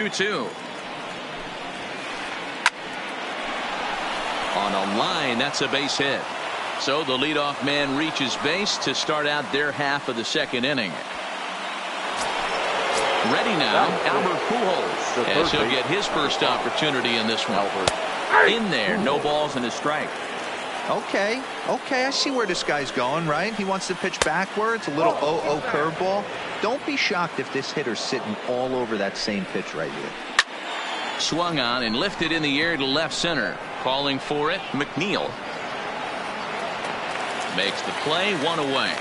2-2. On a line, that's a base hit. So the leadoff man reaches base to start out their half of the second inning. Ready now, Albert Pujols, as he'll get his first opportunity in this one. In there, no balls and a strike. Okay, I see where this guy's going, right? He wants to pitch backwards, a little 0-0 curveball. Don't be shocked if this hitter's sitting all over that same pitch right here. Swung on and lifted in the air to left center. Calling for it, McNeil. Makes the play, one away.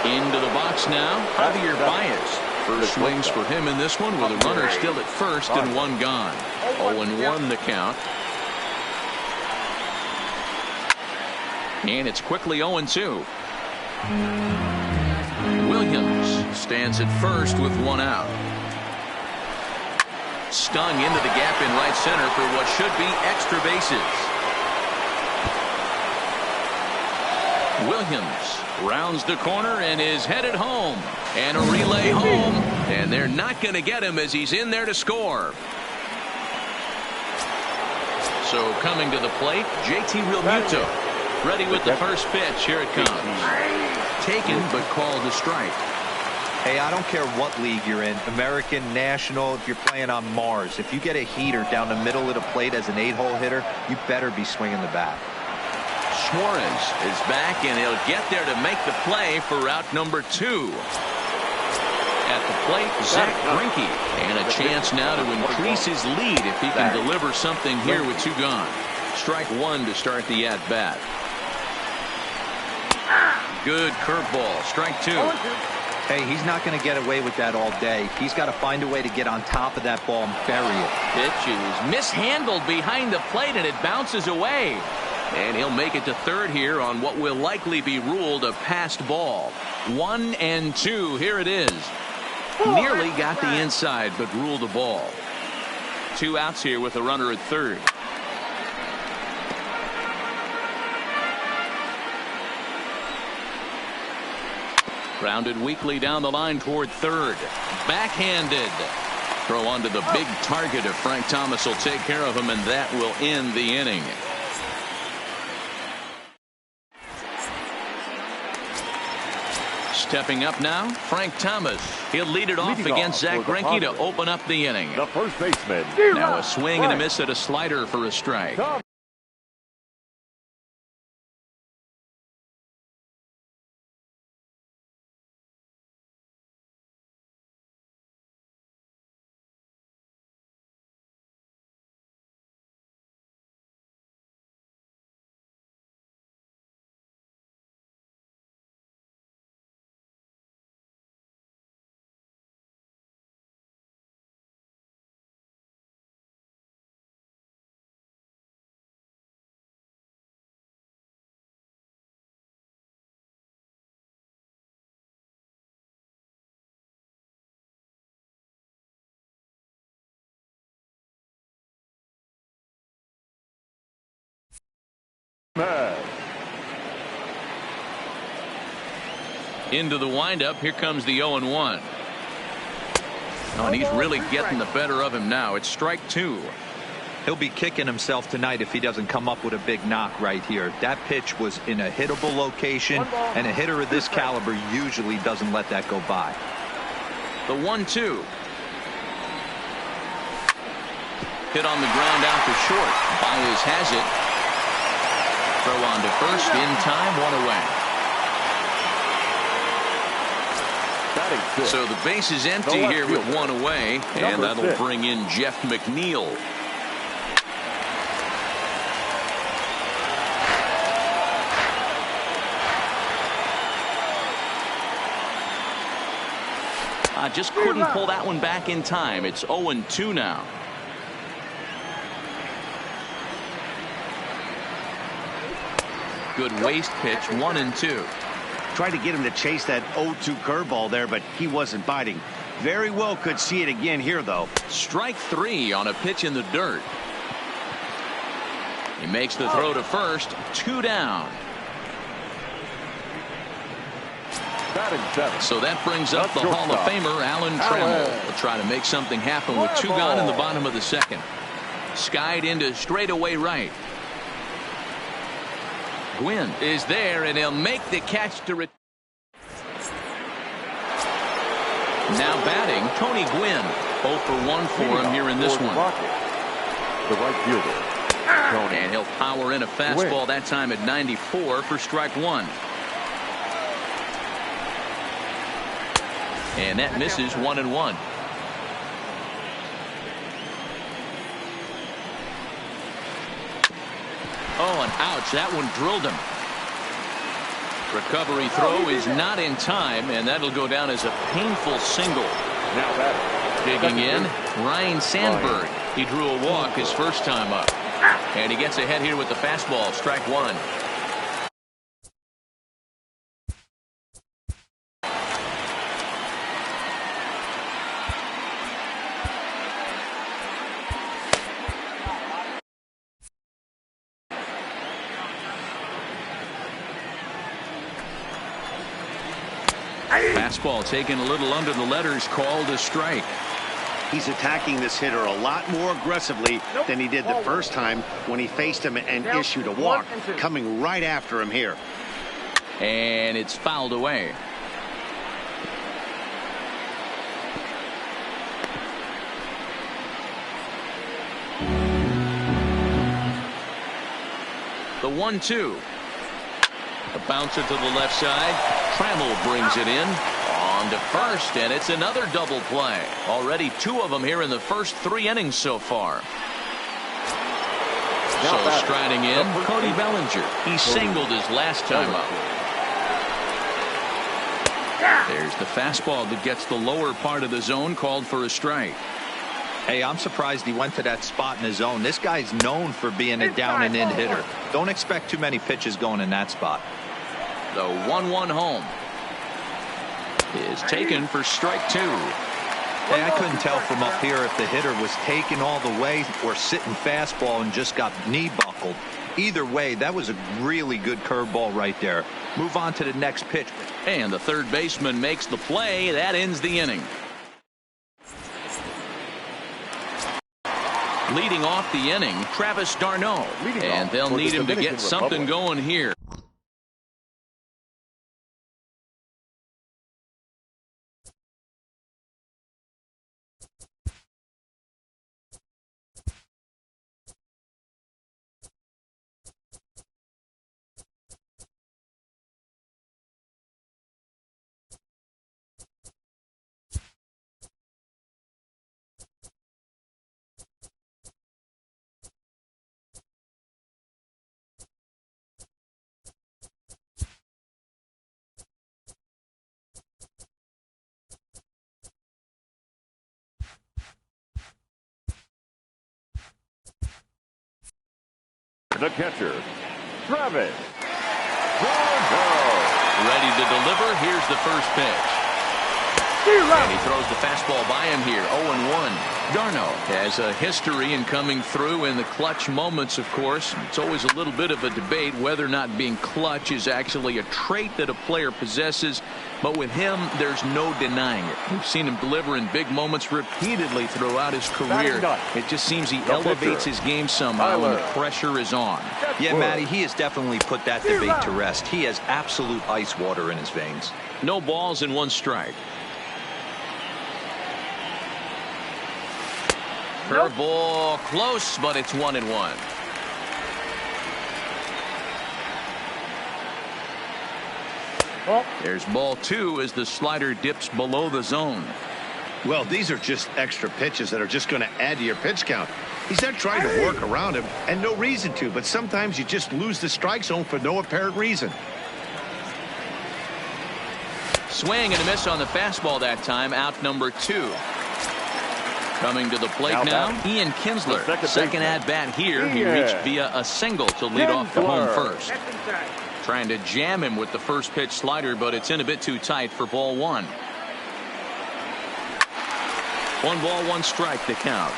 Into the box now, Javier Baez. First swings for him in this one with a runner still at first and one gone. 0-1 the count. And it's quickly 0-2. Williams stands at first with one out. Stung into the gap in right center for what should be extra bases. Williams rounds the corner and is headed home. And a relay home. And they're not going to get him as he's in there to score. So coming to the plate, JT Realmuto. Ready with the first pitch. Here it comes. Taken but called a strike. Hey, I don't care what league you're in, American, National, if you're playing on Mars. If you get a heater down the middle of the plate as an 8-hole hitter, you better be swinging the bat. Suarez is back, and he'll get there to make the play for route number 2. At the plate, Zach Greinke, and a chance now to increase his lead if he can deliver something here with 2 gone. Strike 1 to start the at-bat. Good curveball. Strike 2. Hey, he's not going to get away with that all day. He's got to find a way to get on top of that ball and bury it. Pitch is mishandled behind the plate, and it bounces away. And he'll make it to third here on what will likely be ruled a passed ball. 1-2. Here it is. Nearly got the inside, but ruled a ball. 2 outs here with a runner at third. Grounded weakly down the line toward third. Backhanded. Throw onto the big target of Frank Thomas will take care of him, and that will end the inning. Stepping up now, Frank Thomas. He'll lead it off against Zach Greinke to open up the inning. The first baseman. Now a swing and a miss at a slider for a strike. Into the windup. Here comes the 0-1. Oh, and he's really getting the better of him now. It's strike 2. He'll be kicking himself tonight if he doesn't come up with a big knock right here. That pitch was in a hittable location, and a hitter of this caliber usually doesn't let that go by. The 1-2. Hit on the ground out to short. Baez has it. Throw on to first in time, 1 away. So the base is empty here with 1 away, and that'll bring in Jeff McNeil. Just couldn't pull that one back in time. It's 0-2 now. Good waist pitch, 1-2. Tried to get him to chase that 0-2 curveball there, but he wasn't biting. Very well could see it again here, though. Strike 3 on a pitch in the dirt. He makes the throw to first. 2 down. Batting seventh. So that brings up the Hall of Famer Alan Trammell. Will try to make something happen with 2 gone in the bottom of the second. Skied into straightaway right. Gwynn is there, and he'll make the catch to return. Now batting, Tony Gwynn. 0 for 1 for him here in this one. The right fielder. Tony. And he'll power in a fastball that time at 94 for strike 1. And that misses 1-1. Oh, and ouch, that one drilled him. Recovery throw is not in time, and that'll go down as a painful single. Now that digging in, Ryan Sandberg. He drew a walk his first time up. And he gets ahead here with the fastball, strike 1. Fastball taken a little under the letters, called a strike. He's attacking this hitter a lot more aggressively than he did the first time when he faced him and issued a walk. Coming right after him here. And it's fouled away. The 1-2. A bouncer to the left side. Trammell brings it in. On to first, and it's another double play. Already 2 of them here in the first 3 innings so far. So striding in, Cody Bellinger. He singled his last time up. There's the fastball that gets the lower part of the zone, called for a strike. Hey, I'm surprised he went to that spot in his zone. This guy's known for being a down and in hitter. Don't expect too many pitches going in that spot. The 1-1 home is taken for strike 2. Hey, I couldn't tell from up here if the hitter was taken all the way or sitting fastball and just got knee buckled. Either way, that was a really good curveball right there. Move on to the next pitch. And the third baseman makes the play. That ends the inning. Leading off the inning, Travis d'Arnaud. And they'll need him to get something going here. The catcher, Travis d'Arnaud. Ready to deliver. Here's the first pitch. And he throws the fastball by him here. 0-1. d'Arnaud has a history in coming through in the clutch moments, of course. It's always a little bit of a debate whether or not being clutch is actually a trait that a player possesses. But with him, there's no denying it. We've seen him deliver in big moments repeatedly throughout his career. It just seems he elevates his game somehow when the pressure is on. Yeah, Matty, he has definitely put that debate to rest. He has absolute ice water in his veins. No balls and 1 strike. Curveball close, but it's 1-1. There's ball 2 as the slider dips below the zone. Well, these are just extra pitches that are just going to add to your pitch count. He's not trying to work around him, and no reason to, but sometimes you just lose the strike zone for no apparent reason. Swing and a miss on the fastball that time. Out number 2. Coming to the plate now, Ian Kinsler. Second at bat here. He reached via a single to lead off the home first. Trying to jam him with the first pitch slider, but it's in a bit too tight for ball 1. 1 ball, 1 strike to count.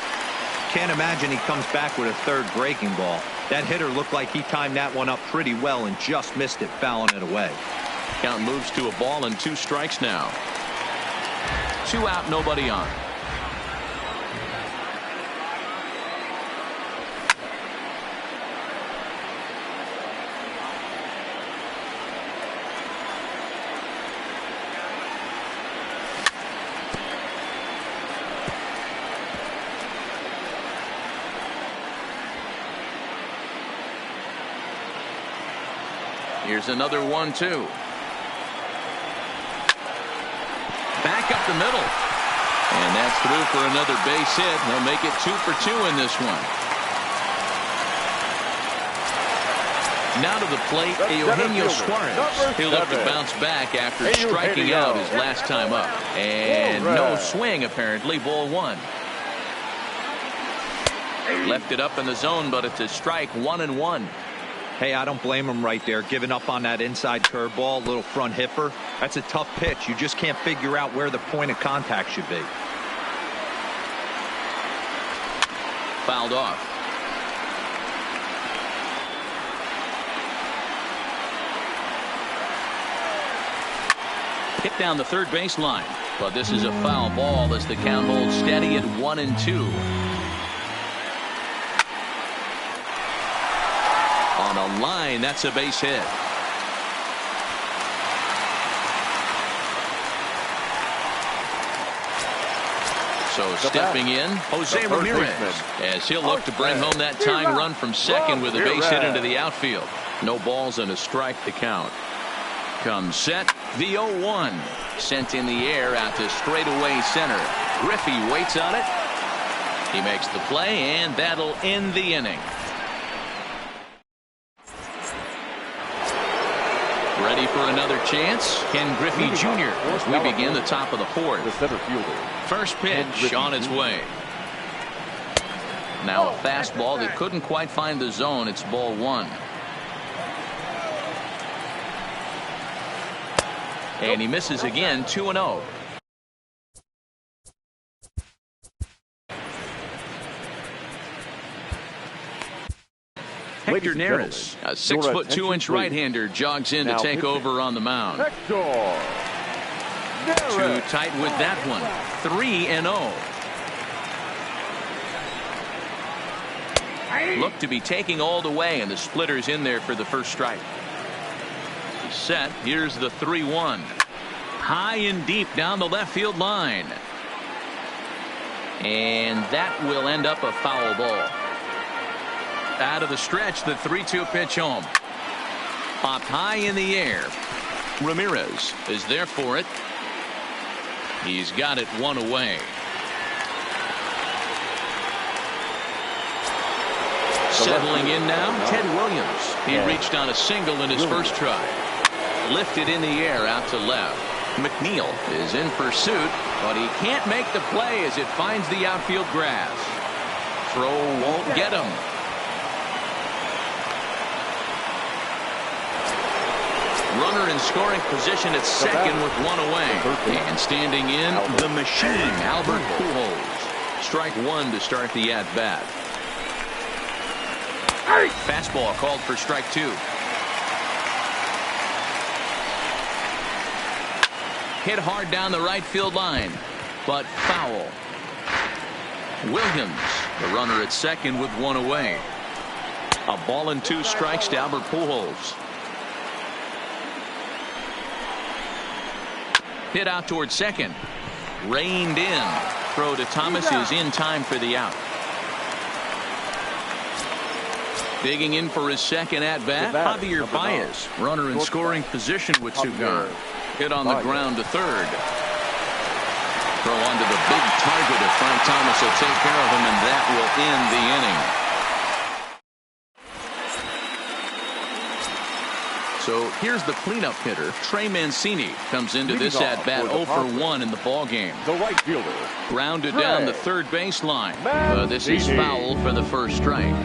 Can't imagine he comes back with a third breaking ball. That hitter looked like he timed that one up pretty well and just missed it, fouling it away. Count moves to a ball and 2 strikes now. 2 out, nobody on. Here's another 1-2. Back up the middle. And that's through for another base hit. He'll make it 2 for 2 in this one. Now to the plate, Eugenio Suarez. He'll look to bounce back after striking out his last time up. And no swing, apparently. Ball 1. Left it up in the zone, but it's a strike. 1-1. Hey, I don't blame him right there, giving up on that inside curveball, little front hipper. That's a tough pitch. You just can't figure out where the point of contact should be. Fouled off. Hit down the third baseline, but this is a foul ball as the count holds steady at 1-2. On a line, that's a base hit. So stepping in, Jose Ramirez, as he'll look to bring home that tying run from second with a base hit into the outfield. No balls and a strike to count. Comes set, the 0-1. Sent in the air out to straightaway center. Griffey waits on it. He makes the play, and that'll end the inning. Ready for another chance? Ken Griffey Jr. as we begin the top of the 4th. The center fielder. First pitch on its way. Now a fastball that couldn't quite find the zone. It's ball 1. And he misses again. 2-0. Hector Neris, a 6'2" right-hander, jogs in to take over on the mound. Hector Too tight with that one. 3-0. Look to be taking all the way, and the splitter's in there for the first strike. He's set. Here's the 3-1. High and deep down the left field line. And that will end up a foul ball. Out of the stretch, the 3-2 pitch home. Popped high in the air. Ramirez is there for it. He's got it 1 away. Settling in now, Ted Williams. He reached on a single in his first try. Lifted in the air out to left. McNeil is in pursuit, but he can't make the play as it finds the outfield grass. Throw won't get him. Runner in scoring position at second with 1 away. And standing in, the machine, Albert Pujols. Strike 1 to start the at-bat. Fastball called for strike 2. Hit hard down the right field line, but foul. Williams, the runner at second with 1 away. A ball and 2 strikes to Albert Pujols. Hit out towards second. Reined in. Throw to Thomas is in time for the out. Digging in for his second at-bat, Javier Baez. Runner in scoring position with 2 gone. Hit on the ground to third. Throw onto the big target of Frank Thomas will take care of him, and that will end the inning. So here's the cleanup hitter. Trey Mancini comes into this at-bat 0 for 1 in the ball game. The right fielder. Grounded down the third baseline. This is foul for the first strike.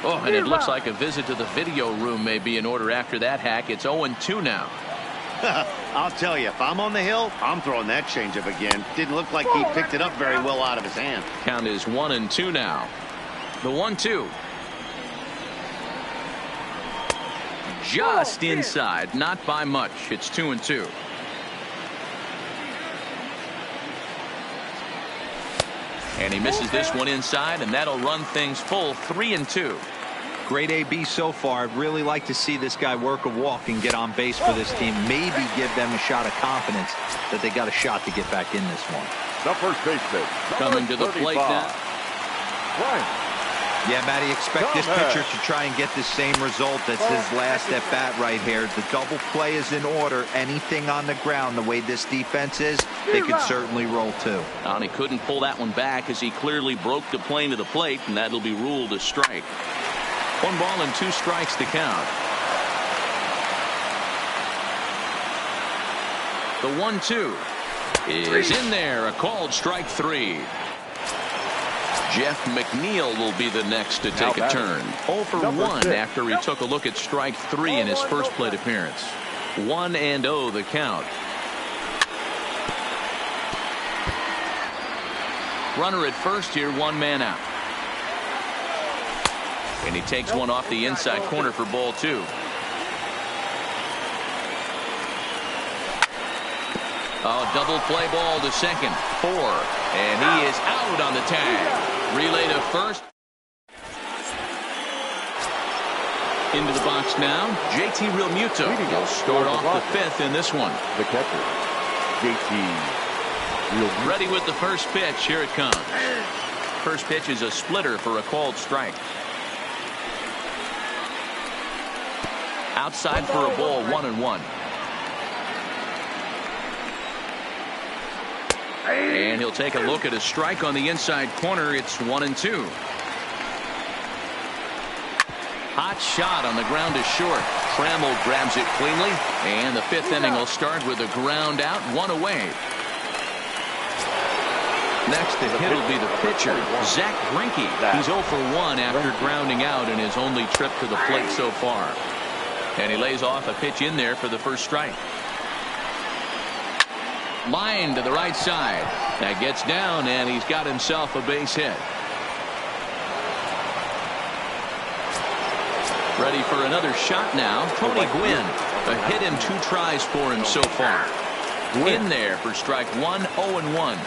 Oh, and it looks like a visit to the video room may be in order after that hack. It's 0-2 now. I'll tell you, if I'm on the hill, I'm throwing that changeup again. Didn't look like he picked it up very well out of his hand. Count is 1-2 now. The 1-2. just inside, not by much. It's 2-2. And he misses this one inside, and that'll run things full 3-2. Great AB so far. I'd really like to see this guy work a walk and get on base for this team. Maybe give them a shot of confidence that they got a shot to get back in this one. The first baseman. Coming to the plate now. Right. Yeah, Matty, expect this pitcher to try and get the same result. That's his last at bat right here. The double play is in order. Anything on the ground, the way this defense is, they could certainly roll too. And he couldn't pull that one back as he clearly broke the plane to the plate, and that'll be ruled a strike. 1 ball and 2 strikes to count. The 1-2 is in there. A called strike 3. Jeff McNeil will be the next to take a turn. 0 for 1 after he took a look at strike 3 in his first plate appearance. 1-0 the count. Runner at first here, 1 man out. And he takes one off the inside corner for ball 2. Oh, double play ball to second. 4. And he is out on the tag. Relay to first. Into the box now, JT Realmuto. He'll start off the 5th in this one. The catcher, JT Realmuto. Ready with the first pitch. Here it comes. First pitch is a splitter for a called strike. Outside for a ball, 1-1. And he'll take a look at a strike on the inside corner. It's 1-2. Hot shot on the ground is short. Trammell grabs it cleanly, and the 5th inning will start with a ground out, 1 away. Next to hit will be the pitcher, Zach Greinke. He's 0 for 1 after grounding out in his only trip to the plate so far. And he lays off a pitch in there for the first strike. Line to the right side. That gets down, and he's got himself a base hit. Ready for another shot now. Tony Gwynn. A hit and 2 tries for him so far. In there for strike 1, 0-1.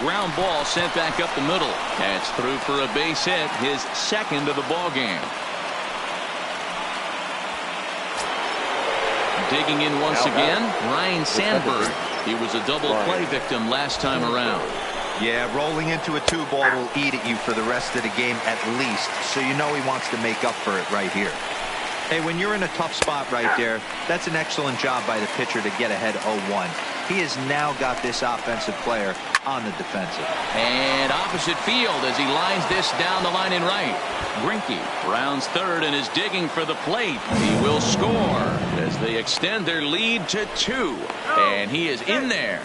Ground ball sent back up the middle. That's through for a base hit, his 2nd of the ball game. Digging in once again, Ryne Sandberg. He was a double play victim last time around. Yeah, rolling into a 2-ball will eat at you for the rest of the game at least, so you know he wants to make up for it right here. Hey, when you're in a tough spot right there, that's an excellent job by the pitcher to get ahead 0-1. He has now got this offensive player on the defensive. And opposite field as he lines this down the line in right. Greinke rounds third and is digging for the plate. He will score as they extend their lead to 2. And he is in there.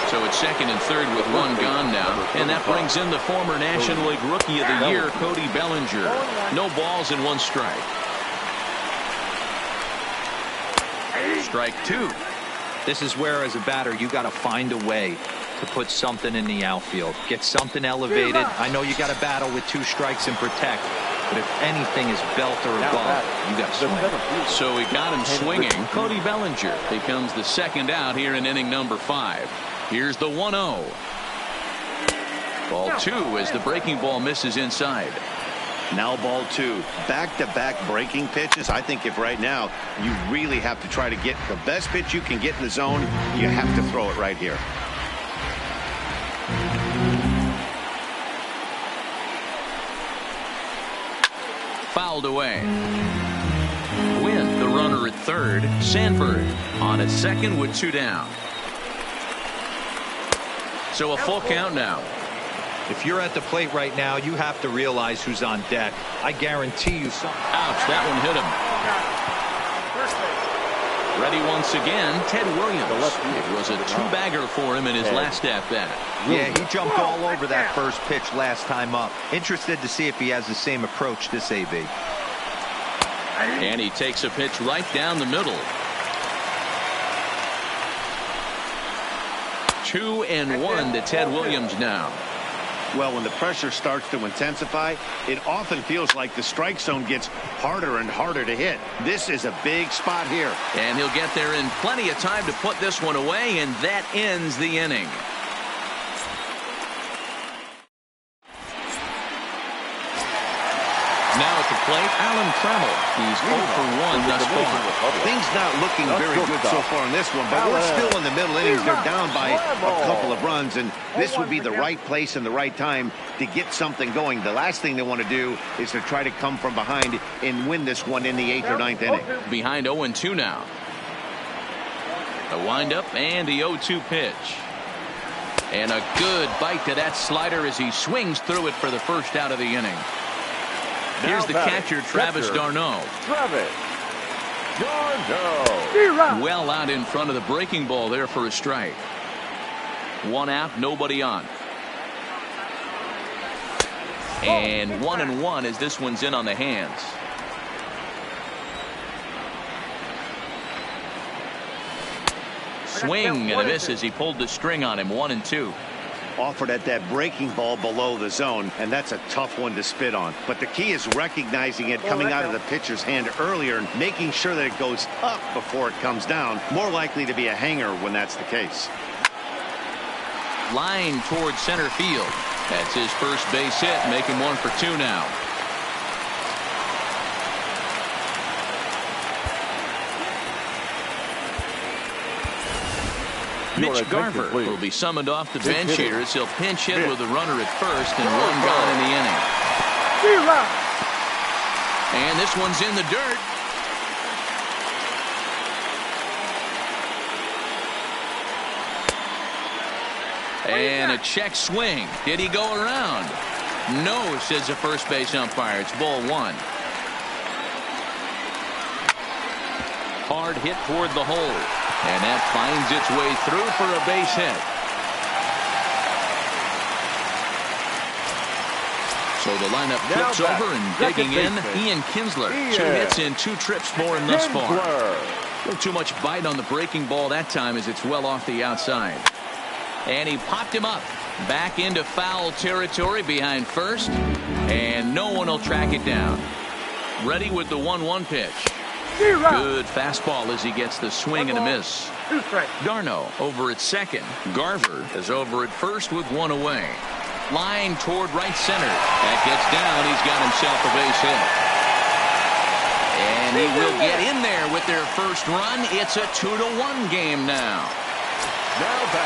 So it's 2nd and 3rd with 1 gone now. And that brings in the former National League Rookie of the Year, Cody Bellinger. No balls and 1 strike. Strike 2. This is where, as a batter, you got to find a way to put something in the outfield. Get something elevated. I know you got to battle with 2 strikes and protect. But if anything is belt or above, you got to swing. So he got him swinging. Cody Bellinger becomes the 2nd out here in inning number 5. Here's the 1-0. Ball 2 as the breaking ball misses inside. Now ball 2. Back-to-back breaking pitches. I think if right now you really have to try to get the best pitch you can get in the zone, you have to throw it right here. Fouled away. Win the runner at 3rd. Sandberg on at 2nd with 2 down. So a full count now. If you're at the plate right now, you have to realize who's on deck. I guarantee you something. Ouch, that one hit him. Ready once again, Ted Williams. It was a 2-bagger for him in his last at-bat. Yeah, he jumped all over that first pitch last time up. Interested to see if he has the same approach this AB. And he takes a pitch right down the middle. 2-1 to Ted Williams now. Well, when the pressure starts to intensify, it often feels like the strike zone gets harder and harder to hit. This is a big spot here. And he'll get there in plenty of time to put this one away, and that ends the inning. Now at the plate, Alan Trammell. He's 0 for 1 thus far. Things not looking very good so far in this one, but we're still in the middle innings. They're down by a couple of runs, and this would be the right place and the right time to get something going. The last thing they want to do is to try to come from behind and win this one in the 8th or 9th inning. Behind 0-2 now. A windup and the 0-2 pitch. And a good bite to that slider as he swings through it for the first out of the inning. Here's the catcher, Travis d'Arnaud. Well out in front of the breaking ball there for a strike. 1 out, nobody on. And 1-1 as this one's in on the hands. Swing and a miss as he pulled the string on him. 1-2. Offered at that breaking ball below the zone, and that's a tough one to spit on. But the key is recognizing it coming out of the pitcher's hand earlier and making sure that it goes up before it comes down. More likely to be a hanger when that's the case. Line towards center field. That's his first base hit, making 1 for 2 now. Mitch Garver will be summoned off the bench here as he'll pinch hit with a runner at first and 1 gone in the inning. And this one's in the dirt. And a check swing. Did he go around? No, says the first base umpire. It's ball 1. Hard hit toward the hole. And that finds its way through for a base hit. So the lineup flips over and digging in. Ian Kinsler. 2 hits in 2 trips for him thus far. No too much bite on the breaking ball that time as it's well off the outside. And he popped him up. Back into foul territory behind first. And no one will track it down. Ready with the 1-1 pitch. Good fastball as he gets the swing and a miss. d'Arnaud over at second. Garver is over at first with 1 away. Line toward right center. That gets down. He's got himself a base hit. And he will get in there with their first run. It's a 2-1 game now.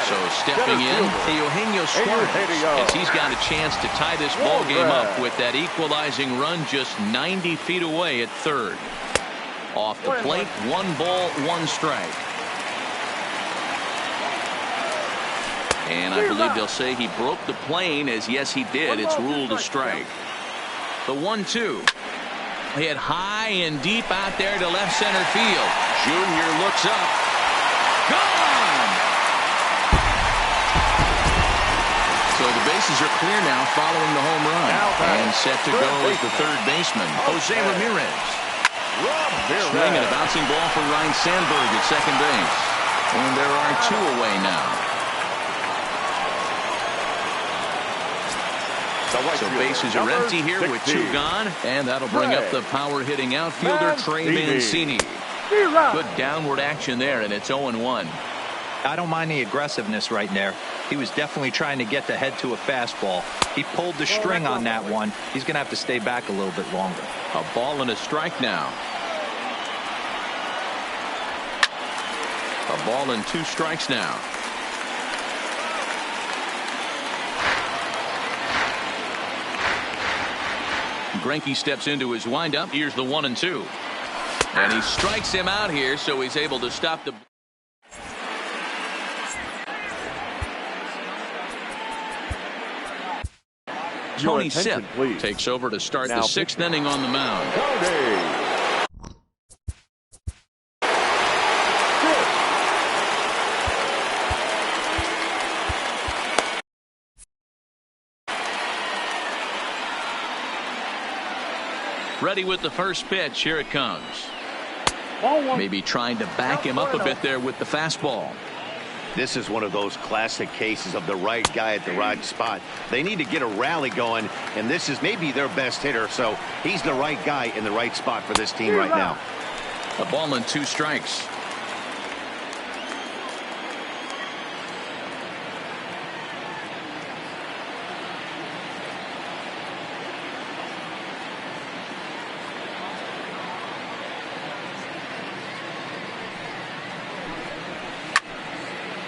So stepping in, Eugenio Suarez, as he's got a chance to tie this ball game up with that equalizing run just 90 feet away at third. Off the plate, 1 ball, 1 strike. And I believe they'll say he broke the plane, as yes he did. It's ruled a strike. The 1-2. Hit high and deep out there to left center field. Junior looks up. Gone! So the bases are clear now following the home run. And set to go is the third baseman, Jose Ramirez. Swing and a bouncing ball for Ryan Sandberg at second base. And there are 2 away now. So bases are empty here with 2 gone. And that'll bring up the power hitting outfielder Trey Mancini. Good downward action there, and it's 0-1. I don't mind the aggressiveness right there. He was definitely trying to get the head to a fastball. He pulled the string on that one. He's going to have to stay back a little bit longer. A ball and a strike now. A ball and 2 strikes now. Greinke steps into his windup. Here's the 1-2. And he strikes him out here, so he's able to stop the... Tony Sipp takes over to start the 6th inning on the mound. Ready with the first pitch. Here it comes. Maybe trying to back him up a bit there with the fastball. This is one of those classic cases of the right guy at the right spot. They need to get a rally going, and this is maybe their best hitter, so he's the right guy in the right spot for this team right now. A ball and 2 strikes.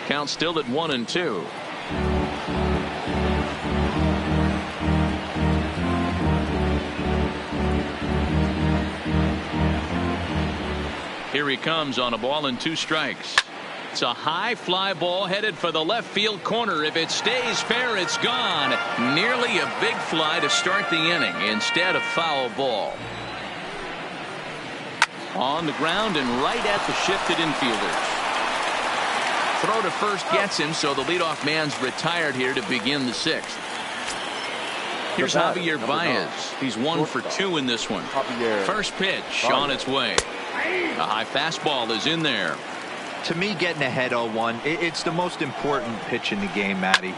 Count still at 1-2. Here he comes on a ball and 2 strikes. It's a high fly ball headed for the left field corner. If it stays fair, it's gone. Nearly a big fly to start the inning. Instead, a foul ball. On the ground and right at the shifted infielders. Throw to first gets him, so the leadoff man's retired here to begin the 6th. Here's Javier Baez. He's 1 for 2 in this one. First pitch on its way. A high fastball is in there. To me, getting ahead 0-1, it's the most important pitch in the game, Matty.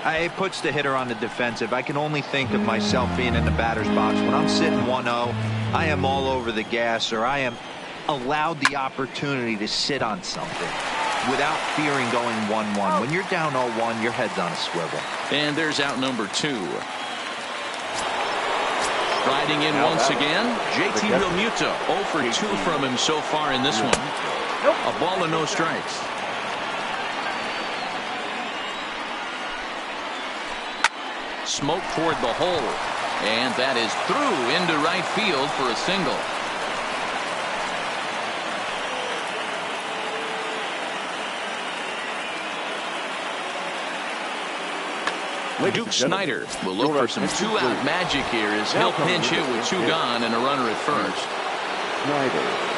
It puts the hitter on the defensive. I can only think of myself being in the batter's box. When I'm sitting 1-0, I am all over the gas, or I am allowed the opportunity to sit on something without fearing going 1-1. When you're down 0-1, your head's on a swivel. And there's out number 2. Riding in once again, JT Realmuto. 0 for 2 from him so far in this one. A ball and no strikes. Smoke toward the hole. And that is through into right field for a single. Duke Snider will look for some 2-out magic here as he'll pinch hit with 2 gone and a runner at first. Snider.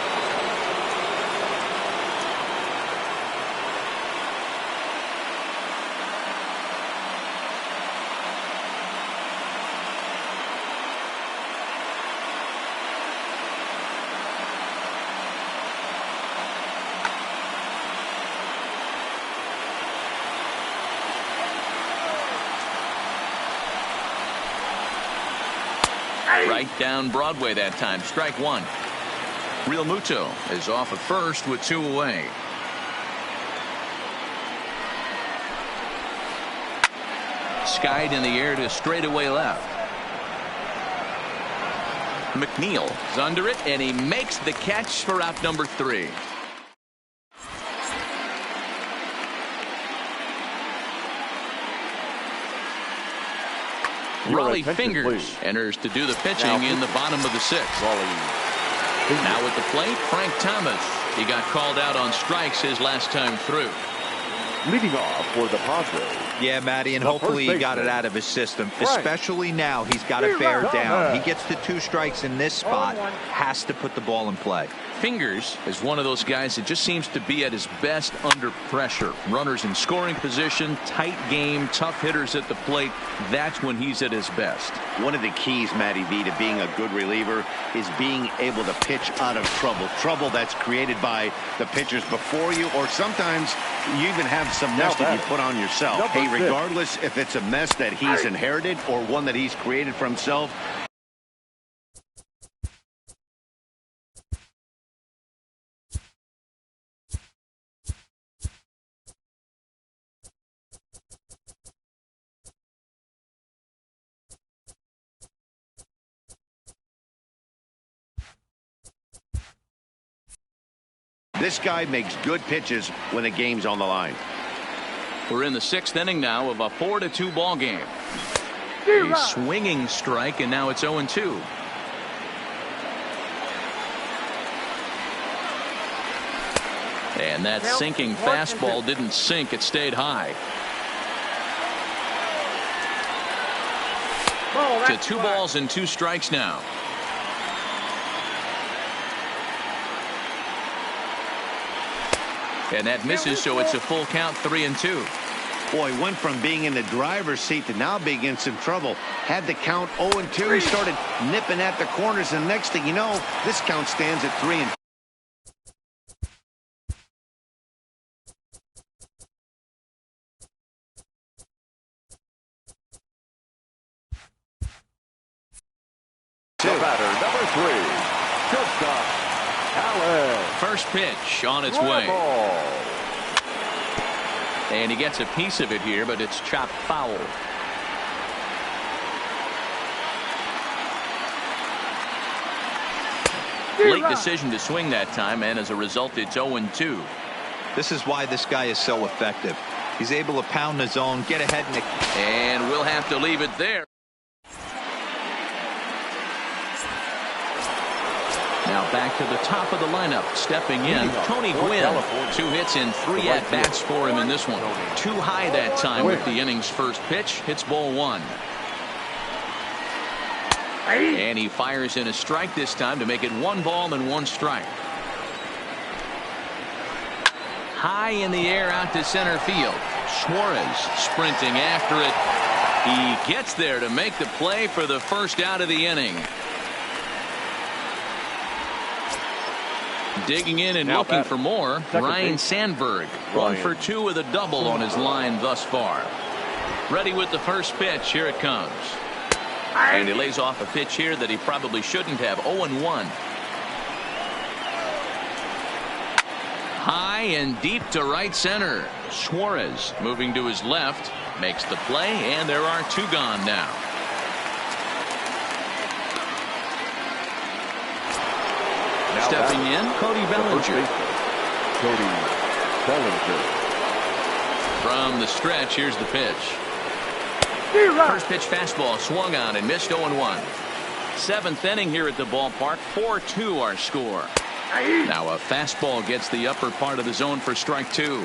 Right down Broadway that time. Strike 1. Realmuto is off at first with 2 away. Skied in the air to straightaway left. McNeil is under it, and he makes the catch for out number 3. Raleigh Fingers enters to do the pitching in the bottom of the 6th. Now at the plate, Frank Thomas. He got called out on strikes his last time through. Leading off for the Padres. Yeah, Matty, and hopefully he got it out of his system. Especially now, he's got to bear down. He gets the 2 strikes in this spot, has to put the ball in play. Fingers is one of those guys that just seems to be at his best under pressure. Runners in scoring position, tight game, tough hitters at the plate. That's when he's at his best. One of the keys, Matty V, to being a good reliever is being able to pitch out of trouble. Trouble that's created by the pitchers before you, or sometimes you even have some mess that you put on yourself. Hey, regardless if it's a mess that he's inherited or one that he's created for himself, this guy makes good pitches when the game's on the line. We're in the 6th inning now of a 4-2 ball game. A swinging strike, and now it's 0-2. And that sinking fastball didn't sink. It stayed high. To 2 balls and 2 strikes now. And that misses, so it's a full count, 3-2. Boy, went from being in the driver's seat to now being in some trouble. Had the count 0-2, started nipping at the corners, and next thing you know, this count stands at 3-2. Shortstop, Allen. First pitch on its way. And he gets a piece of it here, but it's chopped foul. Late decision to swing that time, and as a result, it's 0-2. This is why this guy is so effective. He's able to pound the zone, get ahead, and we'll have to leave it there. Now back to the top of the lineup. Stepping in, Tony Gwynn. 2 hits and 3 at-bats for him in this one. Too high that time with the inning's first pitch. Hits ball 1. And he fires in a strike this time to make it 1 ball and 1 strike. High in the air out to center field. Suarez sprinting after it. He gets there to make the play for the first out of the inning. Digging in and looking for more, Ryan Sandberg. 1 for 2 with a double on his line thus far. Ready with the first pitch. Here it comes. And he lays off a pitch here that he probably shouldn't have. 0-1. High and deep to right center. Suarez moving to his left. Makes the play, and there are 2 gone now. Stepping in, Cody Bellinger. From the stretch, here's the pitch. First pitch fastball swung on and missed. 0-1. 7th inning here at the ballpark. 4-2 our score. Now a fastball gets the upper part of the zone for strike 2.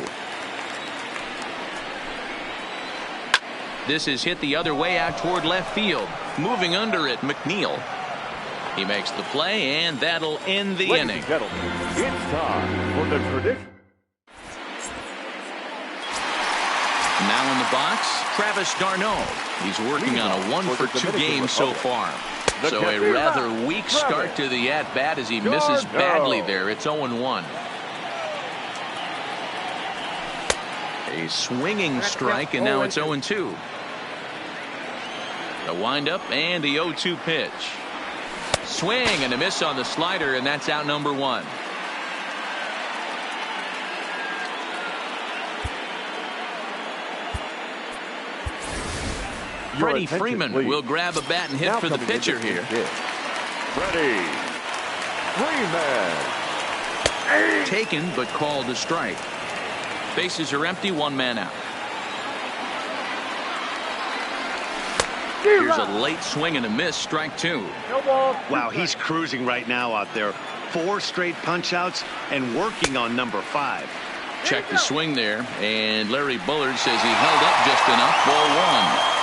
This is hit the other way out toward left field. Moving under it, McNeil. He makes the play, and that'll end the inning. It's time for the tradition. Now in the box, Travis d'Arnaud. He's working on a 1 for 2 game so far. So a rather weak start to the at-bat as he misses badly there. It's 0-1. A swinging strike, and now it's 0-2. The windup and the 0-2 pitch. Swing and a miss on the slider, and that's out number 1. Freddie Freeman will grab a bat and hit for the pitcher here. Freddie Freeman. Taken but called a strike. Bases are empty, 1 man out. Here's a late swing and a miss, strike 2. Wow, he's cruising right now out there. 4 straight punch outs and working on number 5. Check the swing there, and Larry Bullard says he held up just enough. Ball 1.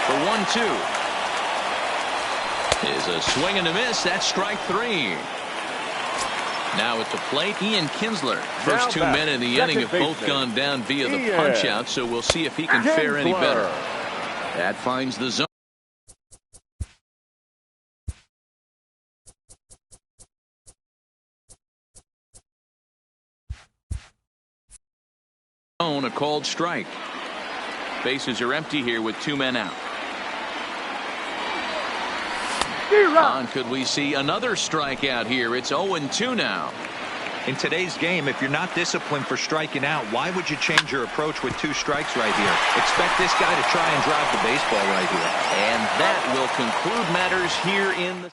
The 1-2 is a swing and a miss. That's strike 3. Now at the plate, Ian Kinsler. First 2 men in the inning have both gone down via the punch out, so we'll see if he can fare any better. That finds the zone. A called strike. Bases are empty here with 2 men out. Could we see another strikeout here? It's 0-2 now. In today's game, if you're not disciplined for striking out, why would you change your approach with 2 strikes right here? Expect this guy to try and drive the baseball right here. And that will conclude matters here in the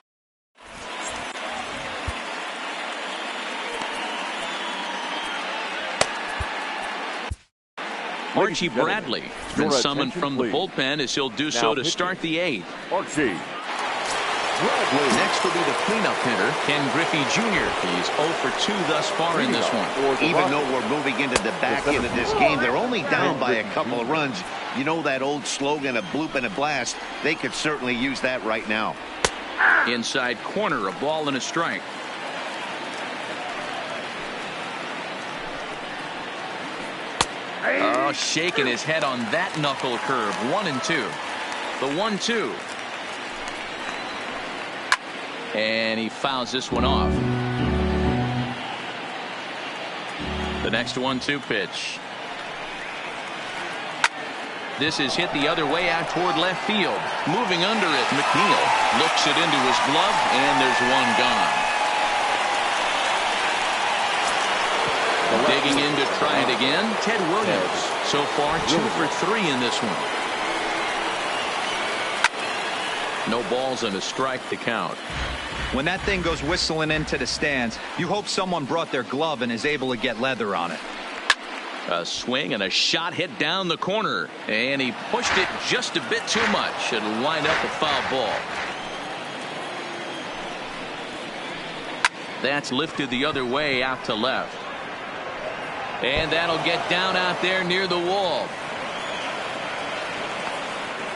Archie Bradley has been summoned from the bullpen as he'll do so to start the 8th. Archie Bradley. Next will be the cleanup hitter, Ken Griffey Jr. He's 0 for 2 thus far in this one. Even though we're moving into the back end of this game, they're only down by a couple of runs. You know that old slogan, a bloop and a blast. They could certainly use that right now. Inside corner, a ball and a strike. Oh, shaking his head on that knuckle curve. 1-2. The 1-2. And he fouls this one off. The next 1-2 pitch. This is hit the other way out toward left field. Moving under it, McNeil looks it into his glove, and there's one gone. Digging in to try it again, Ted Williams. So far, 2 for 3 in this one. No balls and a strike to count. When that thing goes whistling into the stands, you hope someone brought their glove and is able to get leather on it. A swing and a shot hit down the corner, and he pushed it just a bit too much. It'll wind up a foul ball. That's lifted the other way out to left. And that'll get down out there near the wall.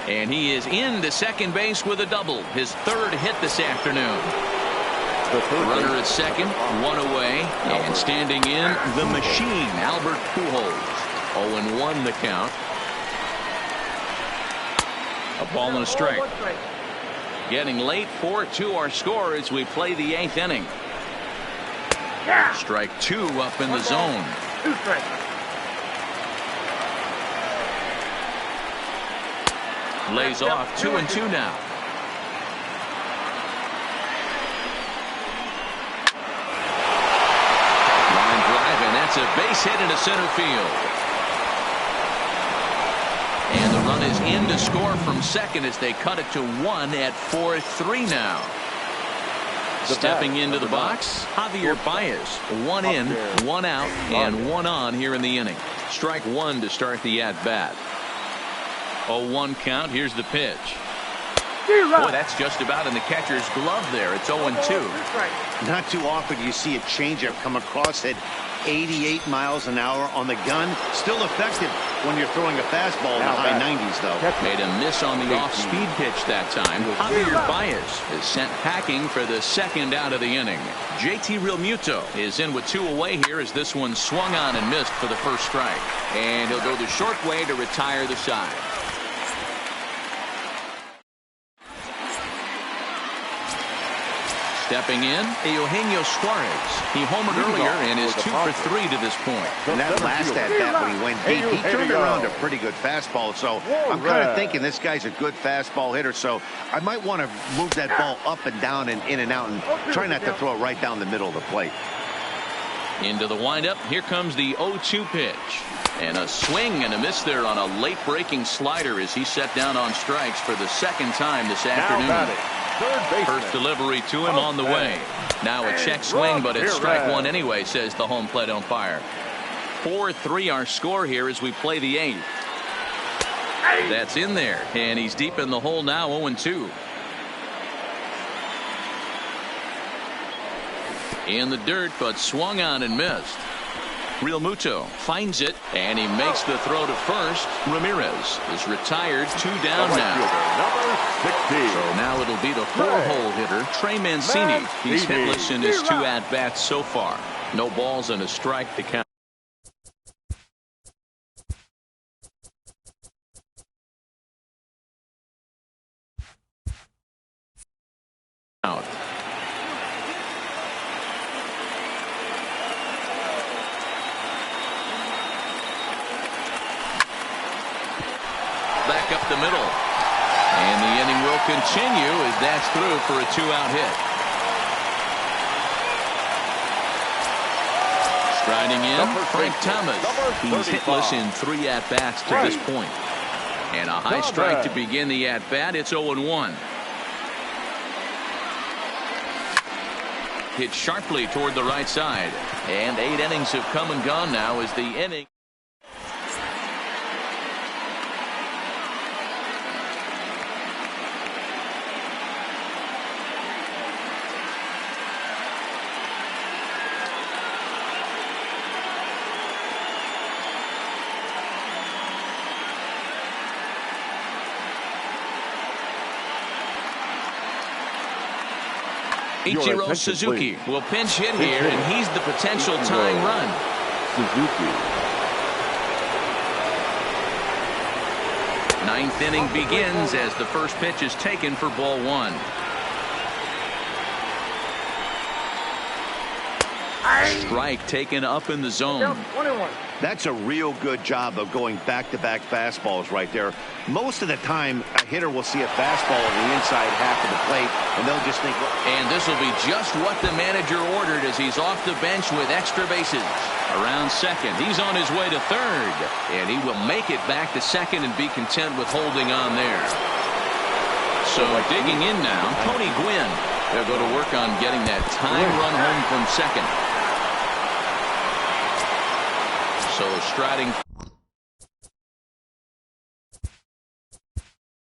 And he is into second base with a double. His 3rd hit this afternoon. Runner at second, 1 away, and standing in, the machine, Albert Pujols. 0-1 the count. A ball and a strike. Getting late, 4-2 our score as we play the 8th inning. Strike 2 up in the zone. 2 strikes. Lays off 2-2 now. Line drive, and that's a base hit into center field. And the run is in to score from second as they cut it to 1 at 4-3 now. Stepping into the box, Javier Baez. 1 in, 1 out, and 1 on here in the inning. Strike 1 to start the at-bat. 0-1 count. Here's the pitch. Boy, that's just about in the catcher's glove there. It's 0-2. Not too often you see a changeup come across at 88 miles an hour on the gun. Still effective when you're throwing a fastball in the high 90s, though. Made a miss on the off-speed pitch that time. Javier Baez is sent packing for the 2nd out of the inning. JT Realmuto is in with 2 away here as this one swung on and missed for the first strike. And he'll go the short way to retire the side. Stepping in, Eugenio Suarez. He homered earlier and is 2 for 3 to this point. And that last at-bat when he went deep, he turned around a pretty good fastball. So I'm kind of thinking this guy's a good fastball hitter. So I might want to move that ball up and down and in and out and try not to throw it right down the middle of the plate. Into the windup. Here comes the 0-2 pitch. And a swing and a miss there on a late breaking slider as he set down on strikes for the 2nd time this afternoon. First delivery to him on the way. Now a check swing, but it's strike 1 anyway, says the home plate umpire. 4-3 our score here as we play the 8th. That's in there, and he's deep in the hole now, 0-2. In the dirt, but swung on and missed. Realmuto finds it, and he makes the throw to first. Ramirez is retired, 2 down now. So now it'll be the 4-hole hitter, Trey Mancini. He's hitless in his 2 at-bats so far. No balls and a strike to count. Out. Back up the middle. And the inning will continue as that's through for a 2-out hit. Striding in, Frank Thomas. He's hitless in 3 at-bats to this point. And a high strike to begin the at-bat. It's 0-1. Hit sharply toward the right side. And 8 innings have come and gone now as the inning. Ichiro Suzuki will pinch hit here, and he's the potential tying run. Suzuki. 9th inning begins as the first pitch is taken for ball 1. Strike taken up in the zone. That's a real good job of going back-to-back fastballs right there. Most of the time, a hitter will see a fastball on the inside half of the plate, and they'll just think, well, And this will be just what the manager ordered as he's off the bench with extra bases. Around second, he's on his way to third, and he will make it back to second and be content with holding on there. So digging in now, Tony Gwynn. They'll go to work on getting that time run home from second. So striding.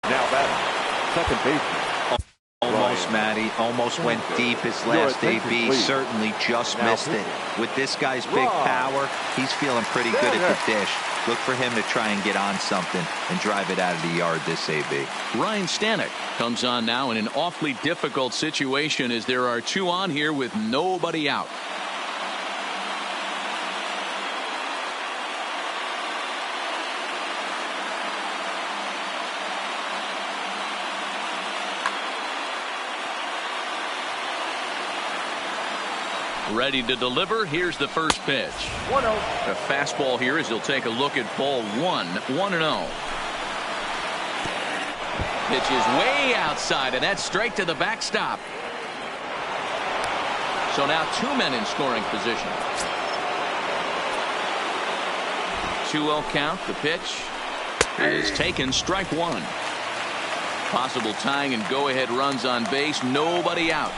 Now that second baseman. Almost, Matty. Almost went deep his last AB. Certainly just missed it. With this guy's big power, he's feeling pretty good at the dish. Look for him to try and get on something and drive it out of the yard this AB. Ryan Stanek comes on now in an awfully difficult situation as there are two on here with nobody out. Ready to deliver. Here's the first pitch. 1-0. A fastball here as he'll take a look at ball 1-0. Pitch is way outside, and that's straight to the backstop. So now two men in scoring position. 2-0 count. The pitch is taken. Strike one. Possible tying and go-ahead runs on base. Nobody out.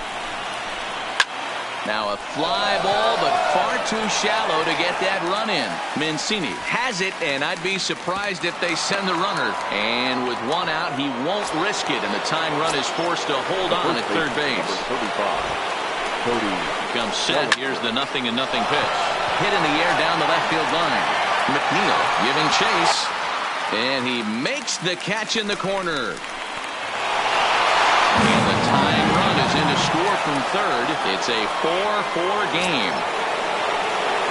Now a fly ball, but far too shallow to get that run in. Mancini has it, and I'd be surprised if they send the runner. And with one out, he won't risk it, and the tying run is forced to hold on at third base. Comes set. Here's the 0-0 pitch. Hit in the air down the left field line. McNeil giving chase, and he makes the catch in the corner. And the tying run is in to score from third. It's a 4-4 game.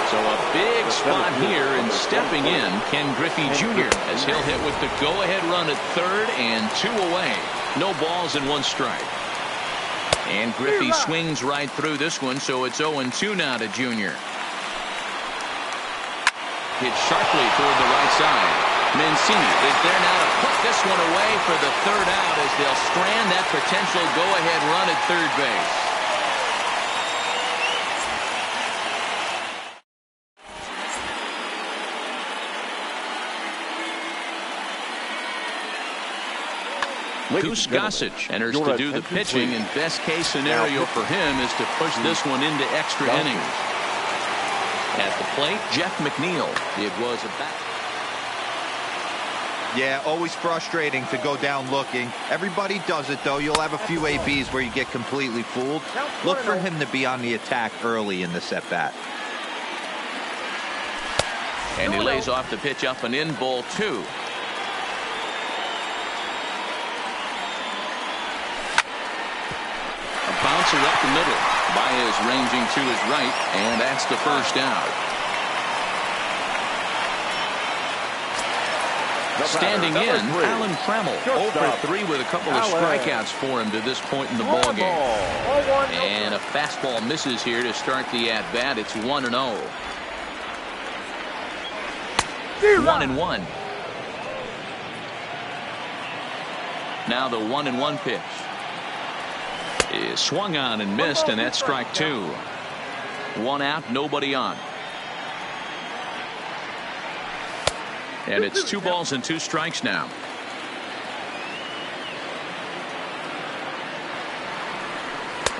So a big spot here, and stepping in, Ken Griffey Jr. as he'll hit with the go-ahead run at third and two away. No balls and one strike. And Griffey swings right through this one, so it's 0-2 now to Jr. Hit sharply toward the right side. Mancini is there now to put this one away for the third out as they'll strand that potential go-ahead run at third base. Goose Gossage enters to do the pitching, and best case scenario for him is to push this one into extra innings. At the plate, Jeff McNeil. It was a back. Yeah, always frustrating to go down looking. Everybody does it, though. You'll have a few ABs where you get completely fooled. Look for him to be on the attack early in the at-bat. And he lays off the pitch up and in, ball two. A bouncer up the middle. Baez ranging to his right, and that's the first out. Standing in, Alan Trammell, 0-for-3 with a couple of strikeouts for him to this point in the ballgame. And a fastball misses here to start the at-bat. It's 1-0. 1-1. Now the 1-1 pitch is swung on and missed, and that's strike two. One out, nobody on. And it's 2 balls and 2 strikes now.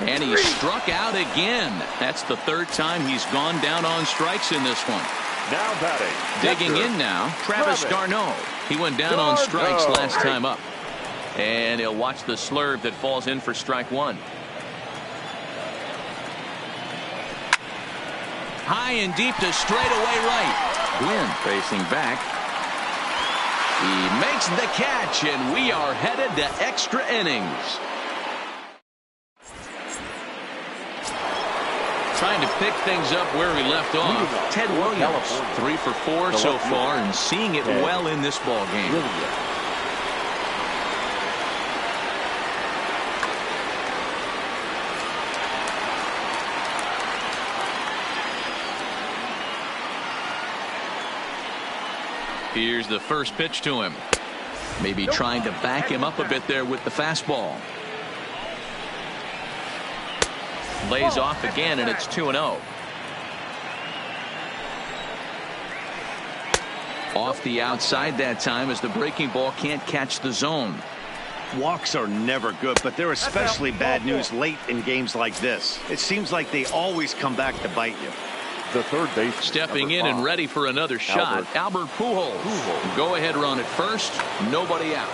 And he struck out again. That's the third time he's gone down on strikes in this one. Now batting. Digging in now, Travis d'Arnaud. He went down on strikes last time up. And he'll watch the slurve that falls in for strike one. High and deep to straightaway right. Gwynn facing back. He makes the catch, and we are headed to extra innings. Trying to pick things up where we left off. Ted Williams, 3 for 4 so far, and seeing it well in this ball game. Here's the first pitch to him. Maybe trying to back him up a bit there with the fastball. Lays off again, and it's 2-0. Off the outside that time as the breaking ball can't catch the zone. Walks are never good, but they're especially bad news late in games like this. It seems like they always come back to bite you. The third base. Stepping in and ready for another shot, Albert Pujols. Go ahead run at first. Nobody out.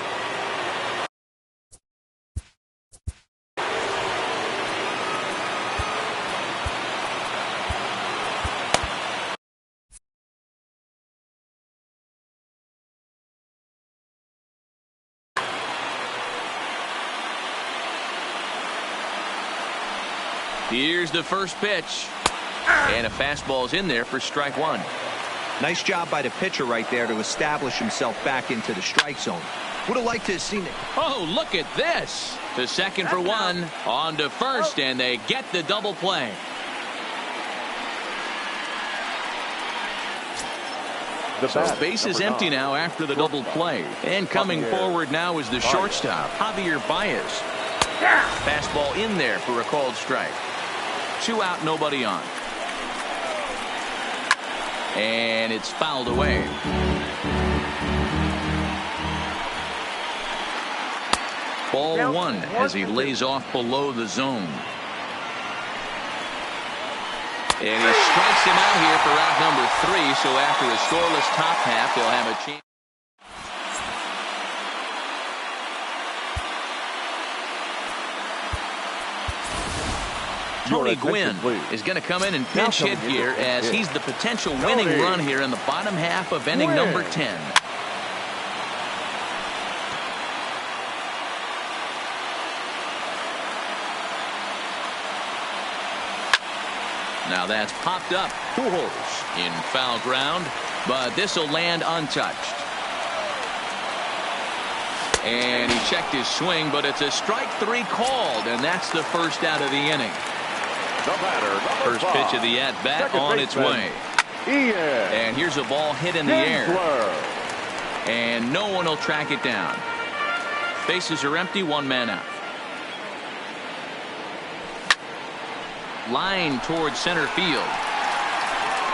Here's the first pitch. And a fastball's in there for strike one. Nice job by the pitcher right there to establish himself back into the strike zone. Would have liked to have seen it. Oh, look at this. The second for one. On to first, and they get the double play. So base is empty now after the double play. And coming forward now is the shortstop, Javier Baez. Fastball in there for a called strike. 2 out, nobody on. And it's fouled away. Ball one as he lays off below the zone. And he strikes him out here for out number 3. So after a scoreless top half, they'll have a chance. Tony Gwynn is going to come in and pinch hit here as he's the potential winning run here in the bottom half of inning number 10. Now that's popped up. Pujols in foul ground, but this will land untouched. And he checked his swing, but it's a strike 3 called, and that's the first out of the inning. First pitch of the at-bat on its way. And here's a ball hit in the air. And no one will track it down. Bases are empty, 1 man out. Line towards center field.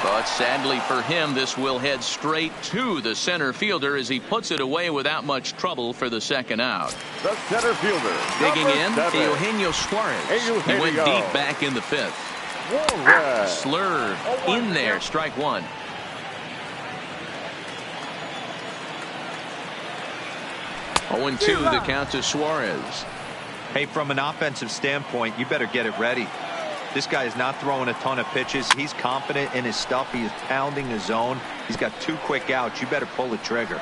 But sadly for him, this will head straight to the center fielder as he puts it away without much trouble for the second out. The center fielder. Digging in, Eugenio Suarez. He went deep back in the 5th. Slurred in there, strike 1. Oh, 0-2 the count to Suarez. Hey, from an offensive standpoint, you better get it ready. This guy is not throwing a ton of pitches. He's confident in his stuff. He is pounding his zone. He's got 2 quick outs. You better pull the trigger.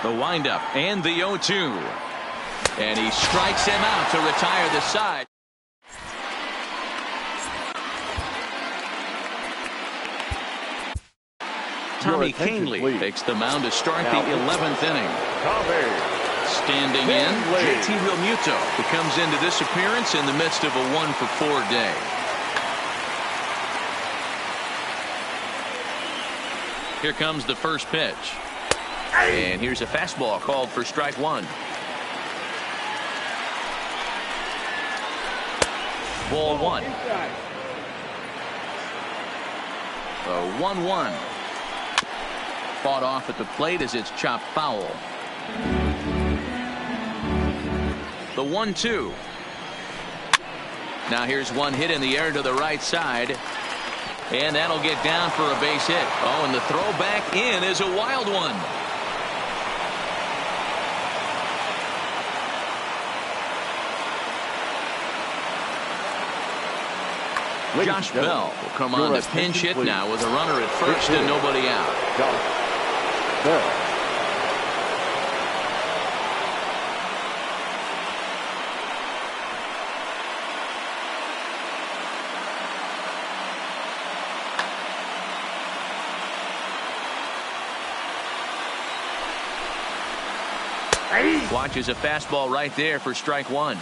The windup and the 0-2. And he strikes him out to retire the side. Tommy Kahnle takes the mound to start the 11th inning. Standing in, JT Realmuto, who comes into this appearance in the midst of a 1-for-4 day. Here comes the first pitch. And here's a fastball called for strike 1. Ball 1. 1-1. Fought off at the plate as it's chopped foul. The 1-2. Now here's one hit in the air to the right side. And that'll get down for a base hit. Oh, and the throw back in is a wild one. Josh Bell will come on to pinch hit now with a runner at first and nobody out. Bell. Watches a fastball right there for strike 1.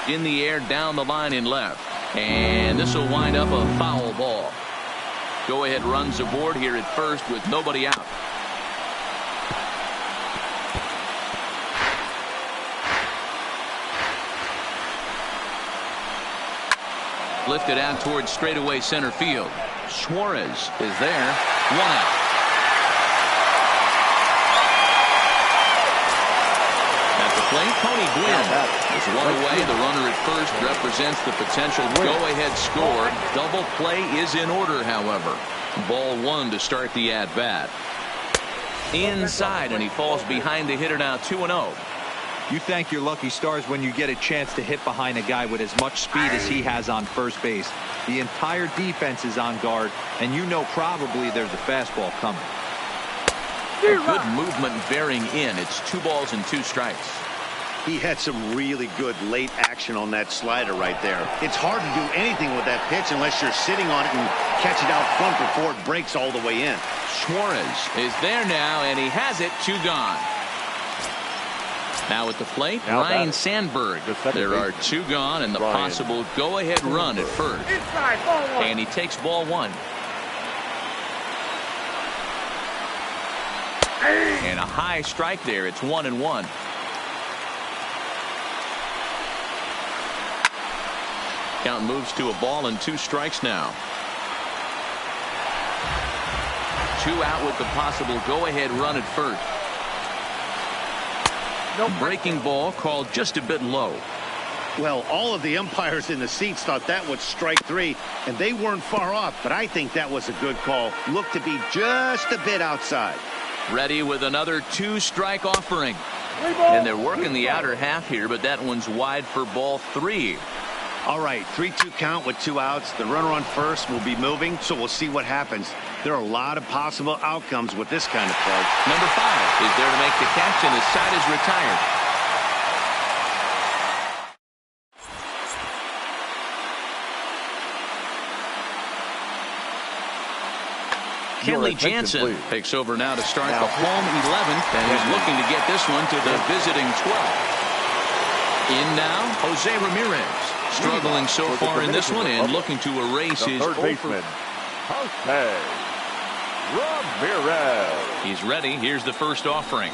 In the air, down the line in left. And this will wind up a foul ball. Go ahead runs aboard here at first with nobody out. Lifted out towards straightaway center field. Suarez is there. 1 out. At the plate, Tony Gwynn is 1 away. The runner at first represents the potential go-ahead score. Double play is in order, however. Ball 1 to start the at-bat. Inside, and he falls behind the hitter now 2-0. You thank your lucky stars when you get a chance to hit behind a guy with as much speed as he has on first base. The entire defense is on guard, and you know probably there's a fastball coming. Good movement bearing in. It's 2 balls and 2 strikes. He had some really good late action on that slider right there. It's hard to do anything with that pitch unless you're sitting on it and catch it out front before it breaks all the way in. Suarez is there now, and he has it. 2 gone. Now at the plate, Ryan Sandberg. There are 2 gone and the possible go-ahead run at first. And he takes ball 1. And a high strike there. It's 1-1. Count moves to a ball and 2 strikes now. 2 out with the possible go-ahead run at first. Breaking ball called just a bit low. Well, all of the umpires in the seats thought that was strike 3, and they weren't far off, but I think that was a good call. Looked to be just a bit outside. Ready with another 2-strike offering. And they're working the outer half here, but that one's wide for ball 3. All right, 3-2 count with 2 outs. The runner on first will be moving, so we'll see what happens. There are a lot of possible outcomes with this kind of play. Number 5 is there to make the catch, and his side is retired. Kenley Jansen takes over now to start the home 11th, and he's looking to get this one to the visiting 12th. In now, Jose Ramirez. Struggling so far in this one and looking to erase his third baseman, Jose Ramirez. He's ready. Here's the first offering.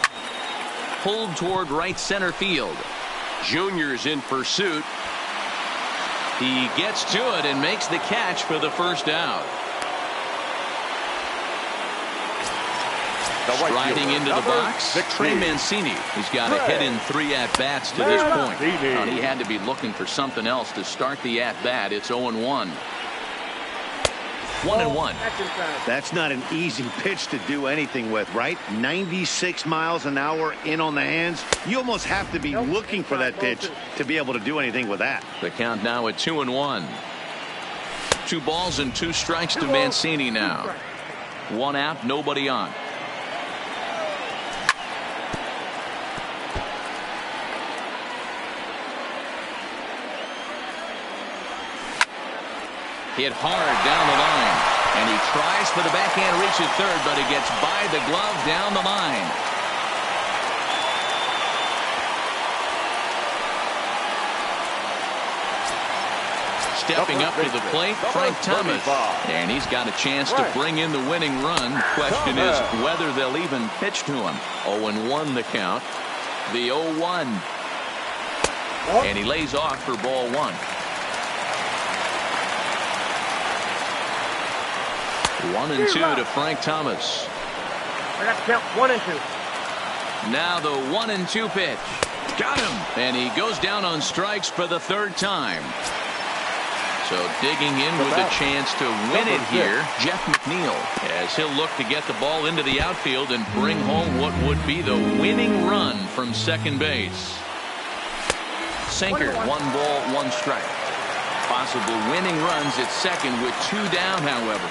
Pulled toward right center field. Junior's in pursuit. He gets to it and makes the catch for the first out. Striding into the box, Trey Mancini. He's got a hit in 3 at-bats to this point. He had to be looking for something else to start the at-bat. It's 0-1. 1-1. That's not an easy pitch to do anything with, right? 96 miles an hour in on the hands. You almost have to be looking for that pitch to be able to do anything with that. The count now at 2-1. 2 balls and 2 strikes to Mancini now. 1 out, nobody on. Hit hard down the line, and he tries for the backhand reach at third, but it gets by the glove down the line. Stepping up to the plate, Frank Thomas, and he's got a chance to bring in the winning run. Question is whether they'll even pitch to him. 0-1 the count. The 0-1, and he lays off for ball 1. 1-2 to Frank Thomas. Let's count 1-2. Now the 1-2 pitch. Got him. And he goes down on strikes for the 3rd time. So digging in with a chance to win it here, Jeff McNeil, as he'll look to get the ball into the outfield and bring home what would be the winning run from second base. Sinker, 1 ball, 1 strike. Possible winning runs at second with 2 down, however.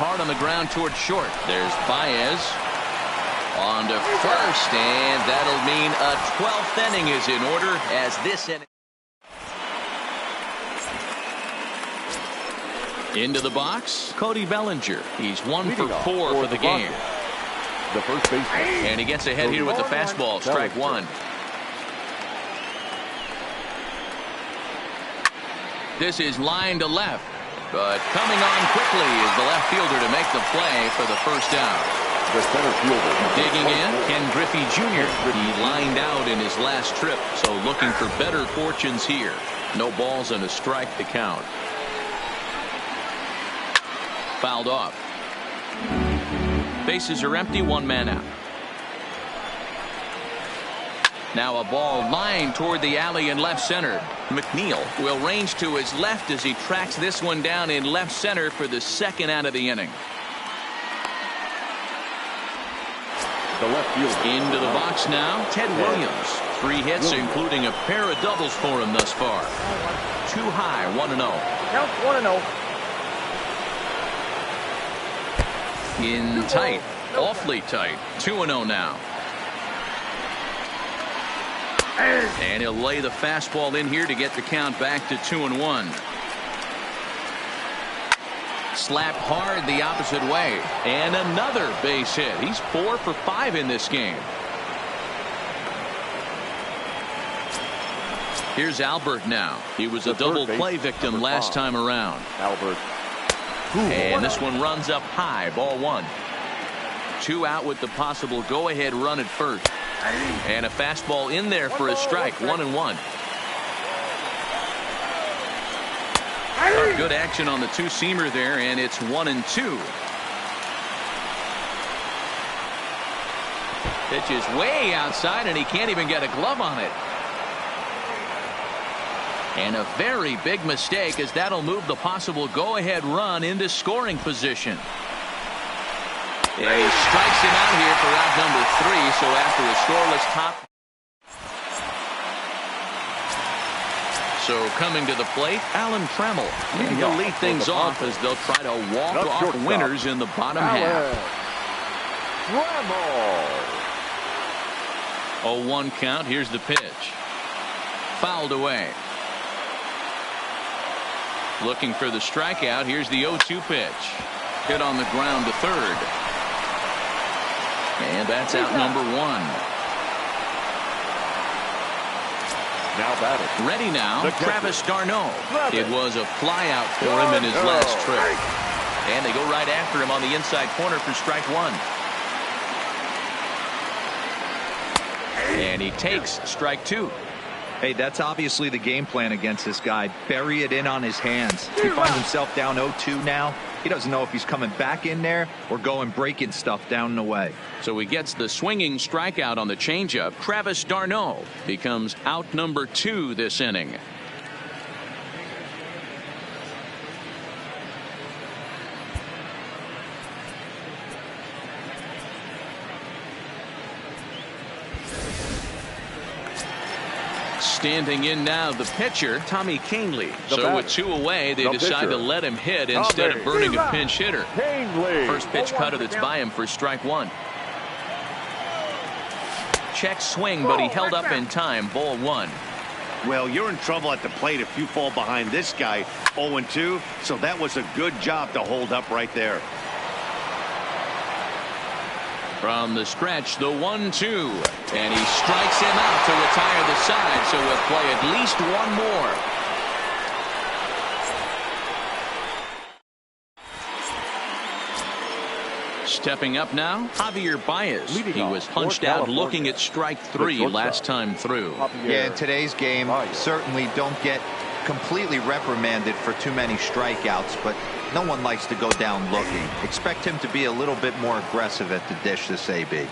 Hard on the ground toward short. There's Baez on to first, and that'll mean a 12th inning is in order as this inning. Into the box, Cody Bellinger. He's 1 for 4 for the game. the first baseman. And he gets ahead here with the fastball. Strike one. This is line to left. But coming on quickly is the left fielder to make the play for the first out. The center fielder. Digging in, Ken Griffey Jr. He lined out in his last trip, so looking for better fortunes here. No balls and a strike to count. Fouled off. Bases are empty, one man out. Now a ball lined toward the alley in left center. McNeil will range to his left as he tracks this one down in left center for the second out of the inning. The left fielder. Into the box now, Ted Williams. 3 hits, including a pair of doubles for him thus far. Too high, 1-0. Count 1-0. In tight, awfully tight. 2-0 now. And he'll lay the fastball in here to get the count back to 2-1. Slapped hard the opposite way. And another base hit. He's 4 for 5 in this game. Here's Albert now. He was a double play victim last time around. Albert. And this one runs up high. Ball 1. 2 out with the possible go-ahead run at first. And a fastball in there for a strike. 1-1. Good action on the two-seamer there, and it's 1-2. Pitch is way outside, and he can't even get a glove on it. And a very big mistake, as that'll move the possible go-ahead run into scoring position. And he strikes him out here for out number 3. So after a scoreless top. So coming to the plate, Alan Trammell. And he'll lead things off as they'll try to walk off winners in the bottom half. Trammell. 0-1 count. Here's the pitch. Fouled away. Looking for the strikeout. Here's the 0-2 pitch. Hit on the ground to third. And that's out number 1. Now batting. Ready now, Travis d'Arnaud. It was a flyout for him in his last trip. And they go right after him on the inside corner for strike 1. And he takes strike 2. Hey, that's obviously the game plan against this guy. Bury it in on his hands. He finds himself down 0-2 now. He doesn't know if he's coming back in there or going breaking stuff down and away. So he gets the swinging strikeout on the changeup. Travis d'Arnaud becomes out number 2 this inning. Standing in now, the pitcher, Tommy Kahnle. So with 2 away, they decide to let him hit instead of burning a pinch hitter. First pitch cutter that's by him for strike 1. Check swing, but he held up in time. Ball 1. Well, you're in trouble at the plate if you fall behind this guy 0-2. So that was a good job to hold up right there. From the stretch, the 1-2. And he strikes him out to retire the side, so he'll play at least one more. Stepping up now, Javier Baez. He was punched out looking at strike 3 last time through. Yeah, in today's game, certainly don't get completely reprimanded for too many strikeouts, but no one likes to go down looking. Expect him to be a little bit more aggressive at the dish this AB.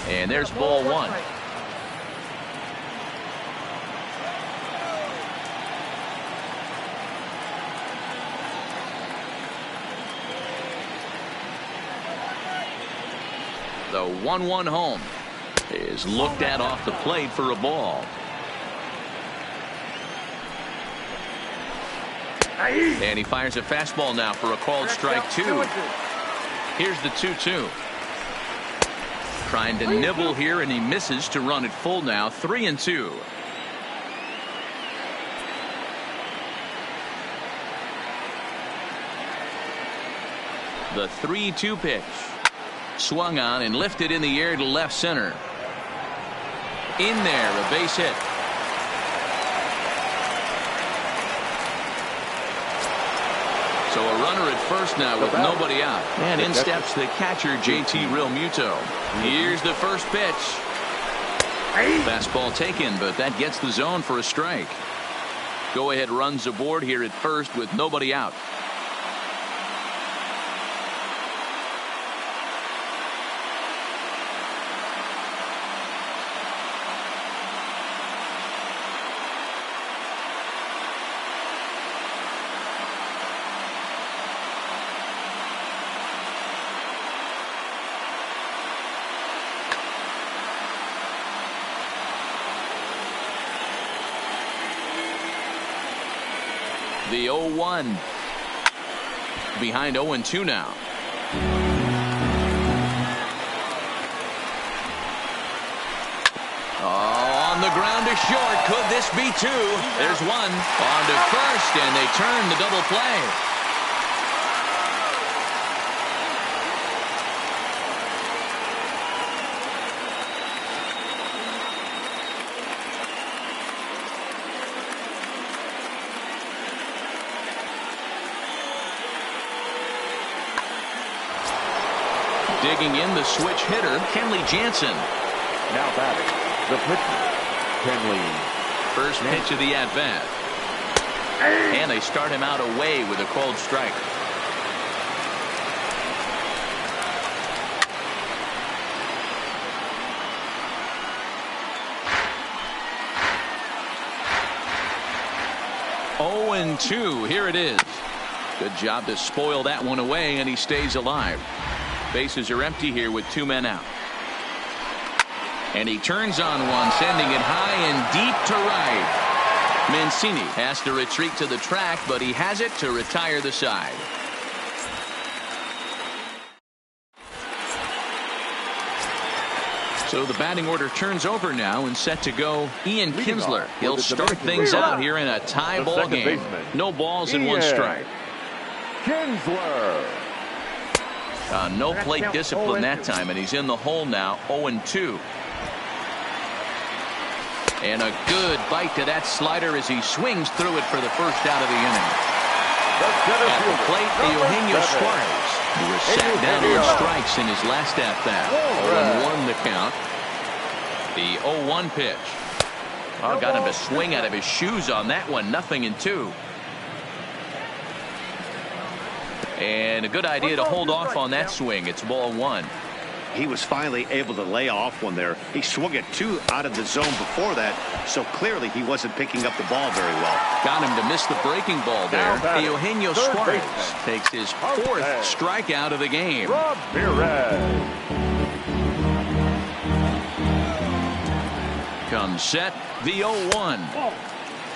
And there's ball 1. The 1-1 home is looked at off the plate for a ball. And he fires a fastball now for a called strike 2. Here's the 2-2. Trying to nibble here, and he misses to run it full now. 3-2. The 3-2 pitch. Swung on and lifted in the air to left center. In there, a base hit. So a runner at first now with nobody out. And in steps the catcher, JT Realmuto. Here's the first pitch. Fastball taken, but that gets the zone for a strike. Go ahead runs aboard here at first with nobody out. The 0-1. Behind 0-2 now. Oh, on the ground to short. Could this be two? There's one. On to first, and they turn the double play. Digging in the switch hitter, Kenley Jansen. Now batting, the pitcher, Kenley. First pitch of the at-bat. And they start him out away with a called strike. Oh, and 2. Here it is. Good job to spoil that one away, and he stays alive. Bases are empty here with 2 men out. And he turns on one, sending it high and deep to right. Mancini has to retreat to the track, but he has it to retire the side. So the batting order turns over now and set to go Ian Kinsler. He'll start things out here in a tie ball game. No balls and 1 strike. Kinsler. No plate discipline that time, and he's in the hole now. 0-2. And a good bite to that slider as he swings through it for the first out of the inning. At the plate, Eugenio Suarez, who was sat down on strikes in his last at-bat. 0-1 the count. The 0-1 pitch. Oh, got him to swing out of his shoes on that one. 0-2. And a good idea to hold off on that swing. It's ball 1. He was finally able to lay off one there. He swung it 2 out of the zone before that, so clearly he wasn't picking up the ball very well. Got him to miss the breaking ball there. Eugenio Suarez takes his 4th strikeout of the game. Comes set, the 0-1.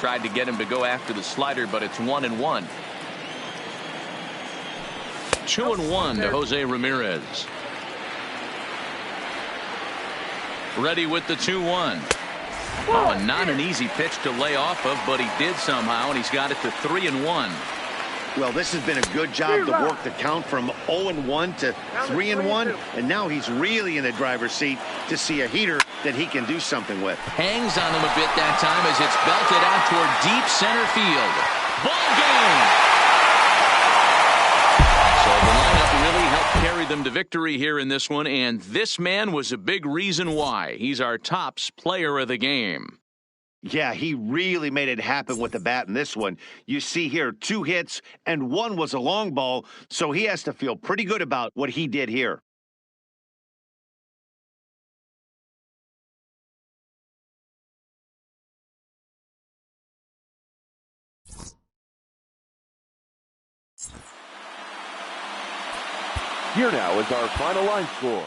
Tried to get him to go after the slider, but it's 1-1. 2-1 to Jose Ramirez. Ready with the 2-1. Oh, not an easy pitch to lay off of, but he did somehow, and he's got it to 3-1. Well, this has been a good job to work the count from 0-1 to 3-1, and now he's really in the driver's seat to see a heater that he can do something with. Hangs on him a bit that time as it's belted out toward deep center field. Ball game! So the lineup really helped carry them to victory here in this one, and this man was a big reason why. He's our tops player of the game. Yeah, he really made it happen with the bat in this one. You see here 2 hits, and 1 was a long ball, so he has to feel pretty good about what he did here. Here now is our final line score.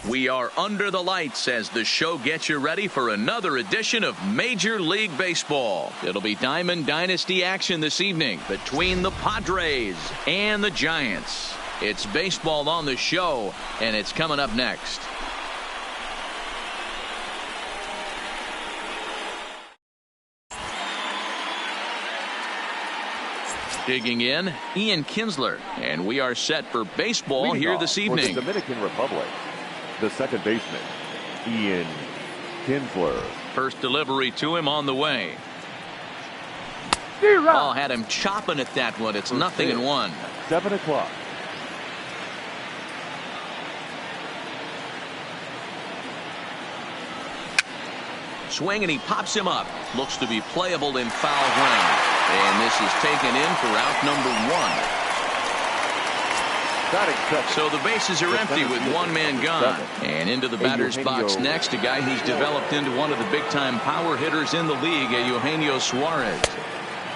We are under the lights as the show gets you ready for another edition of Major League Baseball. It'll be Diamond Dynasty action this evening between the Padres and the Giants. It's baseball on the show, and it's coming up next. Digging in, Ian Kinsler, and we are set for baseball here this evening. For the Dominican Republic, the second baseman, Ian Kinsler. First delivery to him on the way. Oh, had him chopping at that one. It's 0-1. 7 o'clock. Swing, and he pops him up. Looks to be playable in foul ground. And this is taken in for out number 1. So the bases are empty with one man gone. And into the batter's box next, a guy who's developed into one of the big-time power hitters in the league, Eugenio Suarez.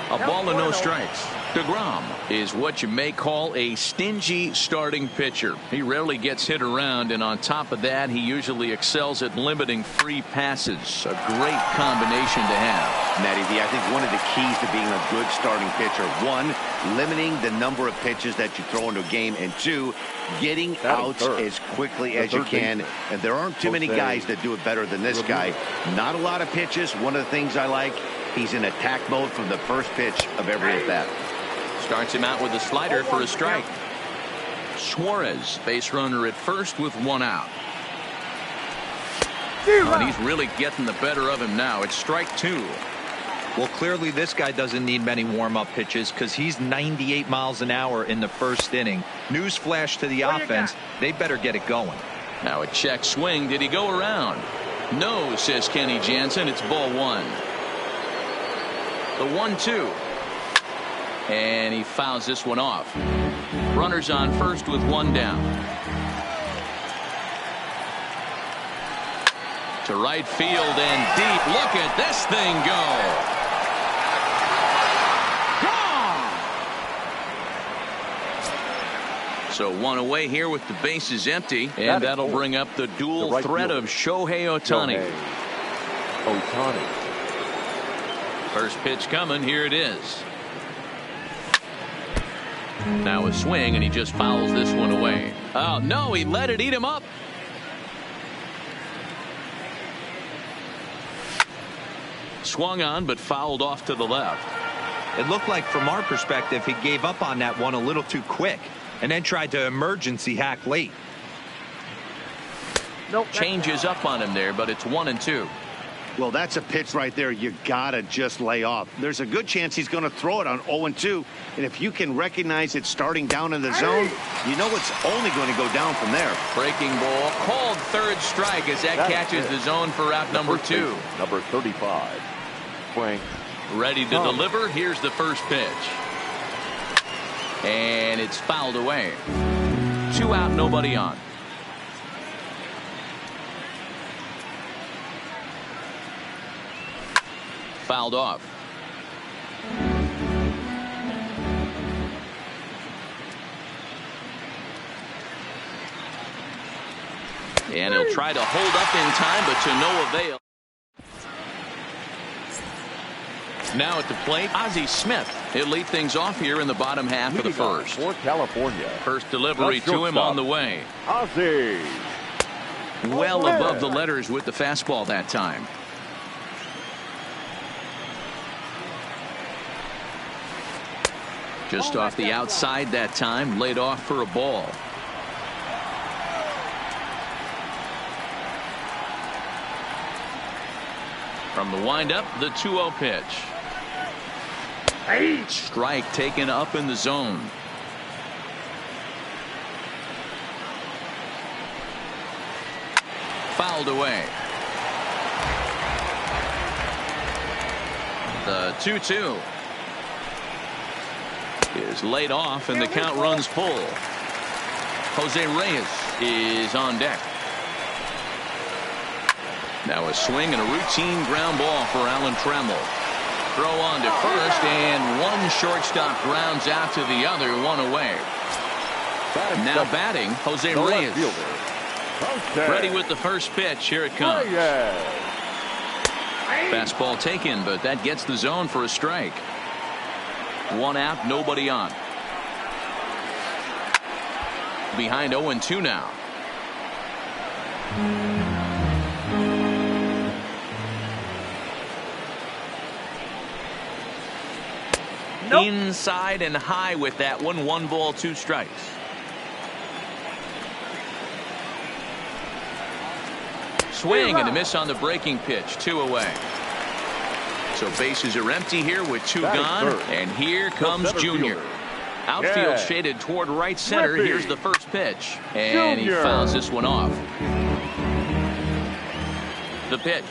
A ball and no strikes. DeGrom is what you may call a stingy starting pitcher. He rarely gets hit around, and on top of that, he usually excels at limiting free passes. A great combination to have. Matty V, I think one of the keys to being a good starting pitcher, one, limiting the number of pitches that you throw into a game, and two, getting outs as quickly as you can. And there aren't too many guys that do it better than this guy. Not a lot of pitches. One of the things I like, he's in attack mode from the first pitch of every at bat. Starts him out with a slider for a strike. Suarez, base runner at first with 1 out. And he's really getting the better of him now. It's strike 2. Well, clearly this guy doesn't need many warm-up pitches because he's 98 miles an hour in the first inning. Newsflash to the offense, they better get it going. Now a check swing. Did he go around? No, says Kenny Jansen. It's ball 1. The 1-2. And he fouls this one off. Runners on first with 1 down. To right field and deep. Look at this thing go. Gone. So 1 away here with the bases empty. And that'll bring up the dual threat of Shohei Ohtani. First pitch coming. Here it is. Now a swing, and he just fouls this one away. Oh, no, he let it eat him up. Swung on, but fouled off to the left. It looked like, from our perspective, he gave up on that one a little too quick and then tried to emergency hack late. Changes up on him there, but it's 1-2. Well, that's a pitch right there you gotta just lay off. There's a good chance he's going to throw it on 0-2, and if you can recognize it starting down in the zone, you know it's only going to go down from there. Breaking ball called third strike as that catches the zone for out number 2. Number 35, Frank. Ready to deliver. Here's the first pitch, and it's fouled away. 2 out, nobody on. Fouled off. And he'll try to hold up in time, but to no avail. Now at the plate, Ozzie Smith. He'll lead things off here in the bottom half of the first. For California. First delivery to him on the way. Ozzie. Well above the letters with the fastball that time. Just off the outside that time, laid off for a ball. From the windup, the 2-0 pitch. Strike taken up in the zone. Fouled away. The 2-2 is laid off, and the count runs full. Jose Reyes is on deck. Now a swing and a routine ground ball for Alan Trammell. Throw on to first, and one shortstop grounds out to the other, 1 away. Now batting, Jose Reyes. Ready with the first pitch. Here it comes. Fastball taken, but that gets the zone for a strike. 1 out, nobody on. Behind 0-2 now. Nope. Inside and high with that one. 1 ball, 2 strikes. Swing and a miss on the breaking pitch. 2 away. So bases are empty here with 2 gone. And here comes Junior. Outfield shaded toward right center. Here's the first pitch. And he fouls this one off. The pitch.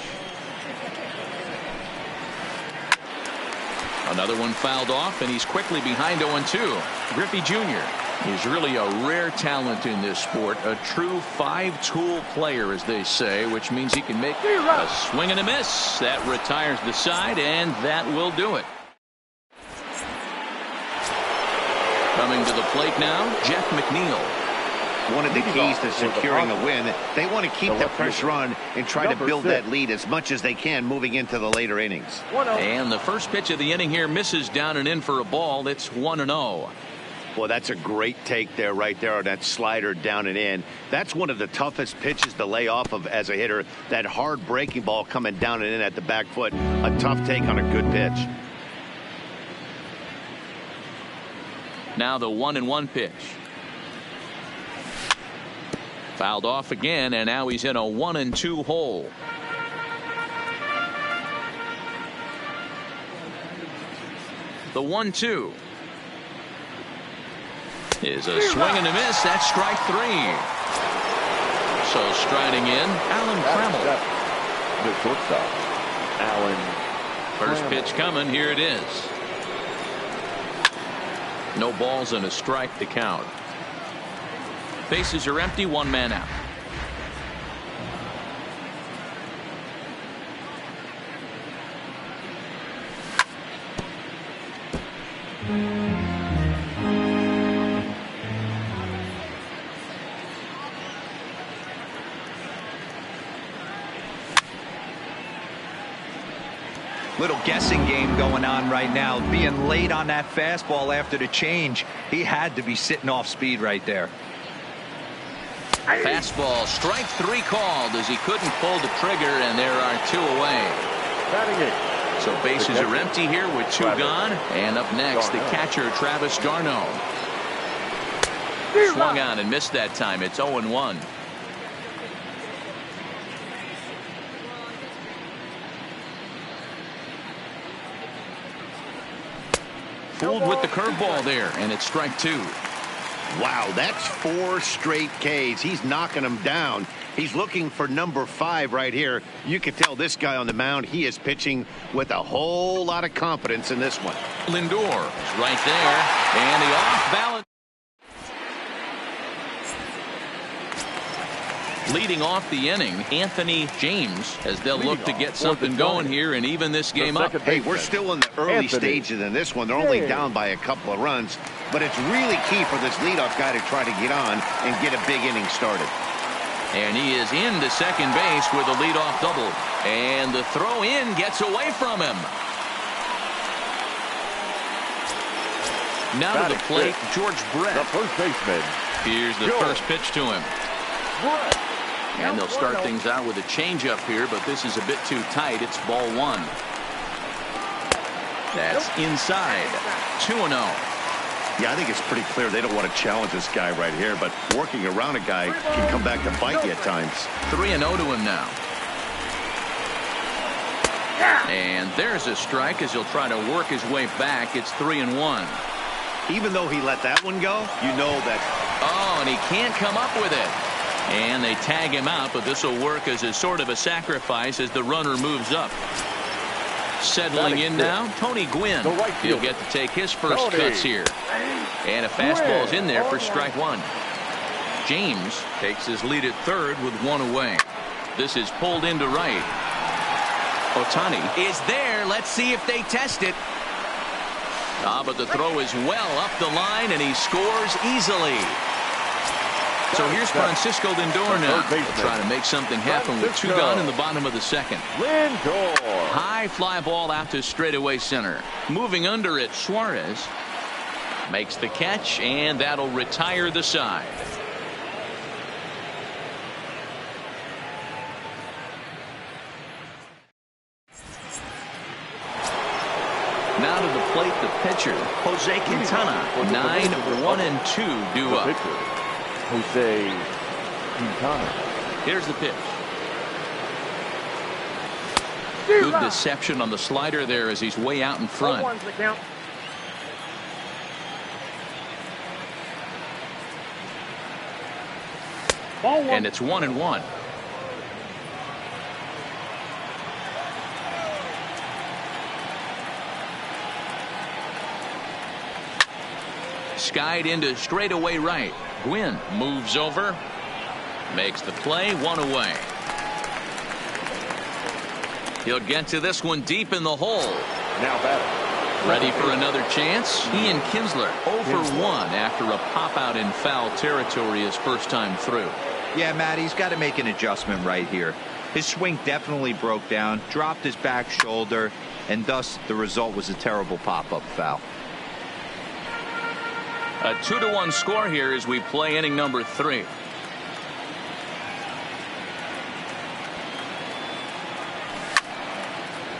Another one fouled off, and he's quickly behind 0-2. Griffey Jr. is really a rare talent in this sport. A true 5-tool player, as they say, which means he can make a swing and a miss. That retires the side, and that will do it. Coming to the plate now, Jeff McNeil. One of the keys to securing a win, they want to keep the pressure on and try to build that lead as much as they can moving into the later innings. And the first pitch of the inning here misses down and in for a ball. It's 1-0. Well, that's a great take there, right there on that slider down and in. That's one of the toughest pitches to lay off of as a hitter. That hard breaking ball coming down and in at the back foot. A tough take on a good pitch. Now the 1-1 pitch. Fouled off again, and now he's in a 1-2 hole. The 1-2 is a swing and a miss. That's strike 3. So striding in, Alan Trammell. The shortstop, Alan. First pitch coming. Here it is. No balls and a strike to count. Bases are empty. 1 man out. Little guessing game going on right now. Being late on that fastball after the change. He had to be sitting off speed right there. Fastball, strike 3 called as he couldn't pull the trigger, and there are 2 away. So bases are empty here with 2 gone. And up next, the catcher, Travis d'Arnaud. Swung on and missed that time. It's 0-1. Fooled with the curveball there, and it's strike 2. Wow, that's 4 straight Ks. He's knocking them down. He's looking for number 5 right here. You can tell this guy on the mound, he is pitching with a whole lot of confidence in this one. Lindor is right there, and the off balance. Leading off the inning, Anthony James, as they'll look to get something going here and even this game up. Hey, we're still in the early stages in this one. They're only down by a couple of runs, but it's really key for this leadoff guy to try to get on and get a big inning started. And he is into second base with a leadoff double. And the throw in gets away from him. Now to the plate, George Brett. The first baseman. Here's the first pitch to him. And they'll start things out with a changeup here, but this is a bit too tight. It's ball 1. That's inside. 2-0. Yeah, I think it's pretty clear they don't want to challenge this guy right here, but working around a guy can come back to bite you at times. 3-0 to him now. And there's a strike as he'll try to work his way back. It's 3-1. Even though he let that one go, you know that. Oh, and he can't come up with it. And they tag him out, but this will work as a sort of a sacrifice as the runner moves up. Settling in now, Tony Gwynn. He'll get to take his first cuts here. And a fastball's in there for strike 1. James takes his lead at third with 1 away. This is pulled into right. Ohtani is there. Let's see if they test it. But the throw is well up the line, and he scores easily. So here's Francisco Lindor now. Trying to make something happen with 2 gone in the bottom of the second. Lindor. High fly ball out to straightaway center. Moving under it, Suarez makes the catch, and that'll retire the side. Now to the plate, the pitcher, Jose Quintana. 9-1-2 due up. Jose Quintana. Here's the pitch. Good deception on the slider there as he's way out in front. And it's 1-1. Skied into straightaway right. Gwynn moves over, makes the play, 1 away. He'll get to this one deep in the hole. Now batting. Ready for another chance? Ian Kinsler 0 for 1 after a pop out in foul territory his first time through. Yeah, Matt, he's got to make an adjustment right here. His swing definitely broke down, dropped his back shoulder, and thus the result was a terrible pop-up foul. A 2-1 score here as we play inning number 3.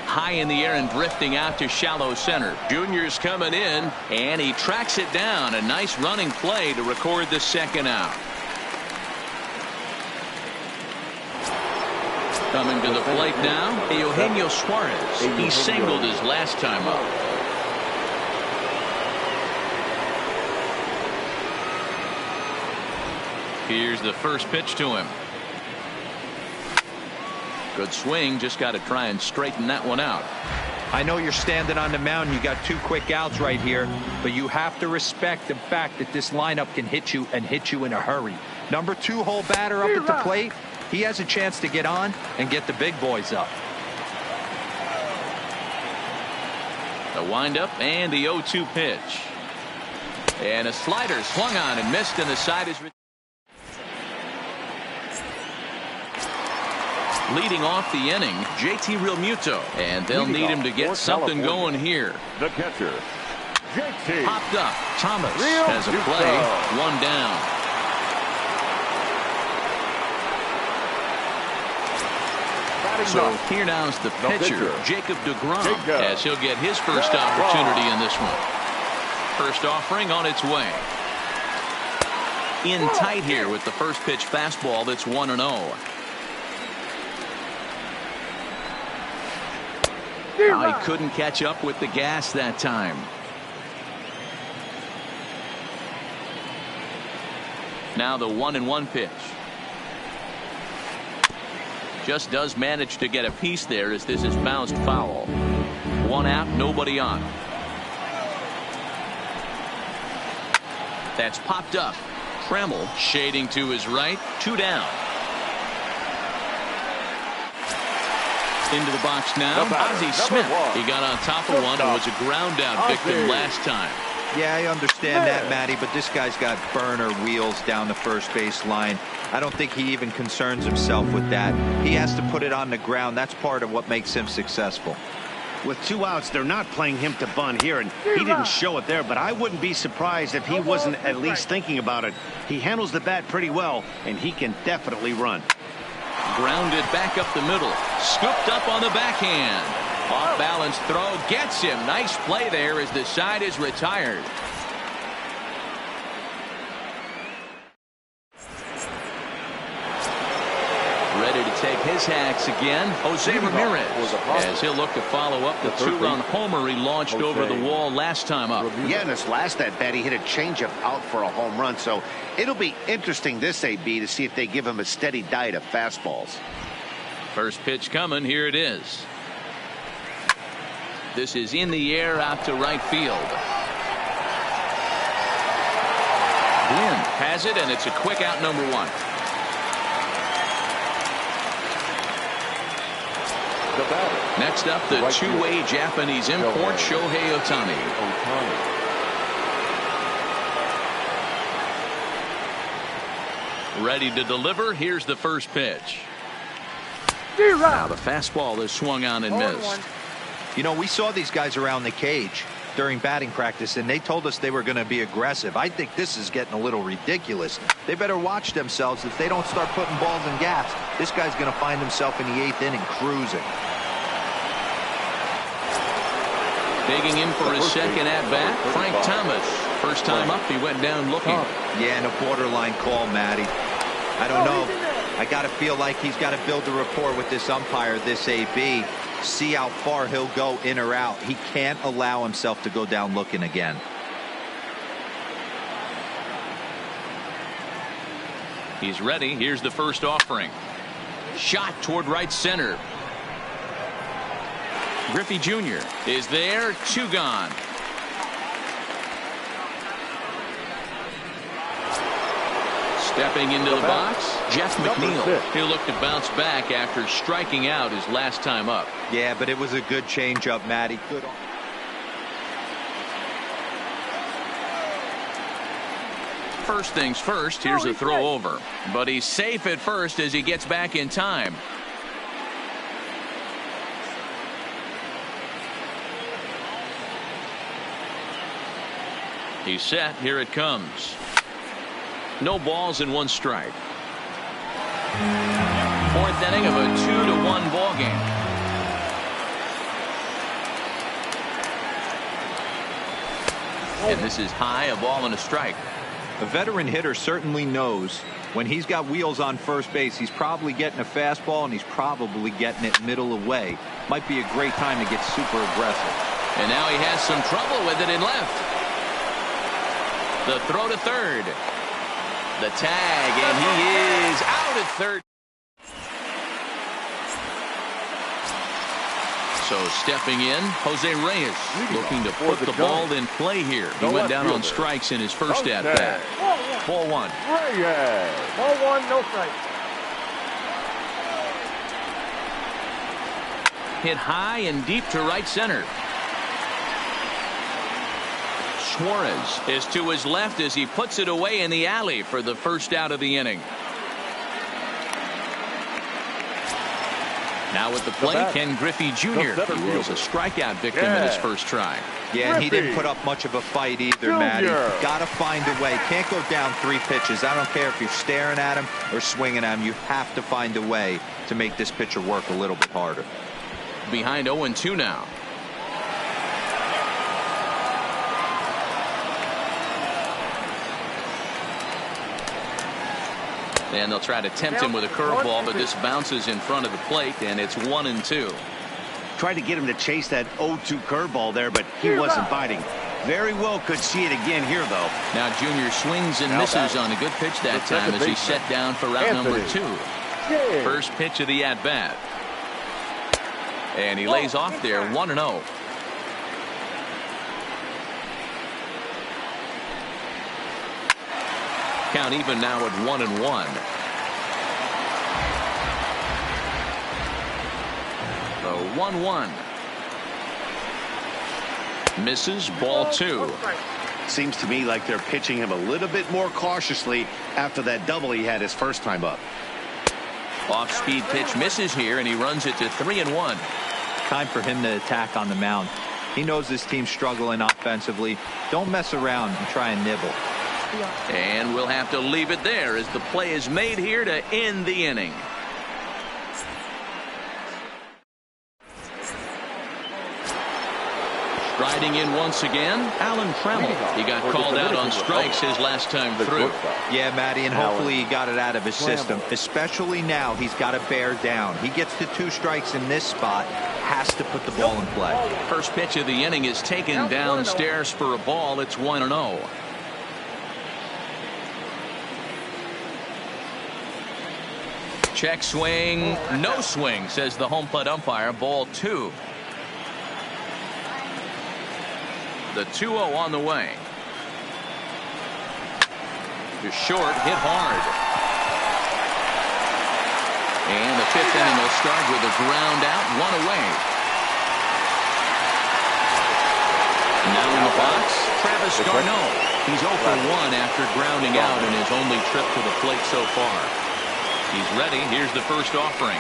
High in the air and drifting out to shallow center. Junior's coming in, and he tracks it down. A nice running play to record the second out. Coming to the plate now, Eugenio Suarez. He singled his last time up. Here's the first pitch to him. Good swing, just got to try and straighten that one out. I know you're standing on the mound. You got 2 quick outs right here, but you have to respect the fact that this lineup can hit you and hit you in a hurry. Number 2 hole batter up at the plate. He has a chance to get on and get the big boys up. The windup and the 0-2 pitch. And a slider swung on and missed, and the side is leading off the inning, JT Realmuto, and they'll need him to get something going here. The catcher, JT. Popped up. Thomas has a play. 1 down. So here now is the pitcher, Jacob deGrom, as he'll get his first opportunity in this one. First offering on its way. In tight here with the first pitch fastball that's 1-0. He couldn't catch up with the gas that time. Now the 1-1 pitch. Just does manage to get a piece there as this is bounced foul. 1 out, nobody on. That's popped up. Tremmel shading to his right. 2 down. Into the box now. Ozzie Smith. He got on top of one and was a ground out victim last time. Yeah, I understand that, Matty, but this guy's got burner wheels down the first base line. I don't think he even concerns himself with that. He has to put it on the ground. That's part of what makes him successful. With 2 outs, they're not playing him to bunt here, and he didn't show it there, but I wouldn't be surprised if he wasn't at least thinking about it. He handles the bat pretty well, and he can definitely run. Grounded back up the middle. Scooped up on the backhand. Off balance throw gets him. Nice play there as the side is retired. Ready to take his hacks again, Jose Ramirez, as he'll look to follow up the 2-run homer he launched over the wall last time up. Yeah, in his last at bat, he hit a changeup out for a home run, so it'll be interesting this AB to see if they give him a steady diet of fastballs. First pitch coming, here it is. This is in the air out to right field. Gwynn has it, and it's a quick out, number 1. Next up, the two-way Japanese import, Shohei Ohtani. Ready to deliver. Here's the first pitch. Now the fastball is swung on and missed. You know, we saw these guys around the cage during batting practice, and they told us they were going to be aggressive. I think this is getting a little ridiculous. They better watch themselves. If they don't start putting balls in gaps, this guy's going to find himself in the 8th inning cruising. Digging in for his second at-bat, Frank Thomas. First time up, he went down looking. Yeah, and a borderline call, Matty. I don't know. I got to feel like he's got to build a rapport with this umpire, this AB. See how far he'll go in or out. He can't allow himself to go down looking again. He's ready. Here's the first offering. Shot toward right center. Griffey Jr. is there. 2 gone. Stepping into the box, Jeff McNeil. He'll look to bounce back after striking out his last time up. Yeah, but it was a good changeup, Matty. Good. First things first, here's a throw over. But he's safe at first as he gets back in time. He's set. Here it comes. No balls and 1 strike. 4th inning of a 2-1 ball game. And this is high, a ball and a strike. A veteran hitter certainly knows when he's got wheels on first base, he's probably getting a fastball and he's probably getting it middle away. Might be a great time to get super aggressive. And now he has some trouble with it in left. The throw to third. The tag, and he is out at third. So stepping in, Jose Reyes looking to put the ball in play here. He went down on strikes in his first at-bat. Ball 1. Ball 1, no strike. Hit high and deep to right center. Suarez is to his left as he puts it away in the alley for the first out of the inning. Now at the plate, Ken Griffey Jr. He was a strikeout victim in his first try. Yeah, and he didn't put up much of a fight either, Matty. Got to find a way. Can't go down 3 pitches. I don't care if you're staring at him or swinging at him. You have to find a way to make this pitcher work a little bit harder. Behind 0-2 now. And they'll try to tempt him with a curveball, but this bounces in front of the plate, and it's 1-2. Tried to get him to chase that 0-2 curveball there, but he wasn't biting. Very well could see it again here, though. Now Junior swings and misses on a good pitch that time as he's set down for route number 2. First pitch of the at-bat. And he lays off there, 1-0. Count even now at 1-1. The 1-1. Misses, ball 2. Seems to me like they're pitching him a little bit more cautiously after that double he had his first time up. Off-speed pitch misses here, and he runs it to 3-1. Time for him to attack on the mound. He knows this team's struggling offensively. Don't mess around and try and nibble. And we'll have to leave it there as the play is made here to end the inning. Striding in once again, Alan Trammell. He got called out on strikes his last time through. Yeah, Matty, and hopefully he got it out of his system. Especially now, he's got to bear down. He gets to 2 strikes in this spot, has to put the ball in play. First pitch of the inning is taken downstairs for a ball. It's 1-0. Check swing, no swing, says the home plate umpire. Ball 2. The 2-0 on the way. To short, hit hard. And the 5th inning will start with a ground out, 1 away. Now in the box, Travis d'Arnaud. He's 0 for 1 after grounding out in his only trip to the plate so far. He's ready. Here's the first offering.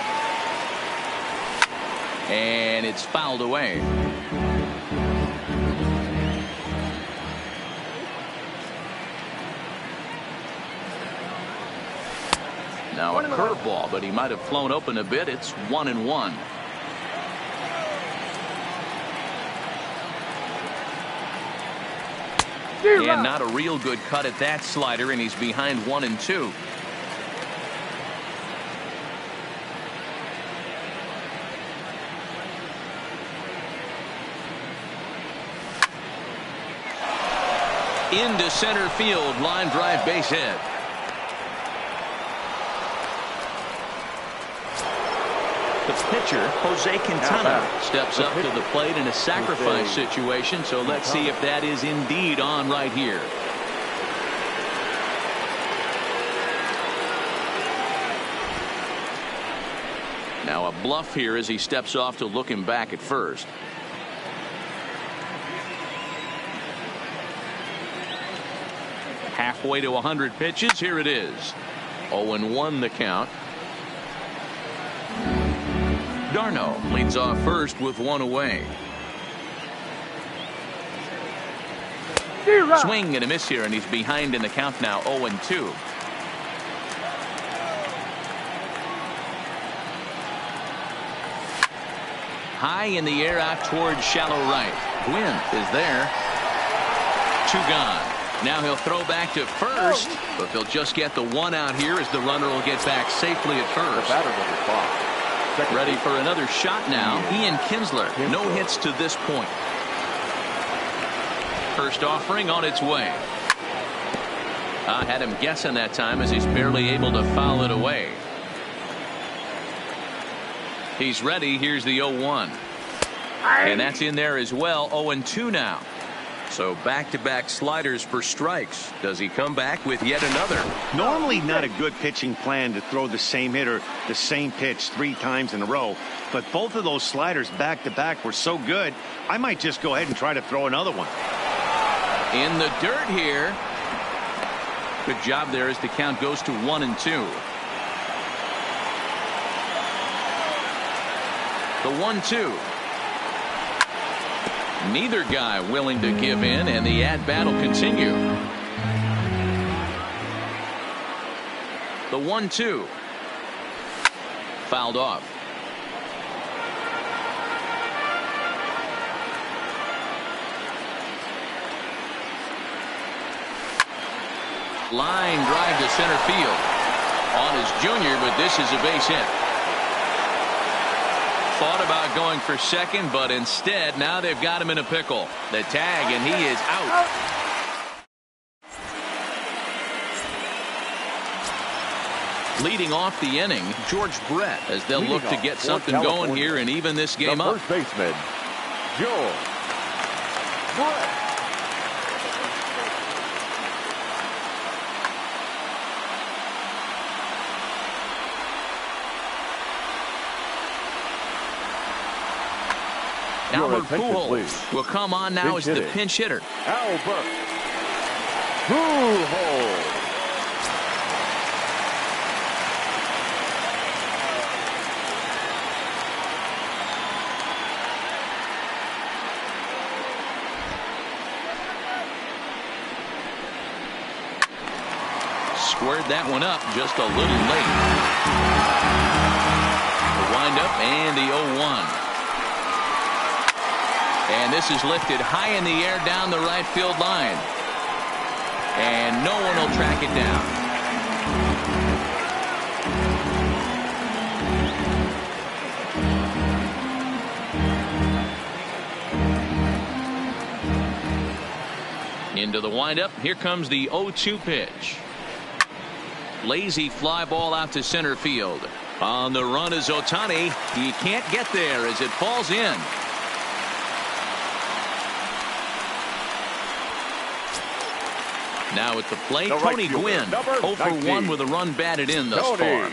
And it's fouled away. Now a curveball, but he might have flown open a bit. It's 1-1. And not a real good cut at that slider, and he's behind 1-2. Into center field, line drive, base hit. The pitcher, Jose Quintana, steps up to the plate in a sacrifice situation, so let's see if that is indeed on right here. Now a bluff here as he steps off to look him back at first. Halfway to 100 pitches. Here it is. 0-1 the count. d'Arnaud leads off first with one away. Swing and a miss here, and he's behind in the count now, 0-2. High in the air out towards shallow right. Gwynn is there. 2 gone. Now he'll throw back to first, but they'll just get the 1 out here as the runner will get back safely at first. Ready for another shot now. Ian Kinsler. No hits to this point. First offering on its way. I had him guessing that time as he's barely able to foul it away. He's ready. Here's the 0-1. And that's in there as well. 0-2 now. So back-to-back sliders for strikes. Does he come back with yet another? Normally not a good pitching plan to throw the same hitter the same pitch 3 times in a row. But both of those sliders back-to-back were so good, I might just go ahead and try to throw another one. In the dirt here. Good job there as the count goes to 1-2. The 1-2. Neither guy willing to give in, and the at-bat will continue. The 1-2. Fouled off. Line drive to center field. On his junior, but this is a base hit. Thought about going for second, but instead now they've got him in a pickle. The tag, and he is out. Leading off the inning, George Brett, as they'll look to get something going here and even this game up. First baseman, George Brett. Albert Pujols will come on now as the pinch hitter. Albert Pujols. Squared that one up just a little late. The windup and the 0-1. And this is lifted high in the air down the right field line. And no one will track it down. Into the windup. Here comes the 0-2 pitch. Lazy fly ball out to center field. On the run is Ohtani. He can't get there as it falls in. Now at the plate, Tony Gwynn, 0 for 1 with a run batted in thus far.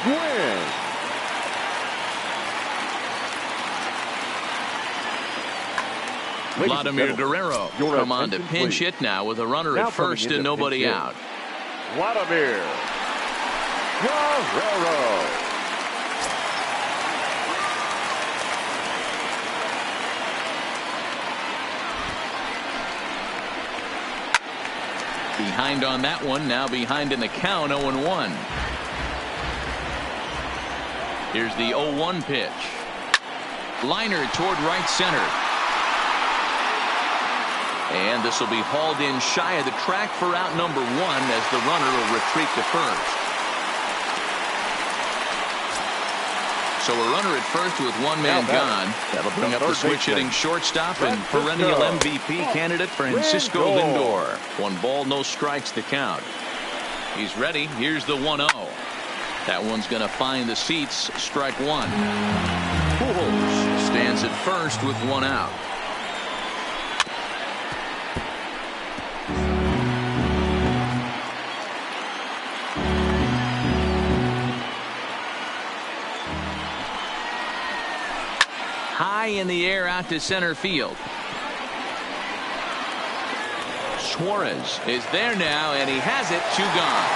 Gwynn. Vladimir Guerrero come on to pinch hit now with a runner at first and nobody out. Vladimir Guerrero. Behind on that one, now behind in the count, 0-1. Here's the 0-1 pitch. Liner toward right center. And this will be hauled in shy of the track for out number 1 as the runner will retreat to first. So a runner at first with one man gone. That'll bring up the switch hitting shortstop and perennial MVP candidate Francisco Lindor. 1 ball, no strikes to count. He's ready. Here's the 1-0. That one's going to find the seats. Strike 1. Pujols stands at first with 1 out. High in the air out to center field. Suarez is there now, and he has it. 2 gone.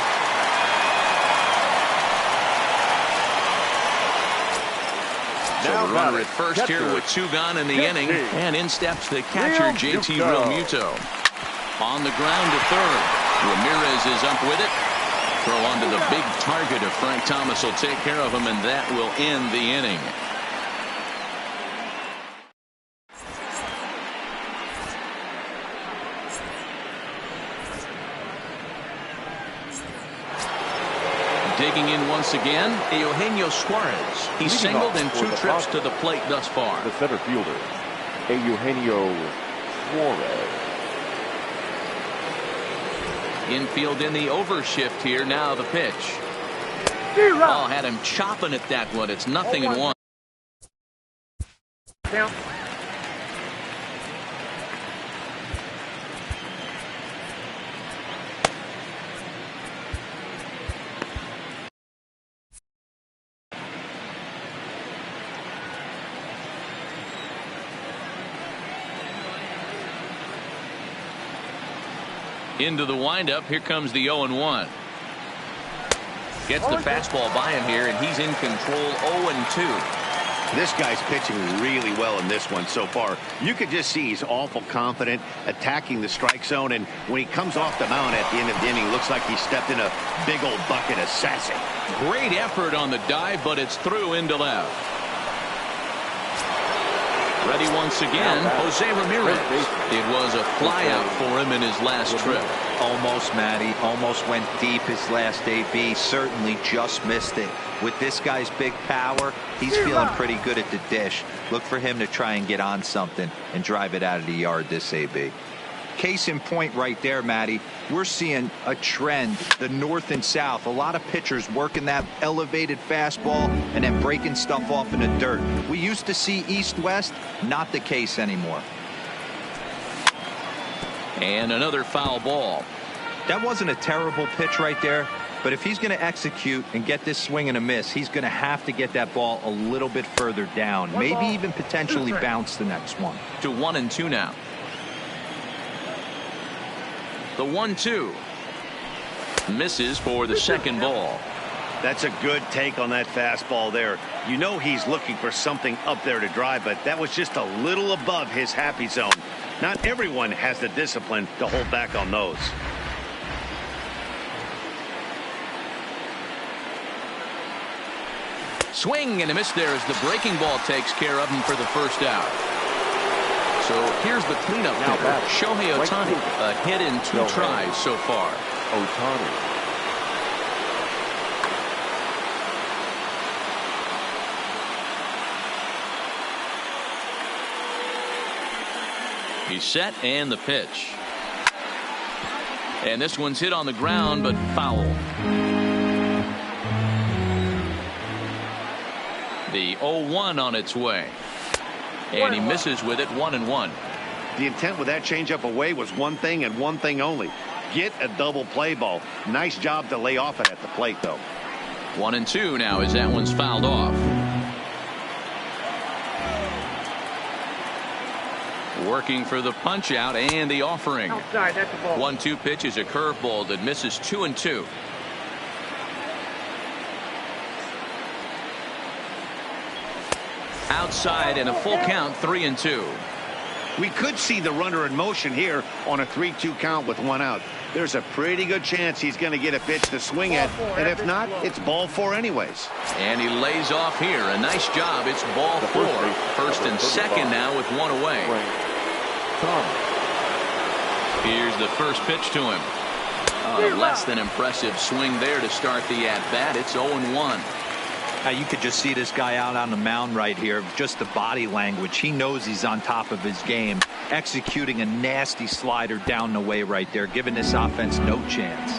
So the runner at first here with 2 gone in the inning, and in steps the catcher JT Realmuto. On the ground to third. Ramirez is up with it. Throw onto the big target of Frank Thomas will take care of him, and that will end the inning. Digging in once again, Eugenio Suarez. He's singled in 2 trips to the plate thus far. The center fielder, Eugenio Suarez. Infield in the overshift here. Now the pitch. Oh, had him chopping at that one. It's 0-1. Count. Into the windup. Here comes the 0-1. Gets the fastball by him here, and he's in control. 0-2. This guy's pitching really well in this one so far. You could just see he's awful confident attacking the strike zone, and when he comes off the mound at the end of the inning, looks like he stepped in a big old bucket of sassy. Great effort on the dive, but it's through into left. Ready once again, Jose Ramirez. It was a flyout for him in his last trip. Almost, Matty. Almost went deep his last AB. Certainly just missed it. With this guy's big power, he's feeling pretty good at the dish. Look for him to try and get on something and drive it out of the yard this AB. Case in point right there, Matty. We're seeing a trend, the north and south. A lot of pitchers working that elevated fastball and then breaking stuff off in the dirt. We used to see east-west, not the case anymore. And another foul ball. That wasn't a terrible pitch right there, but if he's going to execute and get this swing and a miss, he's going to have to get that ball a little bit further down, maybe even potentially bounce the next one. To 1-2 now. The 1-2 misses for the second ball. That's a good take on that fastball there. You know he's looking for something up there to drive, but that was just a little above his happy zone. Not everyone has the discipline to hold back on those. Swing and a miss there as the breaking ball takes care of him for the first out. So here's the cleanup hitter, Shohei Ohtani, a hit in 2 tries so far. Ohtani. He's set and the pitch. And this one's hit on the ground, but foul. The 0-1 on its way. And he misses with it. 1-1. The intent with that changeup away was one thing and one thing only. Get a double play ball. Nice job to lay off it at the plate, though. 1-2 now as that one's fouled off. Working for the punch out and the offering. Outside, that's the ball. 1-2 pitch is a curveball that misses 2-2. Outside and a full count, 3-2. We could see the runner in motion here on a 3-2 count with 1 out. There's a pretty good chance he's going to get a pitch to swing at, and if not, it's ball 4 anyways. And he lays off here. A nice job. It's ball 4. First and second now with 1 away. Here's the first pitch to him. Less than impressive swing there to start the at-bat. It's 0-1. You could just see this guy out on the mound right here. Just the body language. He knows he's on top of his game. Executing a nasty slider down the way right there, giving this offense no chance.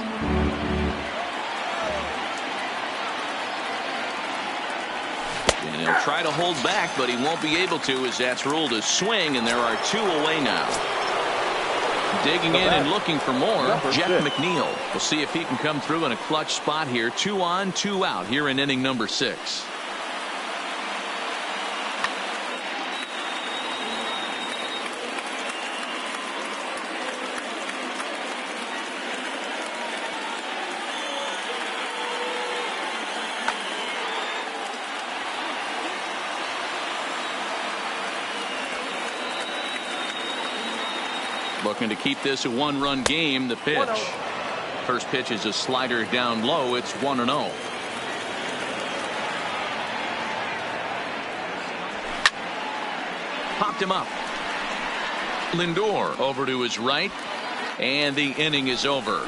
And he'll try to hold back, but he won't be able to, as that's ruled a swing, and there are 2 away now. Digging in and looking for more, Jeff McNeil. We'll see if he can come through in a clutch spot here. 2 on, 2 out here in inning number 6. Looking to keep this a 1-run game. The pitch. First pitch is a slider down low. It's 1-0. Popped him up. Lindor over to his right, and the inning is over.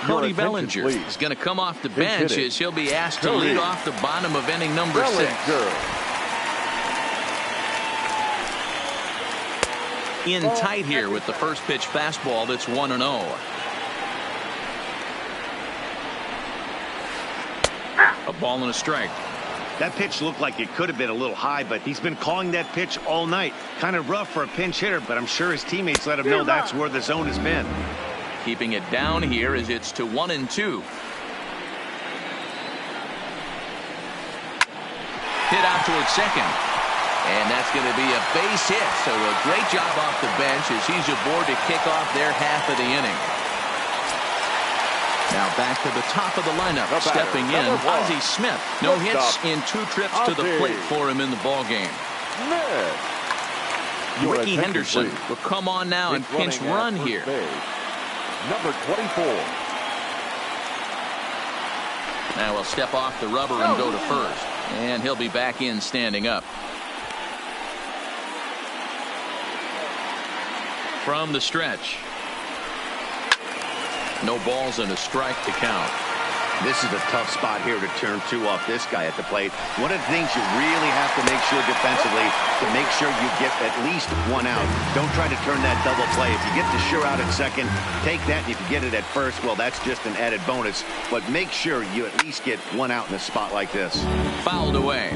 Cody Bellinger is going to come off the bench as he'll be asked to lead off the bottom of inning number 6. In tight here with the first pitch fastball. That's 1-0. A ball and a strike. That pitch looked like it could have been a little high, but he's been calling that pitch all night. Kind of rough for a pinch hitter, but I'm sure his teammates let him know that's where the zone has been. Keeping it down here as it's to 1-2. Hit out towards second. And that's going to be a base hit. So a great job off the bench as he's aboard to kick off their half of the inning. Now back to the top of the lineup. Stepping in, Ozzie Smith. No hits in 2 trips to the plate for him in the ballgame. Ricky Henderson will come on now and pinch run here. Number 24. Now he'll step off the rubber and go to first. And he'll be back in standing up. From the stretch. No balls and a strike to count. This is a tough spot here to turn 2 off this guy at the plate. One of the things you really have to make sure defensively to make sure you get at least 1 out. Don't try to turn that double play. If you get the sure out at second, take that. And if you get it at first, well, that's just an added bonus. But make sure you at least get 1 out in a spot like this. Fouled away.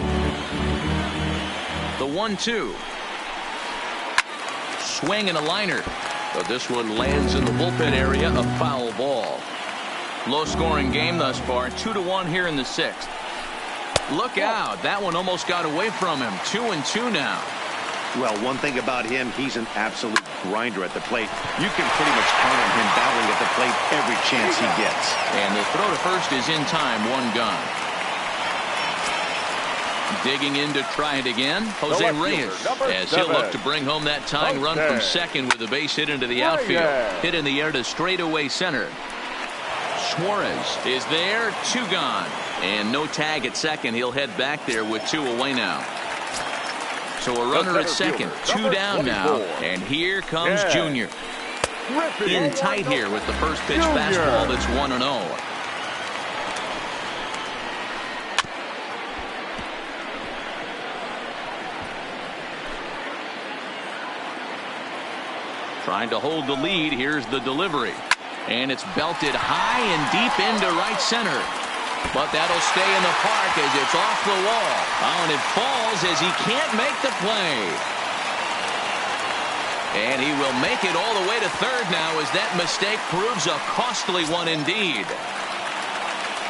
The 1-2. Swing and a liner. But this one lands in the bullpen area. A foul ball. Low-scoring game thus far. 2-1 here in the 6th. Look out. That one almost got away from him. 2-2 now. Well, one thing about him, he's an absolute grinder at the plate. You can pretty much count on him battling at the plate every chance he gets. And the throw to first is in time. 1 gone. Digging in to try it again. Jose Reyes, as he'll look to bring home that tying run from second with a base hit into the outfield. Hit in the air to straightaway center. Suarez is there. 2 gone. And no tag at second. He'll head back there with 2 away now. So a runner at second. 2 down now. And here comes Junior. In tight here with the first pitch fastball. That's 1-0. Trying to hold the lead. Here's the delivery. And it's belted high and deep into right center. But that'll stay in the park as it's off the wall. Oh, and it falls as he can't make the play. And he will make it all the way to third now as that mistake proves a costly one indeed.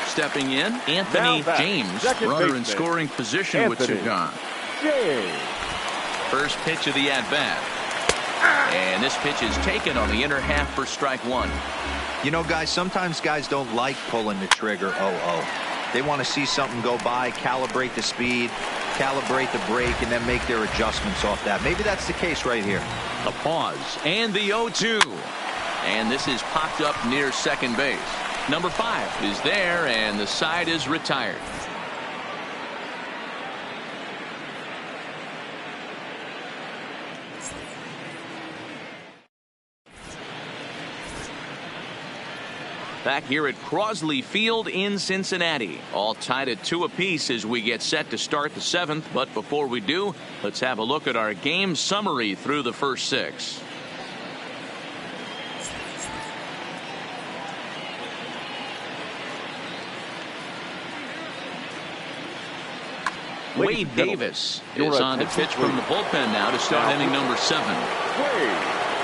Stepping in, Anthony James, runner in scoring position with two gone. First pitch of the at-bat. And this pitch is taken on the inner half for strike one. You know, guys, sometimes guys don't like pulling the trigger 0-0. They want to see something go by, calibrate the speed, calibrate the brake, and then make their adjustments off that. Maybe that's the case right here. A pause and the 0-2. And this is popped up near second base. Number 5 is there, and the side is retired. Back here at Crosley Field in Cincinnati. All tied at 2 apiece as we get set to start the 7th. But before we do, let's have a look at our game summary through the first 6. Wade Davis is on to pitch from the bullpen now to start inning number 7.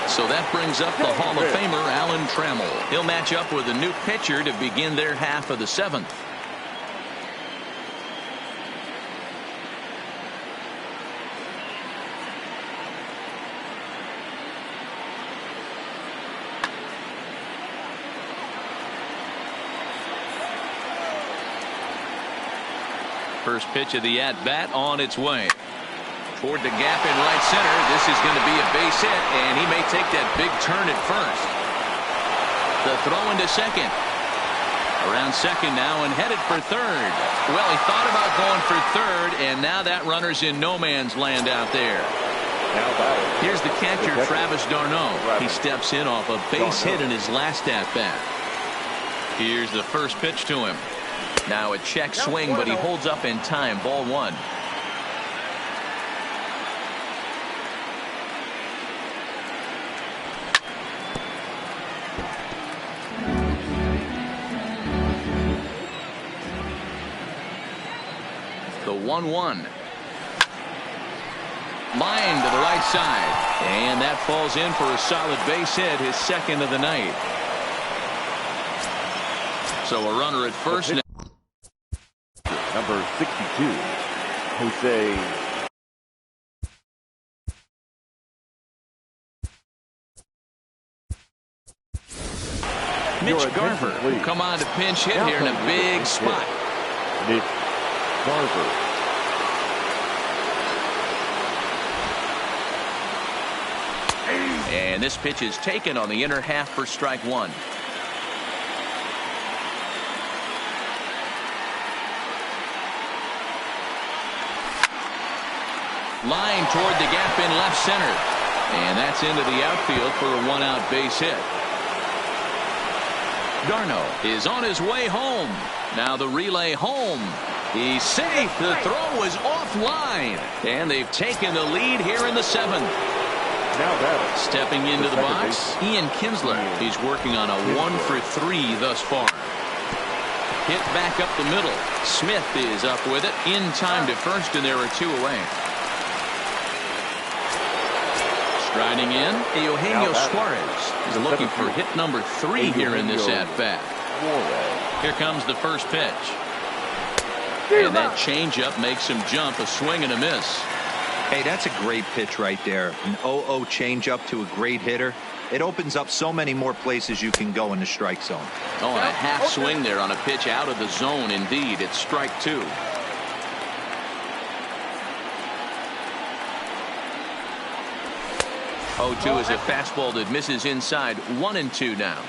So that brings up the Hall of Famer Alan Trammell. He'll match up with a new pitcher to begin their half of the 7th. First pitch of the at-bat on its way. Toward the gap in right center. This is going to be a base hit, and he may take that big turn at first. The throw into second. Around second now and headed for third. Well, he thought about going for third, and now that runner's in no man's land out there. Here's the catcher, Travis d'Arnaud. He steps in off a base hit in his last at-bat. Here's the first pitch to him. Now a check swing, but he holds up in time. Ball 1. The 1-1. Line to the right side. And that falls in for a solid base hit, his second of the night. So a runner at first. Number 62, Jose. Mitch Garver will come on to pinch hit here in a big spot. Mitch Garver. And this pitch is taken on the inner half for strike 1. Line toward the gap in left center. And that's into the outfield for a 1-out base hit. d'Arnaud is on his way home. Now the relay home. He's safe. The throw was offline. And they've taken the lead here in the 7th. Stepping into the box, Ian Kinsler. He's working on a 1-for-3 thus far. Hit back up the middle. Smith is up with it in time to first, and there are 2 away. Striding in, Eugenio Suarez is looking for hit number 3 here in this at-bat. Here comes the first pitch. And that changeup makes him jump, a swing and a miss. Hey, that's a great pitch right there. An 0-0 changeup to a great hitter. It opens up so many more places you can go in the strike zone. Oh, and a half swing there on a pitch out of the zone. Indeed, it's strike 2. 0-2 is a fastball that misses inside. 1-2 now.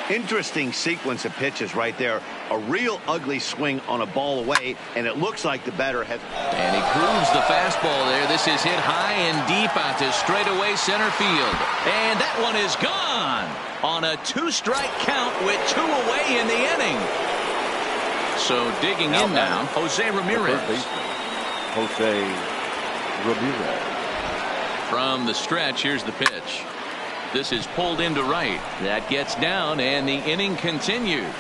Interesting sequence of pitches right there. A real ugly swing on a ball away, and it looks like the batter has. And he grooves the fastball there. This is hit high and deep out to straightaway center field. And that one is gone on a 2-strike count with 2 away in the inning. So digging in now, Jose Ramirez. Jose Ramirez. From the stretch, here's the pitch. This is pulled into right. That gets down, and the inning continues.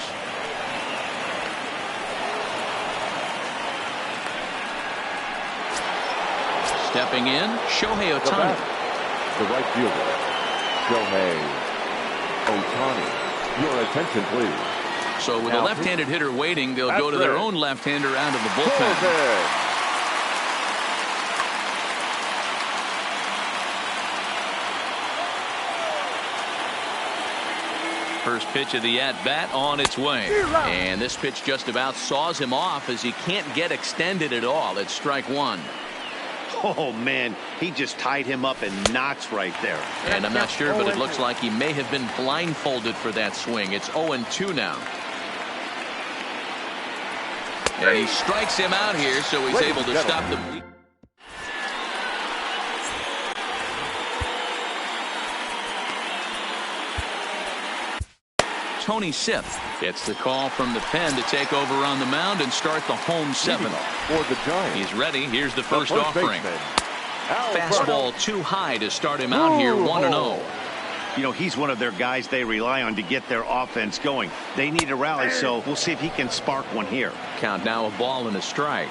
Stepping in, Shohei The Ohtani. batter, the right fielder, Shohei Ohtani. Your attention, please. So with a Now, left-handed hitter waiting, they'll that's go to their it. own left-hander out of the bullpen. Corbin. First pitch of the at-bat on its way. And this pitch just about saws him off as he can't get extended at all. It's strike one. Oh, man, he just tied him up in knots right there. And I'm not sure, but it looks like he may have been blindfolded for that swing. It's 0-2 now. And he strikes him out here, so he's able to stop the... Tony Sith gets the call from the pen to take over on the mound and start the home seventh. For the Giants. He's ready. Here's the first first offering. baseman, Alberto. Fastball too high to start him out here, 1-0. You know, he's one of their guys they rely on to get their offense going. They need a rally, so we'll see if he can spark one here. Count now, a ball and a strike.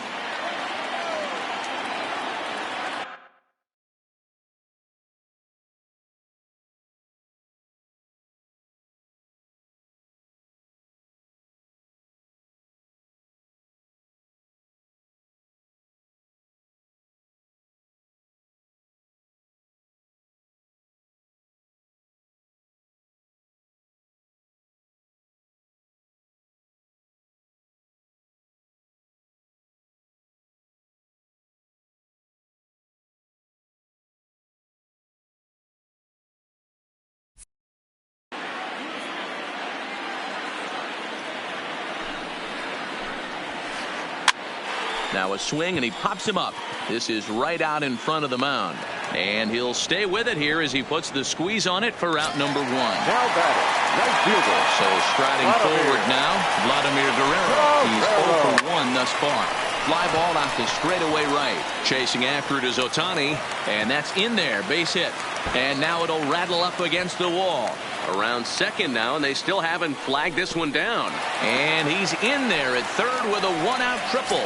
Now a swing, and he pops him up. This is right out in front of the mound. And he'll stay with it here as he puts the squeeze on it for out number one. Now batting, right fielder. So striding forward now, Vladimir Guerrero. He's 0 for 1 thus far. Fly ball out to straightaway right. Chasing after it is Ohtani, and that's in there, base hit. And now it'll rattle up against the wall. Around second now, and they still haven't flagged this one down. And he's in there at third with a one-out triple.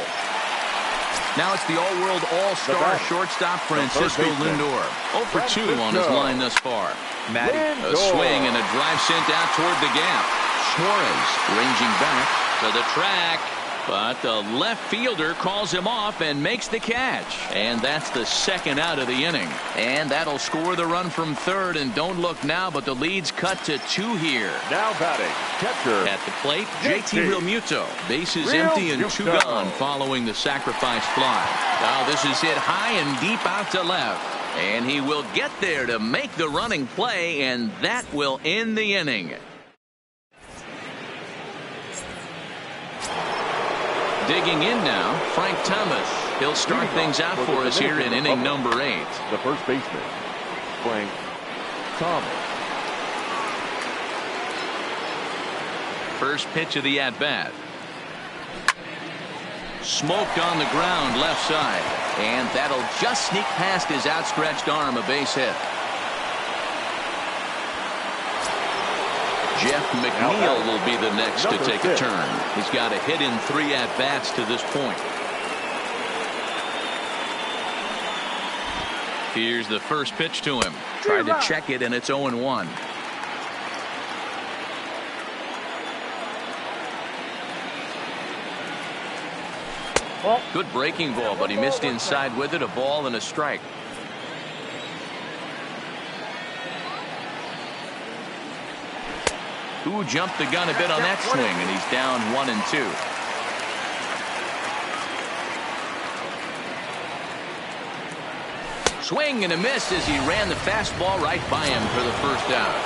Now it's the all-world all-star shortstop Francisco Lindor. 0 for 2 on his line thus far. Matty. A swing and a drive sent out toward the gap. Suarez ranging back to the track. But the left fielder calls him off and makes the catch. And that's the second out of the inning. And that'll score the run from third. And don't look now, but the lead's cut to 2 here. Now batting, catcher. At the plate, JT Realmuto. Bases empty and 2 gone following the sacrifice fly. Now this is hit high and deep out to left. And he will get there to make the running play, and that will end the inning. Digging in now, Frank Thomas. He'll start things out for us here in inning number 8. The first baseman, Frank Thomas. First pitch of the at-bat. Smoked on the ground left side. And that'll just sneak past his outstretched arm, a base hit. Jeff McNeil will be the next to take a turn. He's got a hit in 3 at-bats to this point. Here's the first pitch to him. Tried to check it, and it's 0-1. Good breaking ball, but he missed inside with it. A ball and a strike. Who jumped the gun a bit on that swing, and he's down 1-2. Swing and a miss as he ran the fastball right by him for the first out.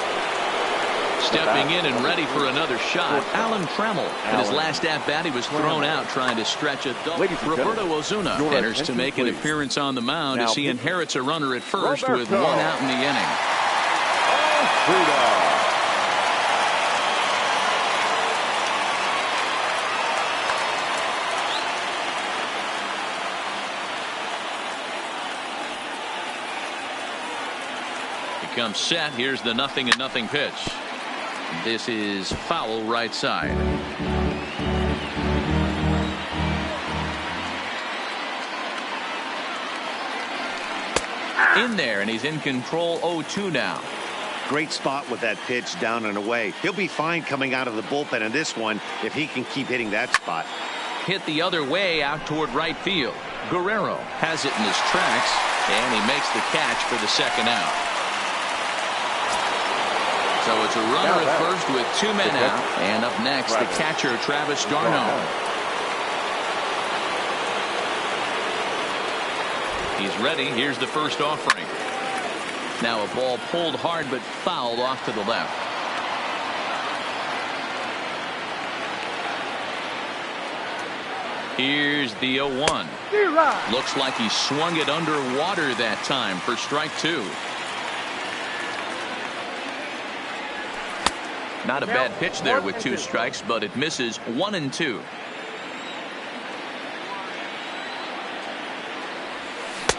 Stepping in and ready for another shot, Alan Trammell. In his last at-bat, he was thrown out trying to stretch a double. Roberto Ozuna enters to make an appearance on the mound as he inherits a runner at first with 1 out in the inning. Comes set. Here's the 0-0 pitch. This is foul right side. in there, and he's in control. 0-2 now. Great spot with that pitch down and away. He'll be fine coming out of the bullpen in this one if he can keep hitting that spot. Hit the other way out toward right field. Guerrero has it in his tracks, and he makes the catch for the second out. So it's a runner at first with 2 men out, and up next the catcher Travis d'Arnaud. He's ready. Here's the first offering. Now a ball pulled hard but fouled off to the left. Here's the 0-1. Looks like he swung it underwater that time for strike 2. Not a bad pitch there with 2 strikes, but it misses. 1-2.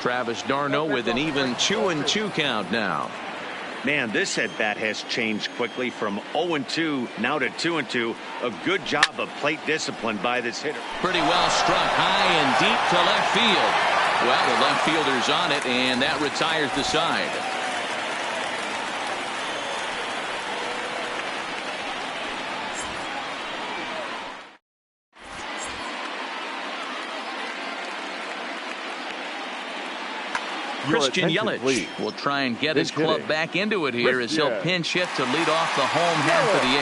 Travis d'Arnaud with an even 2-2 count now. Man, this at bat has changed quickly from 0-2 now to 2-2. A good job of plate discipline by this hitter. Pretty well struck high and deep to left field. Well, the left fielder's on it, and that retires the side. Christian Yelich will try and get his club back into it here as he'll pinch hit to lead off the home half of the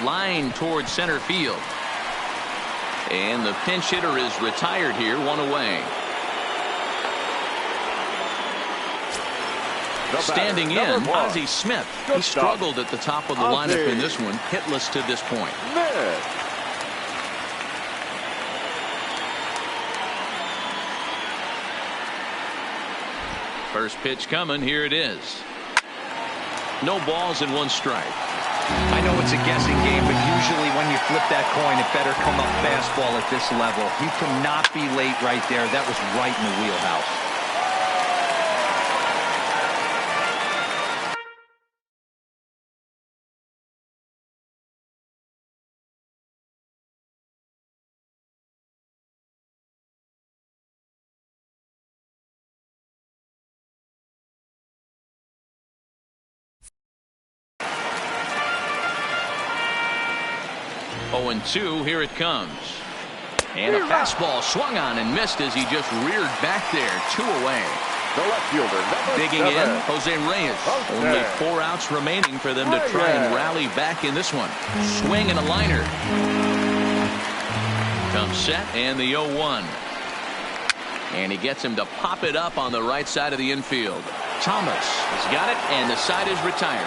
8th. Line towards center field. And the pinch hitter is retired here, 1 away. Standing in, Ozzie Smith. He struggled at the top of the lineup in this one, hitless to this point. First pitch coming. Here it is. No balls and 1 strike. I know it's a guessing game, but usually when you flip that coin, it better come up fastball at this level. You cannot be late right there. That was right in the wheelhouse. And 2, here it comes. And a fastball swung on and missed as he just reared back there. 2 away. The left fielder, digging in, Jose Reyes. Only 4 outs remaining for them to try and rally back in this one. Swing and a liner. Comes set and the 0-1. And he gets him to pop it up on the right side of the infield. Thomas has got it, and the side is retired.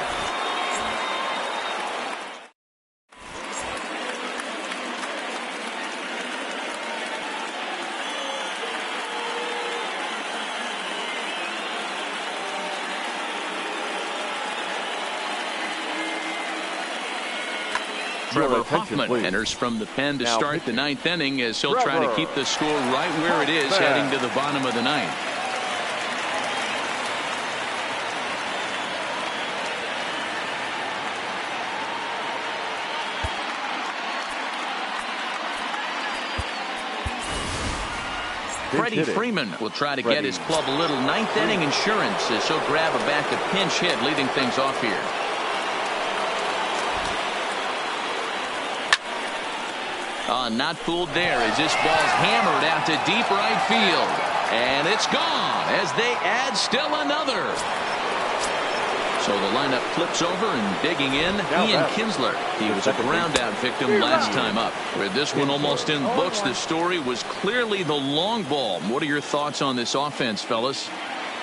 Trevor Hoffman enters from the pen to start the 9th inning as he'll try to keep the score right where it is heading to the bottom of the 9th. Freddie Freeman will try to get his club a little 9th inning insurance as he'll grab a bat to pinch hit, leading things off here. Not fooled there as this ball's hammered out to deep right field. And it's gone as they add still another. So the lineup flips over and digging in, Ian Kinsler. He was a ground out victim last time up. With this one almost in the books, the story was clearly the long ball. What are your thoughts on this offense, fellas?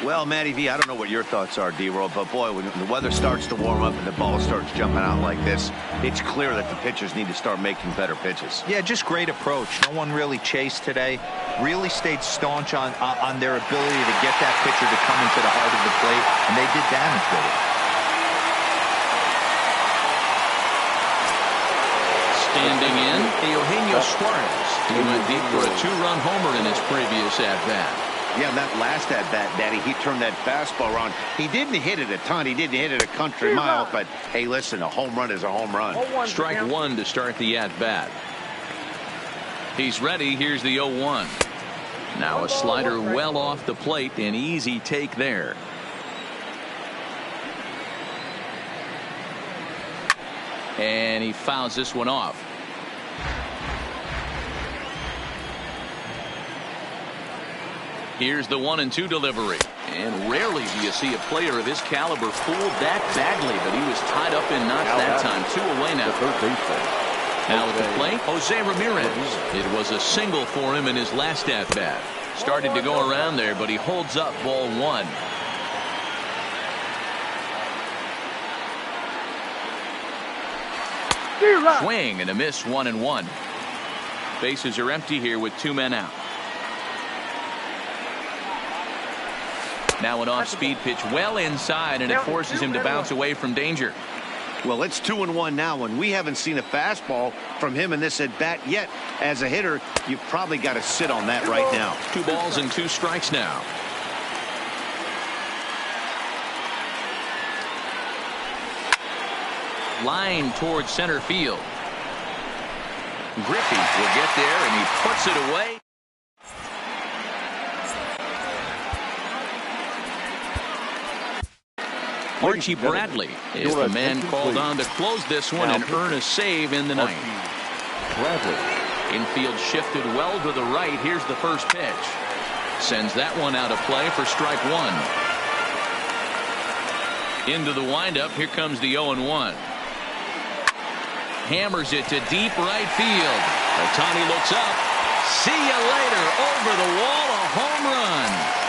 Well, Matty V, I don't know what your thoughts are, D-Roll, but boy, when the weather starts to warm up and the ball starts jumping out like this, it's clear that the pitchers need to start making better pitches. Yeah, just great approach. No one really chased today. Really stayed staunch on their ability to get that pitcher to come into the heart of the plate, and they did damage with it. Standing in, Eugenio Suarez. He went deep for a 2-run homer in his previous at-bat. Yeah, that last at-bat, Daddy, he turned that fastball around. He didn't hit it a ton. He didn't hit it a country mile. But, hey, listen, a home run is a home run. Strike 1 to start the at-bat. He's ready. Here's the 0-1. Now a slider well off the plate. An easy take there. And he fouls this one off. Here's the 1-2 delivery. And rarely do you see a player of his caliber fooled that badly, but he was tied up in knots that time. 2 away now. Now at the plate, Jose Ramirez. It was a single for him in his last at-bat. Started to go around there, but he holds up ball 1. Swing and a miss, 1-1. Bases are empty here with 2 men out. Now an off-speed pitch well inside, and it forces him to bounce away from danger. Well, it's 2-1 now, and we haven't seen a fastball from him in this at-bat yet. As a hitter, you've probably got to sit on that right now. 2 balls and 2 strikes now. Line towards center field. Griffey will get there, and he puts it away. Archie Bradley is the man called on to close this one and earn a save in the ninth. Infield shifted well to the right. Here's the first pitch. Sends that one out of play for strike 1. Into the windup. Here comes the 0-1. Hammers it to deep right field. Ohtani looks up. See you later. Over the wall, a home run.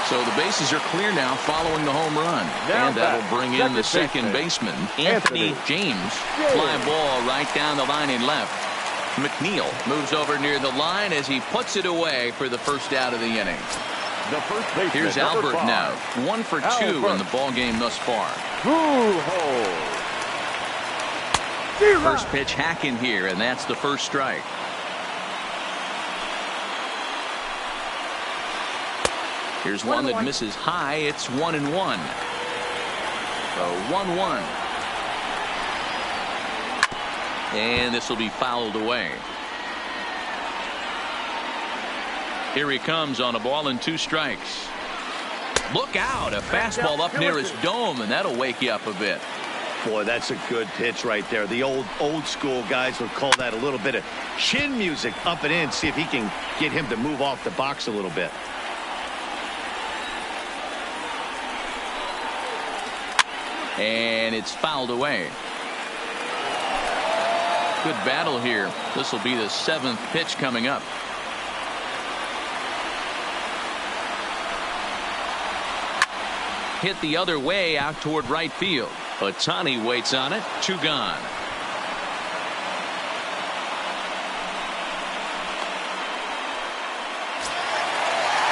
So the bases are clear now following the home run. And that'll bring in the second baseman, Anthony James. Fly ball right down the line in left. McNeil moves over near the line as he puts it away for the first out of the inning. Here's Albert now. 1 for 2 in the ball game thus far. First pitch hacking here, and that's the first strike. Here's one that misses high. It's 1-1. So 1-1. And this will be fouled away. Here he comes on a ball and 2 strikes. Look out. A fastball up near his dome, and that'll wake you up a bit. Boy, that's a good pitch right there. The old school guys would call that a little bit of chin music up and in. See if he can get him to move off the box a little bit. And it's fouled away. Good battle here. This will be the 7th pitch coming up. Hit the other way out toward right field. Ohtani waits on it. 2 gone.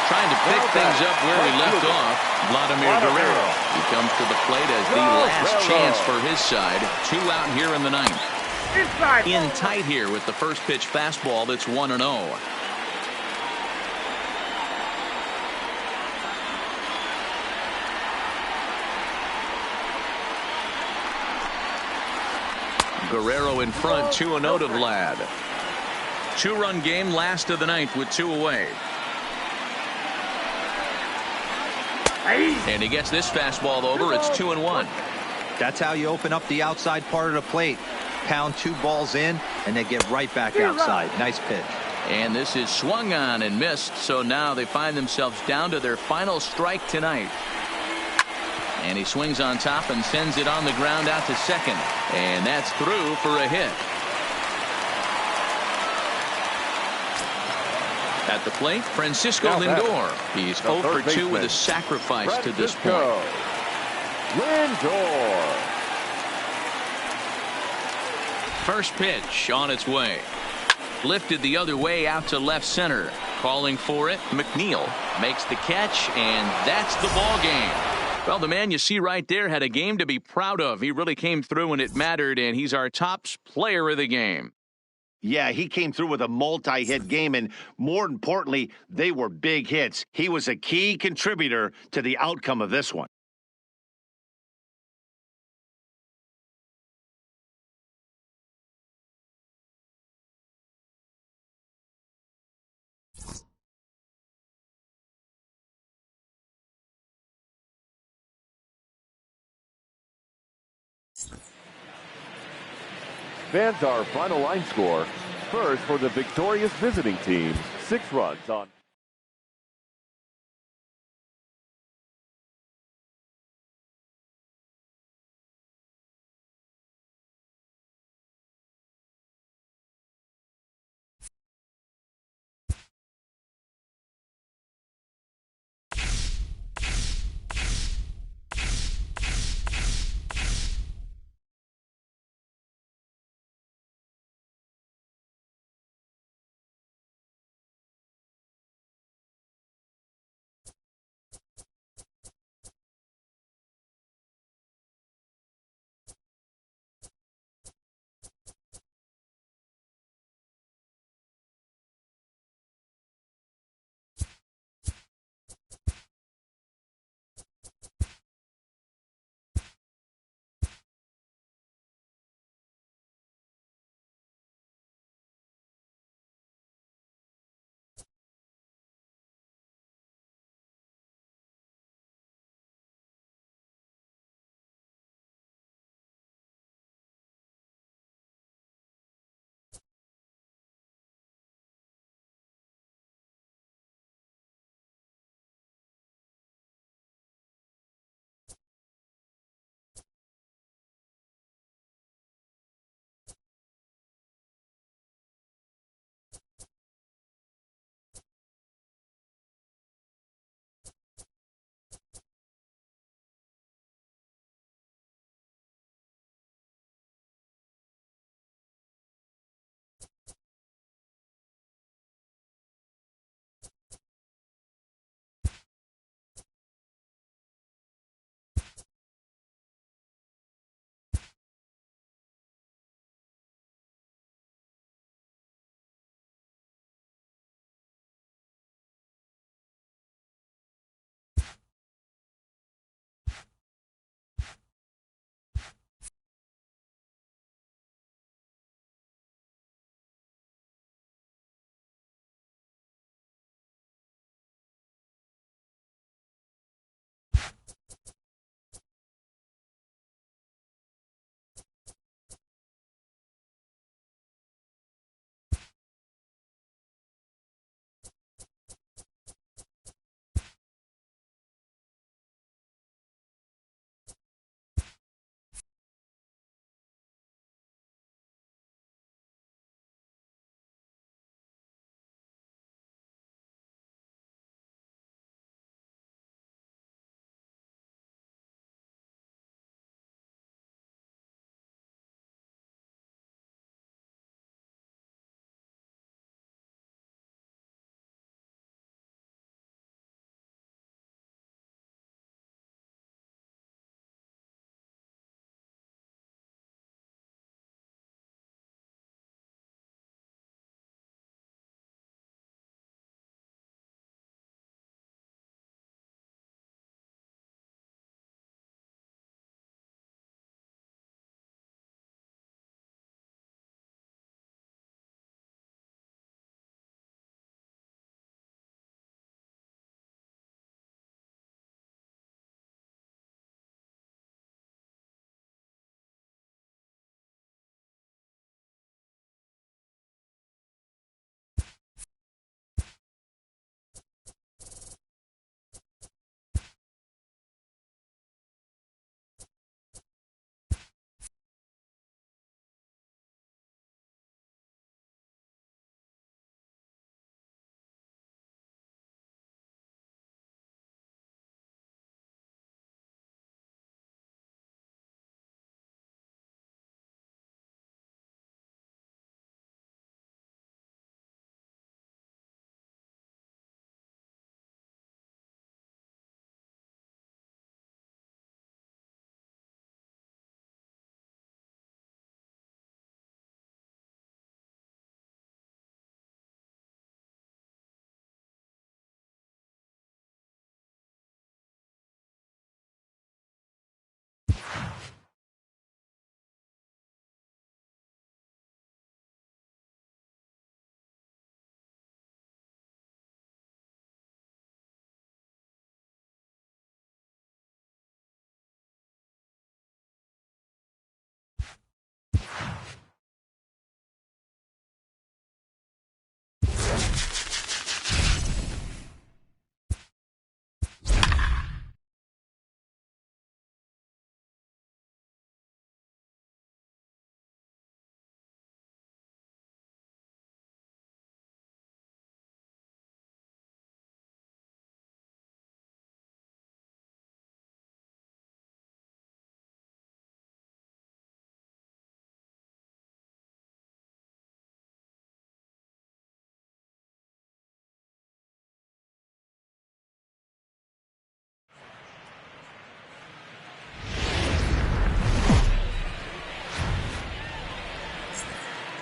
Trying to pick things up where he left off. Vladimir Guerrero. He comes to the plate as the last chance for his side. 2 out here in the ninth. In tight here with the first pitch fastball. That's 1-0. Guerrero in front, 2-0 to Vlad. 2-run game, last of the ninth with 2 away. And he gets this fastball over. It's 2-1. That's how you open up the outside part of the plate. Pound 2 balls in, and they get right back outside. Nice pitch. And this is swung on and missed. So now they find themselves down to their final strike tonight. And he swings on top and sends it on the ground out to second. And that's through for a hit. At the plate, Francisco Lindor. He's 0 for 2 with a sacrifice to this point. Lindor. First pitch on its way. Lifted the other way out to left center. Calling for it, McNeil makes the catch, and that's the ball game. Well, the man you see right there had a game to be proud of. He really came through when it mattered, and he's our top player of the game. Yeah, he came through with a multi-hit game, and more importantly, they were big hits. He was a key contributor to the outcome of this one. Fans, our final line score. First for the victorious visiting team, 6 runs on.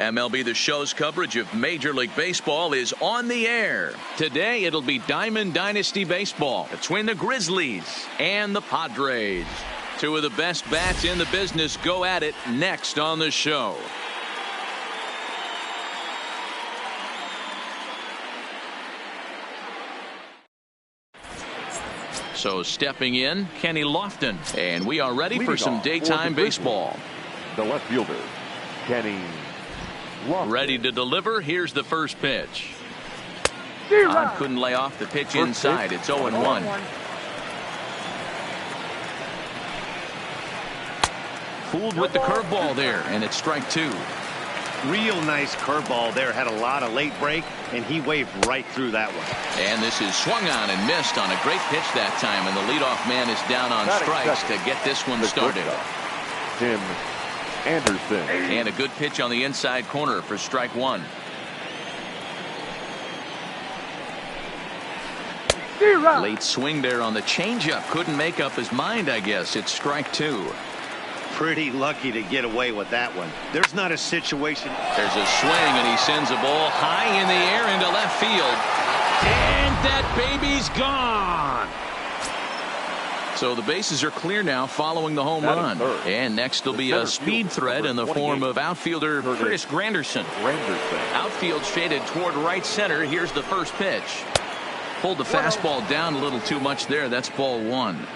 MLB The Show's coverage of Major League Baseball is on the air. Today it'll be Diamond Dynasty Baseball between the Grizzlies and the Padres. Two of the best bats in the business go at it next on the show. So stepping in, Kenny Lofton. And we are ready for some daytime baseball. The left fielder, Kenny Lofton. Ready to deliver. Here's the first pitch. Couldn't lay off the pitch inside. It's 0-1. Fooled with the curveball there, and it's strike two. Real nice curveball there. Had a lot of late break, and he waved right through that one. And this is swung on and missed on a great pitch that time, and the leadoff man is down on strikes to get this one started. Tim Anderson. And a good pitch on the inside corner for strike one. Late swing there on the changeup. Couldn't make up his mind, I guess. It's strike two. Pretty lucky to get away with that one. There's not a situation. There's a swing, and he sends a ball high in the air into left field. And that baby's gone. So the bases are clear now following the home run. And next will be a speed threat in the form of outfielder Curtis Granderson. Outfield shaded toward right center. Here's the first pitch. Pulled the fastball down a little too much there. That's ball one.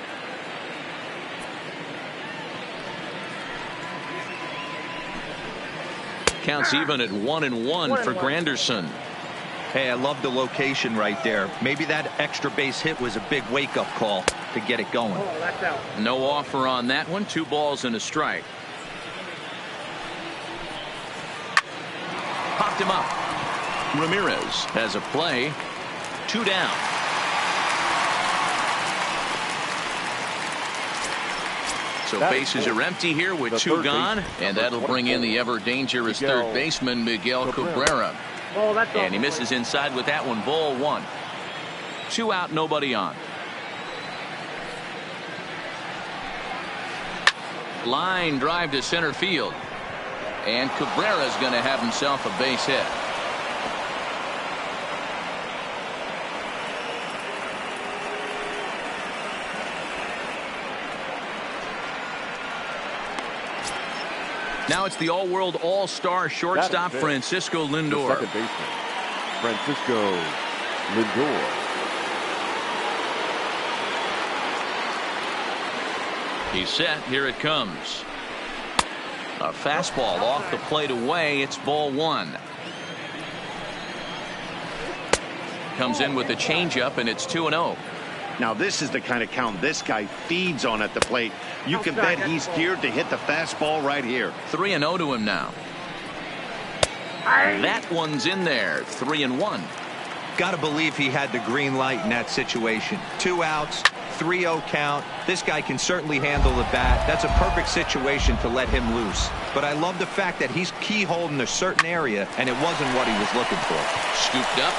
Counts even at 1-1 for Granderson. Hey, I love the location right there. Maybe that extra base hit was a big wake-up call to get it going. No offer on that one. 2 balls and a strike. Popped him up. Ramirez has a play. 2 down. So bases are empty here with 2 gone, and that'll bring in the ever dangerous third baseman Miguel Cabrera. And he misses inside with that one. Ball 1. 2 out, nobody on. Line drive to center field, and Cabrera's going to have himself a base hit. Now it's the all-world all-star shortstop Francisco Lindor. Second baseman, Francisco Lindor. He's set. Here it comes. A fastball off the plate away. It's ball 1. Comes in with a changeup, and it's 2-0. Now this is the kind of count this guy feeds on at the plate. You can bet he's geared to hit the fastball right here. 3-0 to him now. That one's in there. 3-1. Gotta believe he had the green light in that situation. 2 outs, 3-0 count. This guy can certainly handle the bat. That's a perfect situation to let him loose. But I love the fact that he's keyholed in a certain area, and it wasn't what he was looking for. Scooped up.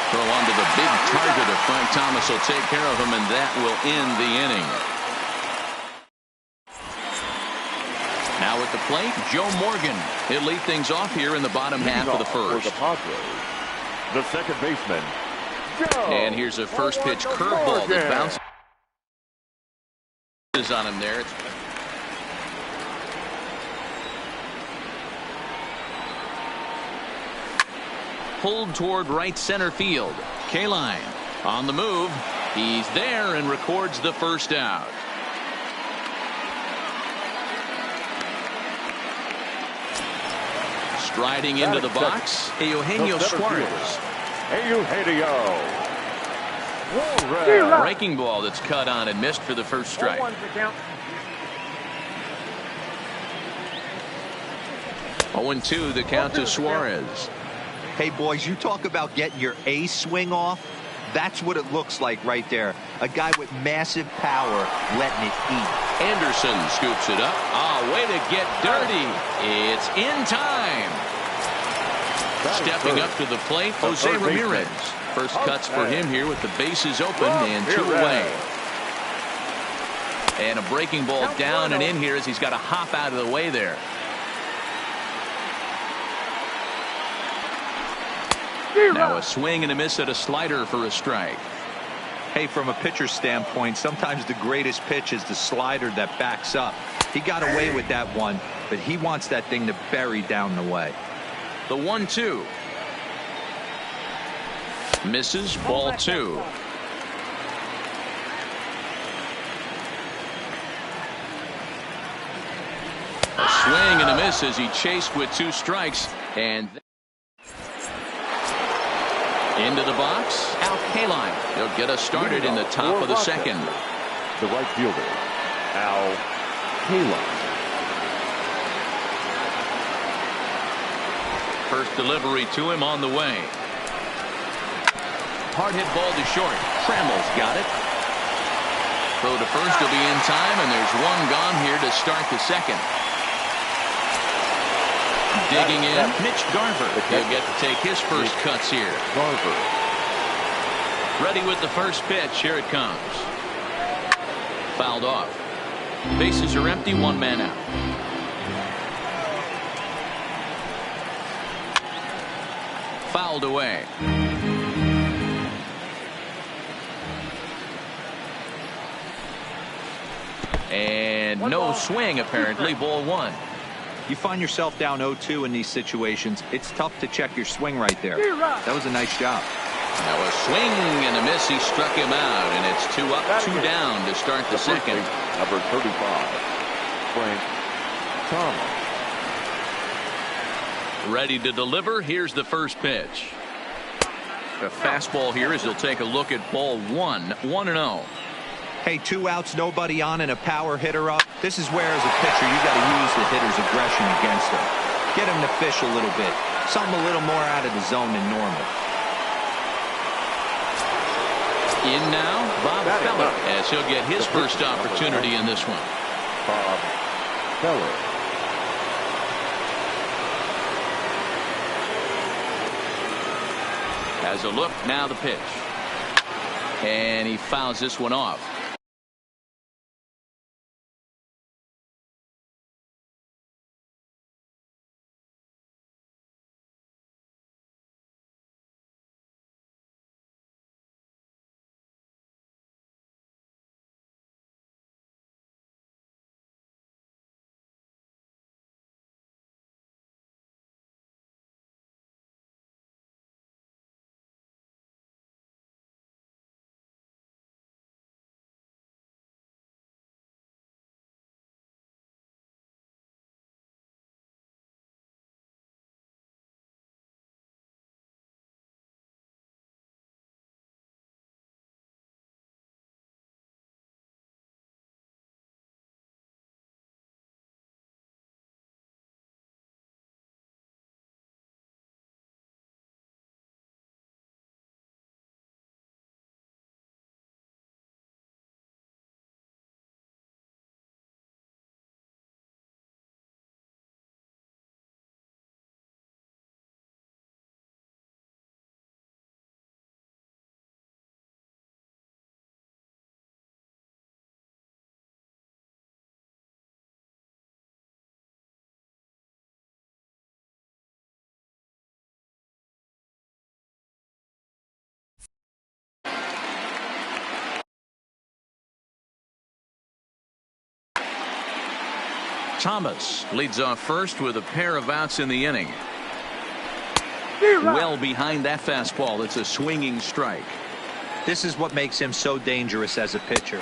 Throw onto the big target of Frank Thomas will take care of him, and that will end the inning. Now at the plate, Joe Morgan. He'll lead things off here in the bottom half of the first. For the Padres, the second baseman, Joe And here's a first pitch curveball that bounces on him there. Pulled toward right center field. Kaline on the move. He's there and records the first out. Striding into the box, Eugenio Suarez. Eugenio. Breaking ball that's cut on and missed for the first strike. 0-2 the count to Suarez. Hey, boys, you talk about getting your A swing off. That's what it looks like right there. A guy with massive power letting it eat. Anderson scoops it up. Way to get dirty. It's in time. Stepping up to the plate, Jose Ramirez. First cuts for him here with the bases open and 2 away. And a breaking ball down and in here as he's got to hop out of the way there. Now a swing and a miss at a slider for a strike. Hey, from a pitcher's standpoint, sometimes the greatest pitch is the slider that backs up. He got away with that one, but he wants that thing to bury down the way. The 1-2. Misses, ball 2. A swing and a miss as he chased with 2 strikes. And into the box, Al Kaline. He'll get us started in the top of the second. The right fielder, Al Kaline. First delivery to him on the way. Hard hit ball to short. Trammell's got it. Throw to first will be in time, and there's one gone here to start the second. Digging in, Mitch Garver. He'll get to take his first cuts here. Garver. Ready with the first pitch. Here it comes. Fouled off. Bases are empty, 1 man out. Fouled away. And no swing, apparently. Ball 1. You find yourself down 0-2 in these situations. It's tough to check your swing right there. That was a nice job. Now a swing and a miss. He struck him out, and it's 2 up, 2 down to start the second. Number 35, Frank Thomas. Ready to deliver. Here's the first pitch. A fastball here as he'll take a look at ball 1. 1-0. Hey, 2 outs, nobody on, and a power hitter up. This is where, as a pitcher, you got to use the hitter's aggression against him. Get him to fish a little bit. Something a little more out of the zone than normal. In now, Bob Feller, as he'll get his first opportunity in this one. Bob Feller. Has a look, now the pitch. And he fouls this one off. Thomas leads off first with a pair of outs in the inning. Well behind that fastball. It's a swinging strike. This is what makes him so dangerous as a pitcher.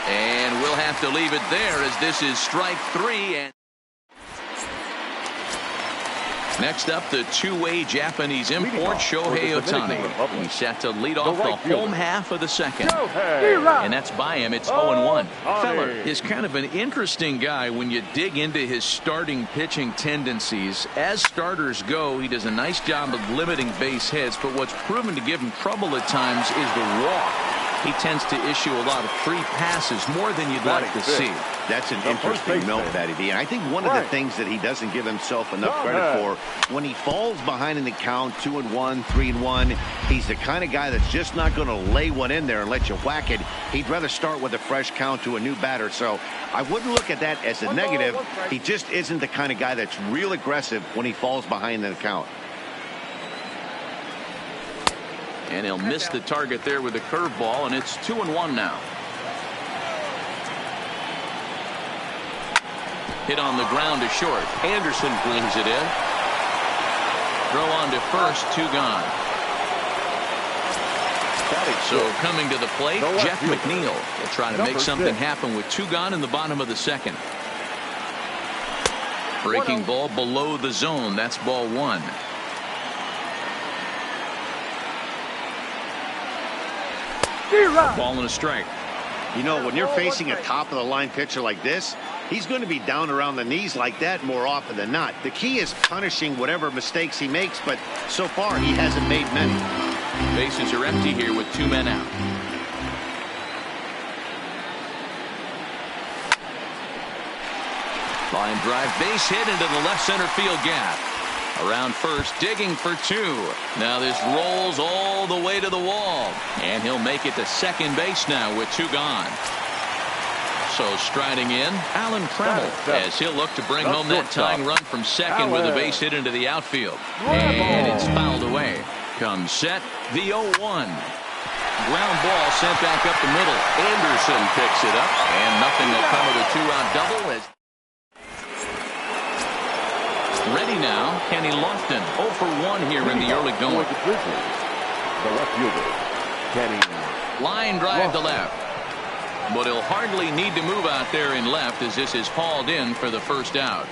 And we'll have to leave it there as this is strike 3. And next up, the two-way Japanese import, Shohei Ohtani. He's set to lead off the home half of the second. And that's by him. It's 0-1. Feller is kind of an interesting guy when you dig into his starting pitching tendencies. As starters go, he does a nice job of limiting base hits, but what's proven to give him trouble at times is the walk. He tends to issue a lot of free passes, more than you'd like to see. That's an interesting note, Matty D. And I think one of the things that he doesn't give himself enough credit for, when he falls behind in the count, 2-1, 3-1, he's the kind of guy that's just not going to lay one in there and let you whack it. He'd rather start with a fresh count to a new batter. So I wouldn't look at that as a negative. He just isn't the kind of guy that's real aggressive when he falls behind in the count. And he'll miss the target there with a curveball, and it's 2-1 now. Hit on the ground to short. Anderson brings it in. Throw on to first, 2 gone. So coming to the plate, Jeff McNeil will try to make something happen with 2 gone in the bottom of the second. Breaking ball below the zone. That's ball 1. Ball and a strike. You know, when you're facing a top-of-the-line pitcher like this, he's going to be down around the knees like that more often than not. The key is punishing whatever mistakes he makes, but so far he hasn't made many. Bases are empty here with 2 men out. Line drive, base hit into the left center field gap. Around first, digging for 2. Now this rolls all the way to the wall, and he'll make it to second base now with 2 gone. So striding in, Alan Trammell, as he'll look to bring home that tying run from second with a base hit into the outfield. And it's fouled away. Comes set, the 0-1. Ground ball sent back up the middle. Anderson picks it up, and nothing will come of the 2-out double. As ready now, Kenny Lofton, 0 for 1 here in the early going. The left fielder, Kenny. Line drive to left. But he'll hardly need to move out there in left as this is hauled in for the first out.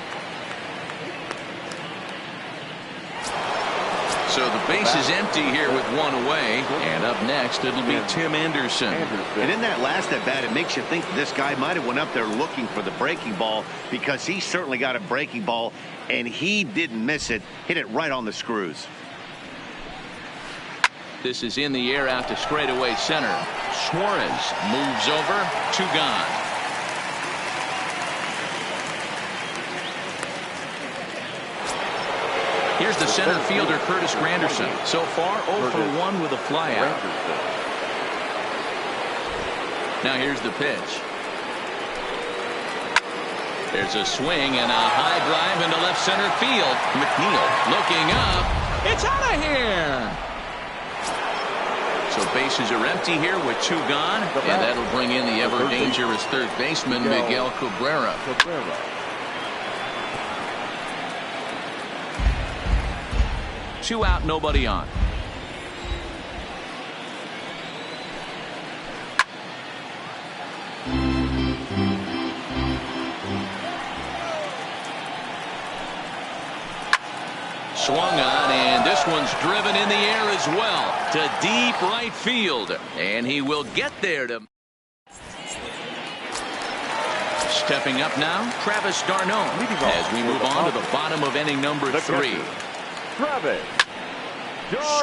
So the base is empty here with 1 away. And up next, it'll be Tim Anderson. And in that last at bat, it makes you think this guy might have went up there looking for the breaking ball, because he certainly got a breaking ball, and he didn't miss it. Hit it right on the screws. This is in the air out to straightaway center. Suarez moves over, 2 gone. Here's the center fielder, Curtis Granderson. So far, 0 for 1 with a flyout. Now here's the pitch. There's a swing and a high drive into left center field. McNeil looking up. It's out of here. So bases are empty here with 2 gone. And that'll bring in the ever dangerous third baseman, Miguel Cabrera. 2 out, nobody on. Swung on, and this one's driven in the air as well to deep right field. And he will get there to... Stepping up now, Travis d'Arnaud as we move on to the bottom of inning number 3. Travis.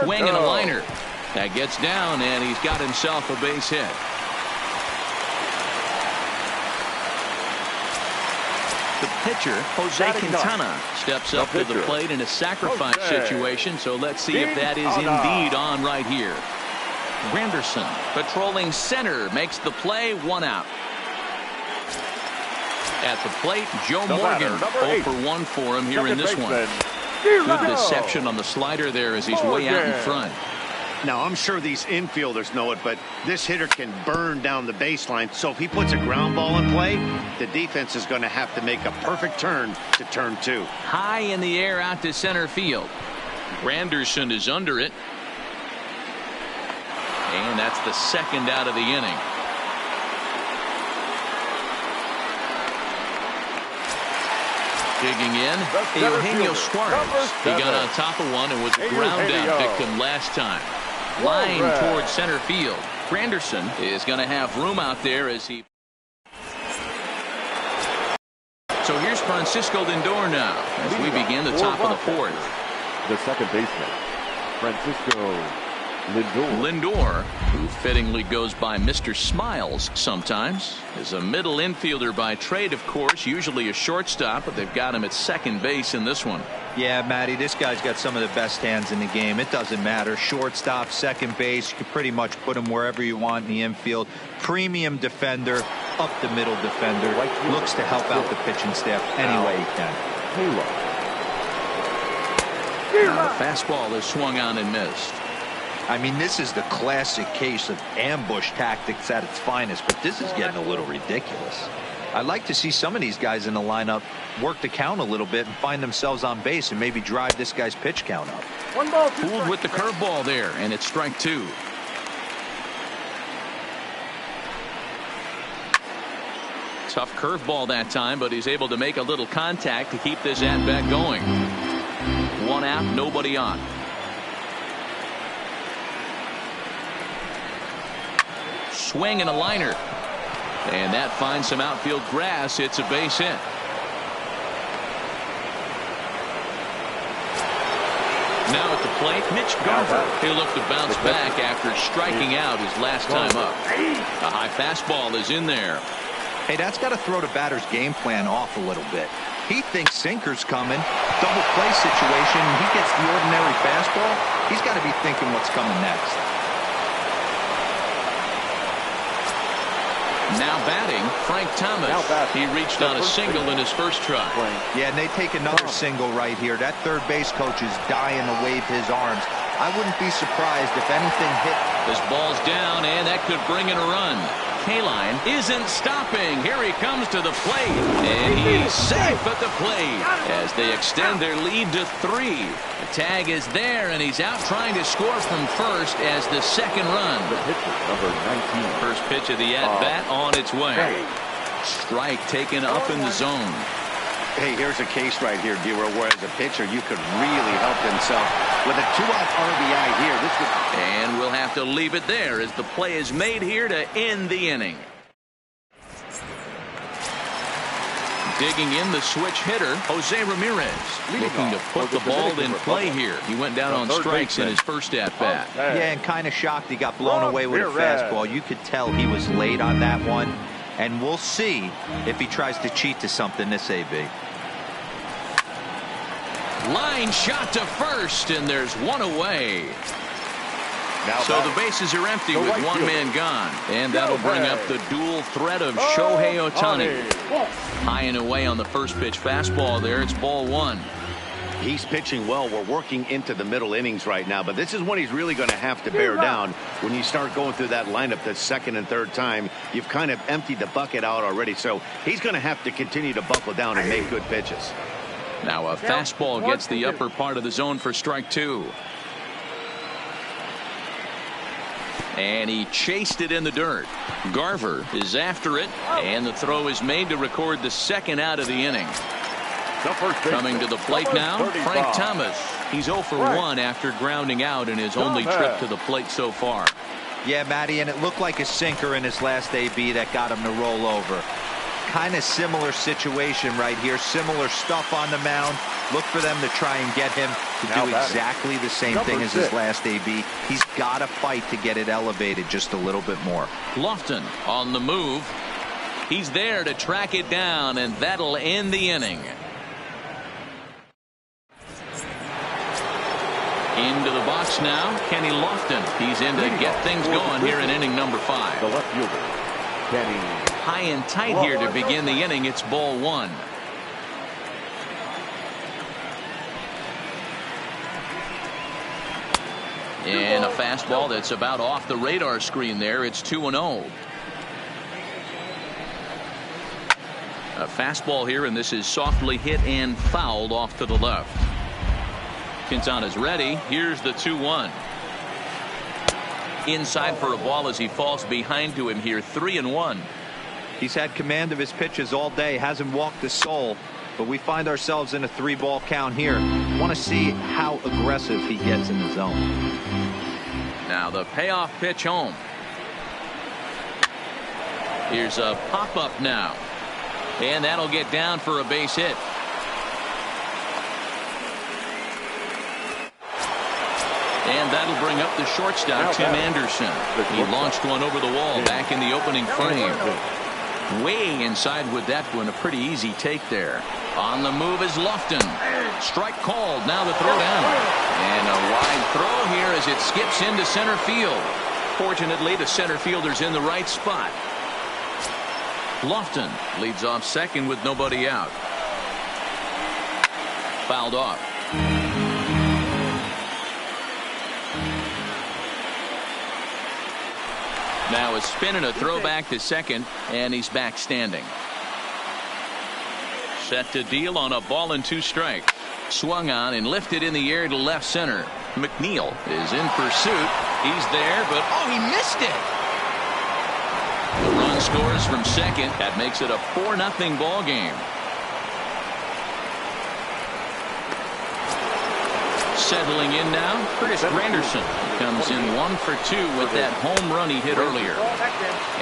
Swing and a liner. That gets down, and he's got himself a base hit. The pitcher, Jose Quintana, steps up to the plate in a sacrifice situation, so let's see if that is indeed on right here. Granderson, patrolling center, makes the play, 1 out. At the plate, Joe Morgan, 0 for 1 for him here in this one. Good deception on the slider there as he's way out in front. Now, I'm sure these infielders know it, but this hitter can burn down the baseline. So if he puts a ground ball in play, the defense is going to have to make a perfect turn to turn 2. High in the air out to center field. Granderson is under it. And that's the second out of the inning. Digging in, Eugenio Suarez. He got on top of one and was a ground out victim last time. Line towards center field. Granderson is going to have room out there as he... So here's Francisco Lindor now as we begin the top of the 4th. The second baseman, Francisco Lindor, who fittingly goes by Mr. Smiles sometimes, is a middle infielder by trade, of course, usually a shortstop, but they've got him at second base in this one. Yeah, Matty, this guy's got some of the best hands in the game. It doesn't matter. Shortstop, second base, you can pretty much put him wherever you want in the infield. Premium defender, up the middle defender, looks to help out the pitching staff any way he can. Now the fastball is swung on and missed. I mean, this is the classic case of ambush tactics at its finest, but this is getting a little ridiculous. I'd like to see some of these guys in the lineup work the count a little bit and find themselves on base and maybe drive this guy's pitch count up. One ball, Fooled with the curveball there, and it's strike two. Tough curveball that time, but he's able to make a little contact to keep this at-bat going. One out, nobody on. Swing and a liner. And that finds some outfield grass. It's a base hit. Now at the plate, Mitch Garver. He'll look to bounce back after striking out his last time up. A high fastball is in there. Hey, that's got to throw the batter's game plan off a little bit. He thinks sinker's coming. Double play situation. He gets the ordinary fastball. He's got to be thinking what's coming next. Now batting, Frank Thomas. He reached on a single in his first try. Yeah, and they take another single right here. That third base coach is dying to wave his arms. I wouldn't be surprised if anything hit. This ball's down, and that could bring in a run. Kaline isn't stopping. Here he comes to the plate, and he's safe at the plate as they extend their lead to 3. The tag is there, and he's out trying to score from first as the second run. The pitcher, number 19. First pitch of the at-bat on its way. Strike taken up in the zone. Hey, here's a case right here, Dewar, where as a pitcher you could really help himself with a 2-out RBI here. And we'll have to leave it there as the play is made here to end the inning. Digging in the switch hitter, Jose Ramirez, looking to put the ball in play here. He went down on strikes in his first at-bat. Yeah, and kind of shocked he got blown away with a fastball. You could tell he was late on that one. And we'll see if he tries to cheat to something this AB. Line shot to first, and there's one away. So the bases are empty with one man gone. And that'll bring up the dual threat of Shohei Ohtani. High and away on the first pitch fastball there. It's ball 1. He's pitching well. We're working into the middle innings right now, but this is when he's really going to have to bear down. When you start going through that lineup the second and third time, you've kind of emptied the bucket out already. So he's going to have to continue to buckle down and make good pitches. Now a fastball gets the upper part of the zone for strike 2. And he chased it in the dirt. Garver is after it, and the throw is made to record the second out of the inning. Coming to the plate now, Frank Thomas. He's 0 for 1 after grounding out in his only trip to the plate so far. Yeah, Matty, and it looked like a sinker in his last AB that got him to roll over. Kind of similar situation right here. Similar stuff on the mound. Look for them to try and get him to do exactly the same thing as his last AB. He's got to fight to get it elevated just a little bit more. Lofton on the move. He's there to track it down, and that'll end the inning. Into the box now, Kenny Lofton. He's in to get things going here in inning number 5. The left fielder, Kenny. High and tight here to begin the inning. It's ball 1. And a fastball that's about off the radar screen there. It's 2-0. A fastball here, and this is softly hit and fouled off to the left. Quintana's ready. Here's the 2-1. Inside for a ball as he falls behind to him here. 3-1. He's had command of his pitches all day. Hasn't walked a soul. But we find ourselves in a 3-ball count here. Want to see how aggressive he gets in the zone. Now the payoff pitch home. Here's a pop-up now. And that'll get down for a base hit. And that'll bring up the shortstop, Tim Anderson. He launched one over the wall back in the opening frame. Way inside with that one. A pretty easy take there. On the move is Lofton. Strike called. Now the throw down. And a wide throw here as it skips into center field. Fortunately, the center fielder's in the right spot. Lofton leads off second with nobody out. Fouled off. Now a spin and a throw back to second, and he's back standing. Set to deal on a ball and 2 strikes. Swung on and lifted in the air to left center. McNeil is in pursuit. He's there, but he missed it. The run scores from second. That makes it a 4-0 ball game. Settling in now, Curtis Granderson comes in 1 for 2 with that home run he hit earlier.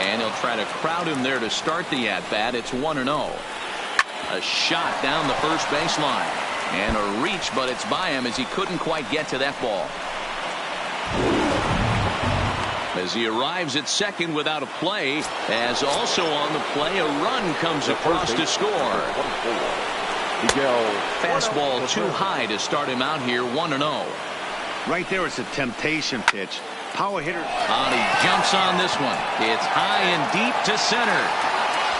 And he'll try to crowd him there to start the at-bat. It's 1-0. A shot down the first baseline. And a reach, but it's by him as he couldn't quite get to that ball. As he arrives at second without a play, as also on the play, a run comes across to score. Fastball too high to start him out here, 1-0. Right there, it's a temptation pitch. Power hitter. He jumps on this one. It's high and deep to center.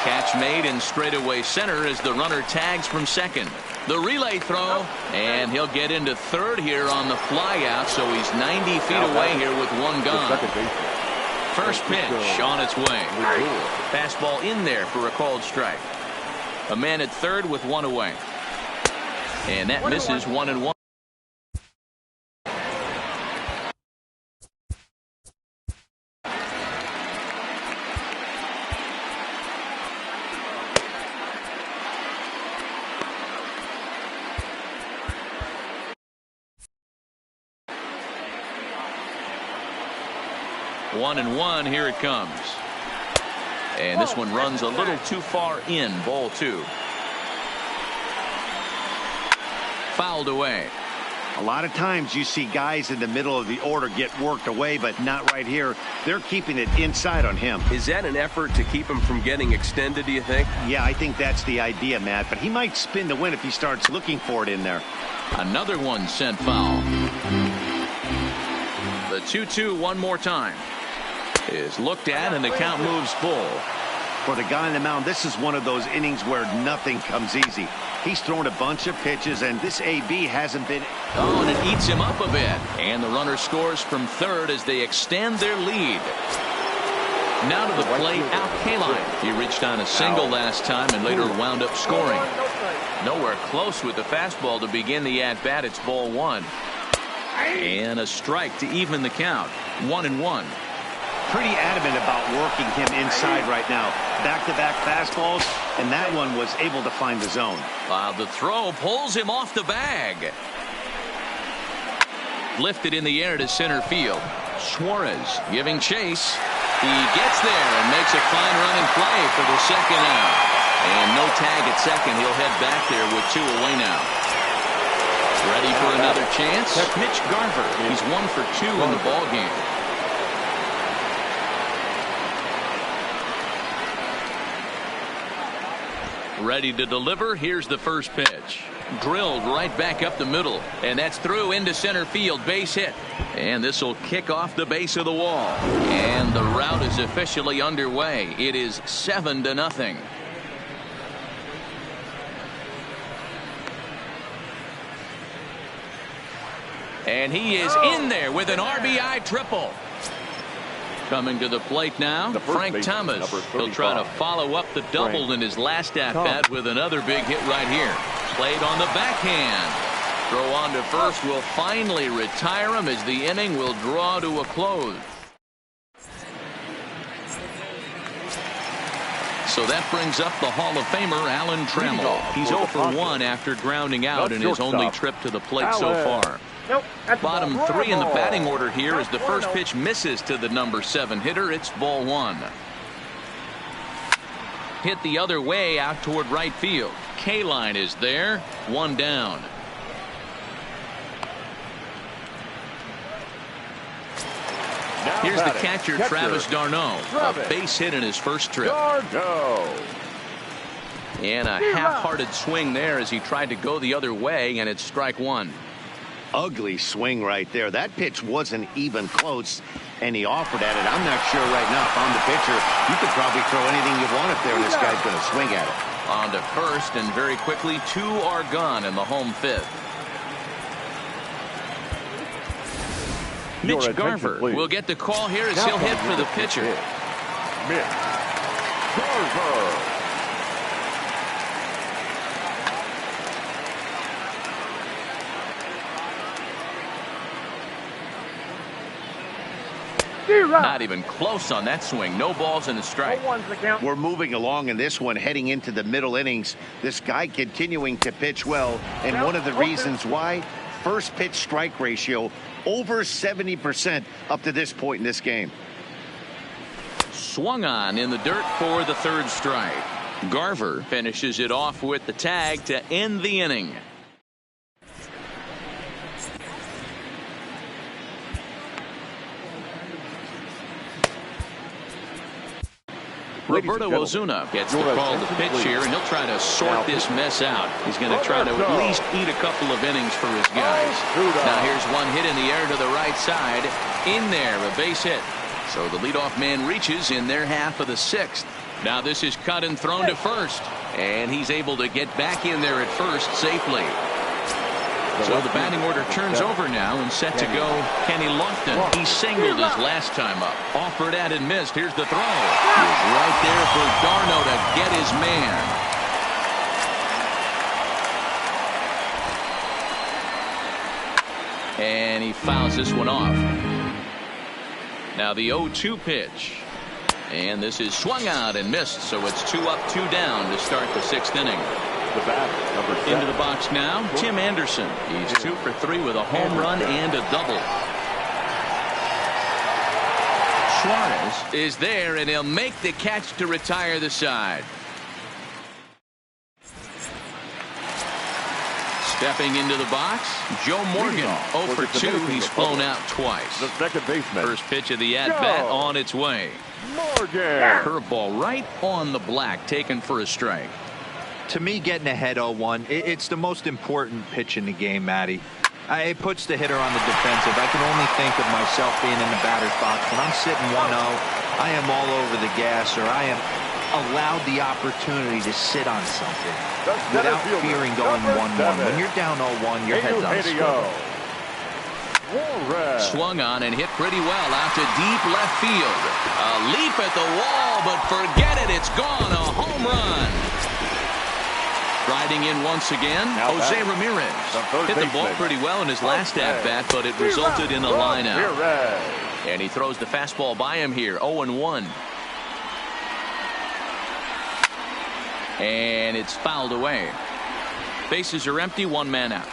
Catch made in straightaway center as the runner tags from second. The relay throw, and he'll get into third here on the fly out, so he's 90 feet away here with 1 gone. First pitch on its way. Fastball in there for a called strike. A man at third with 1 away. And that misses 1-1. One and one, here it comes. And this one runs a little too far in, ball 2. Fouled away. A lot of times you see guys in the middle of the order get worked away, but not right here. They're keeping it inside on him. Is that an effort to keep him from getting extended, do you think? Yeah, I think that's the idea, Matt, but he might spin to win if he starts looking for it in there. Another one sent foul. The 2-2 one more time is looked at, and the count moves full. For the guy on the mound, this is one of those innings where nothing comes easy. He's thrown a bunch of pitches, and this AB hasn't been. And it eats him up a bit. And the runner scores from third as they extend their lead. Now to the plate, Al Kaline. He reached on a single last time and later wound up scoring. Nowhere close with the fastball to begin the at-bat. It's ball 1. And a strike to even the count. 1-1. Pretty adamant about working him inside right now. Back-to-back fastballs, and that one was able to find the zone. The throw pulls him off the bag. Lifted in the air to center field. Suarez giving chase. He gets there and makes a fine running play for the second out. And no tag at second. He'll head back there with 2 away now. Ready for another chance? Mitch Garver. He's 1 for 2 in the ball game. Ready to deliver. Here's the first pitch. Drilled right back up the middle, and that's through into center field. Base hit, and this will kick off the base of the wall, and the rout is officially underway. It is 7-0. And he is in there with an RBI triple. Coming to the plate now, Frank Thomas. He'll try to follow up the double in his last at-bat with another big hit right here. Played on the backhand. Throw on to first will finally retire him as the inning will draw to a close. So that brings up the Hall of Famer Alan Trammell. He's 0 for 1 after grounding out in his only trip to the plate so far. Bottom 3 in the batting order here as the first pitch misses to the number 7 hitter. It's ball 1. Hit the other way out toward right field. Kaline is there. 1 down. Here's the catcher, Travis d'Arnaud. A base hit in his first trip. And a half-hearted swing there as he tried to go the other way, and it's strike 1. Ugly swing right there. That pitch wasn't even close, and he offered at it. I'm not sure right now if I'm the pitcher, you could probably throw anything you want up there, and this guy's going to swing at it. On to first, and very quickly 2 are gone in the home 5th. Mitch Garver will get the call here as he'll hit for the pitcher. Mitch Garver. Not even close on that swing. No balls and a strike. We're moving along in this one, heading into the middle innings. This guy continuing to pitch well, and one of the reasons why, first pitch strike ratio over 70% up to this point in this game. Swung on in the dirt for the third strike. Garver finishes it off with the tag to end the inning. Roberto Ozuna gets the call to pitch here, and he'll try to sort this mess out. He's going to try to at least eat a couple of innings for his guys. Now here's one hit in the air to the right side. In there, a base hit. So the leadoff man reaches in their half of the sixth. Now this is cut and thrown to first, and he's able to get back in there at first safely. So the batting order turns over now, and set to go Kenny Lofton. He singled his last time up. Offered at and missed. Here's the throw. He's right there for d'Arnaud to get his man. And he fouls this one off. Now the 0-2 pitch. And this is swung out and missed, so it's 2 up, 2 down to start the sixth inning. The batter, number 7. Into the box now, Tim Anderson. He's 2 for 3 with a home run and a double. Suarez is there, and he'll make the catch to retire the side. Stepping into the box, Joe Morgan, 0 for 2. He's flown out twice. The second baseman. First pitch of the at-bat on its way. Morgan. Curveball right on the black, taken for a strike. To me, getting ahead 0-1, it's the most important pitch in the game, Matty. It puts the hitter on the defensive. I can only think of myself being in the batter's box. When I'm sitting 1-0, I am all over the gas, or I am allowed the opportunity to sit on something without fearing going 1-1. When you're down 0-1, your head's on a swivel. Swung on and hit pretty well out to deep left field. A leap at the wall, but forget it. It's gone. A home run. Riding in once again, Jose Ramirez. Hit the ball pretty well in his last at-bat, but it resulted in a line-out. And he throws the fastball by him here, 0-1. And it's fouled away. Bases are empty, 1 man out.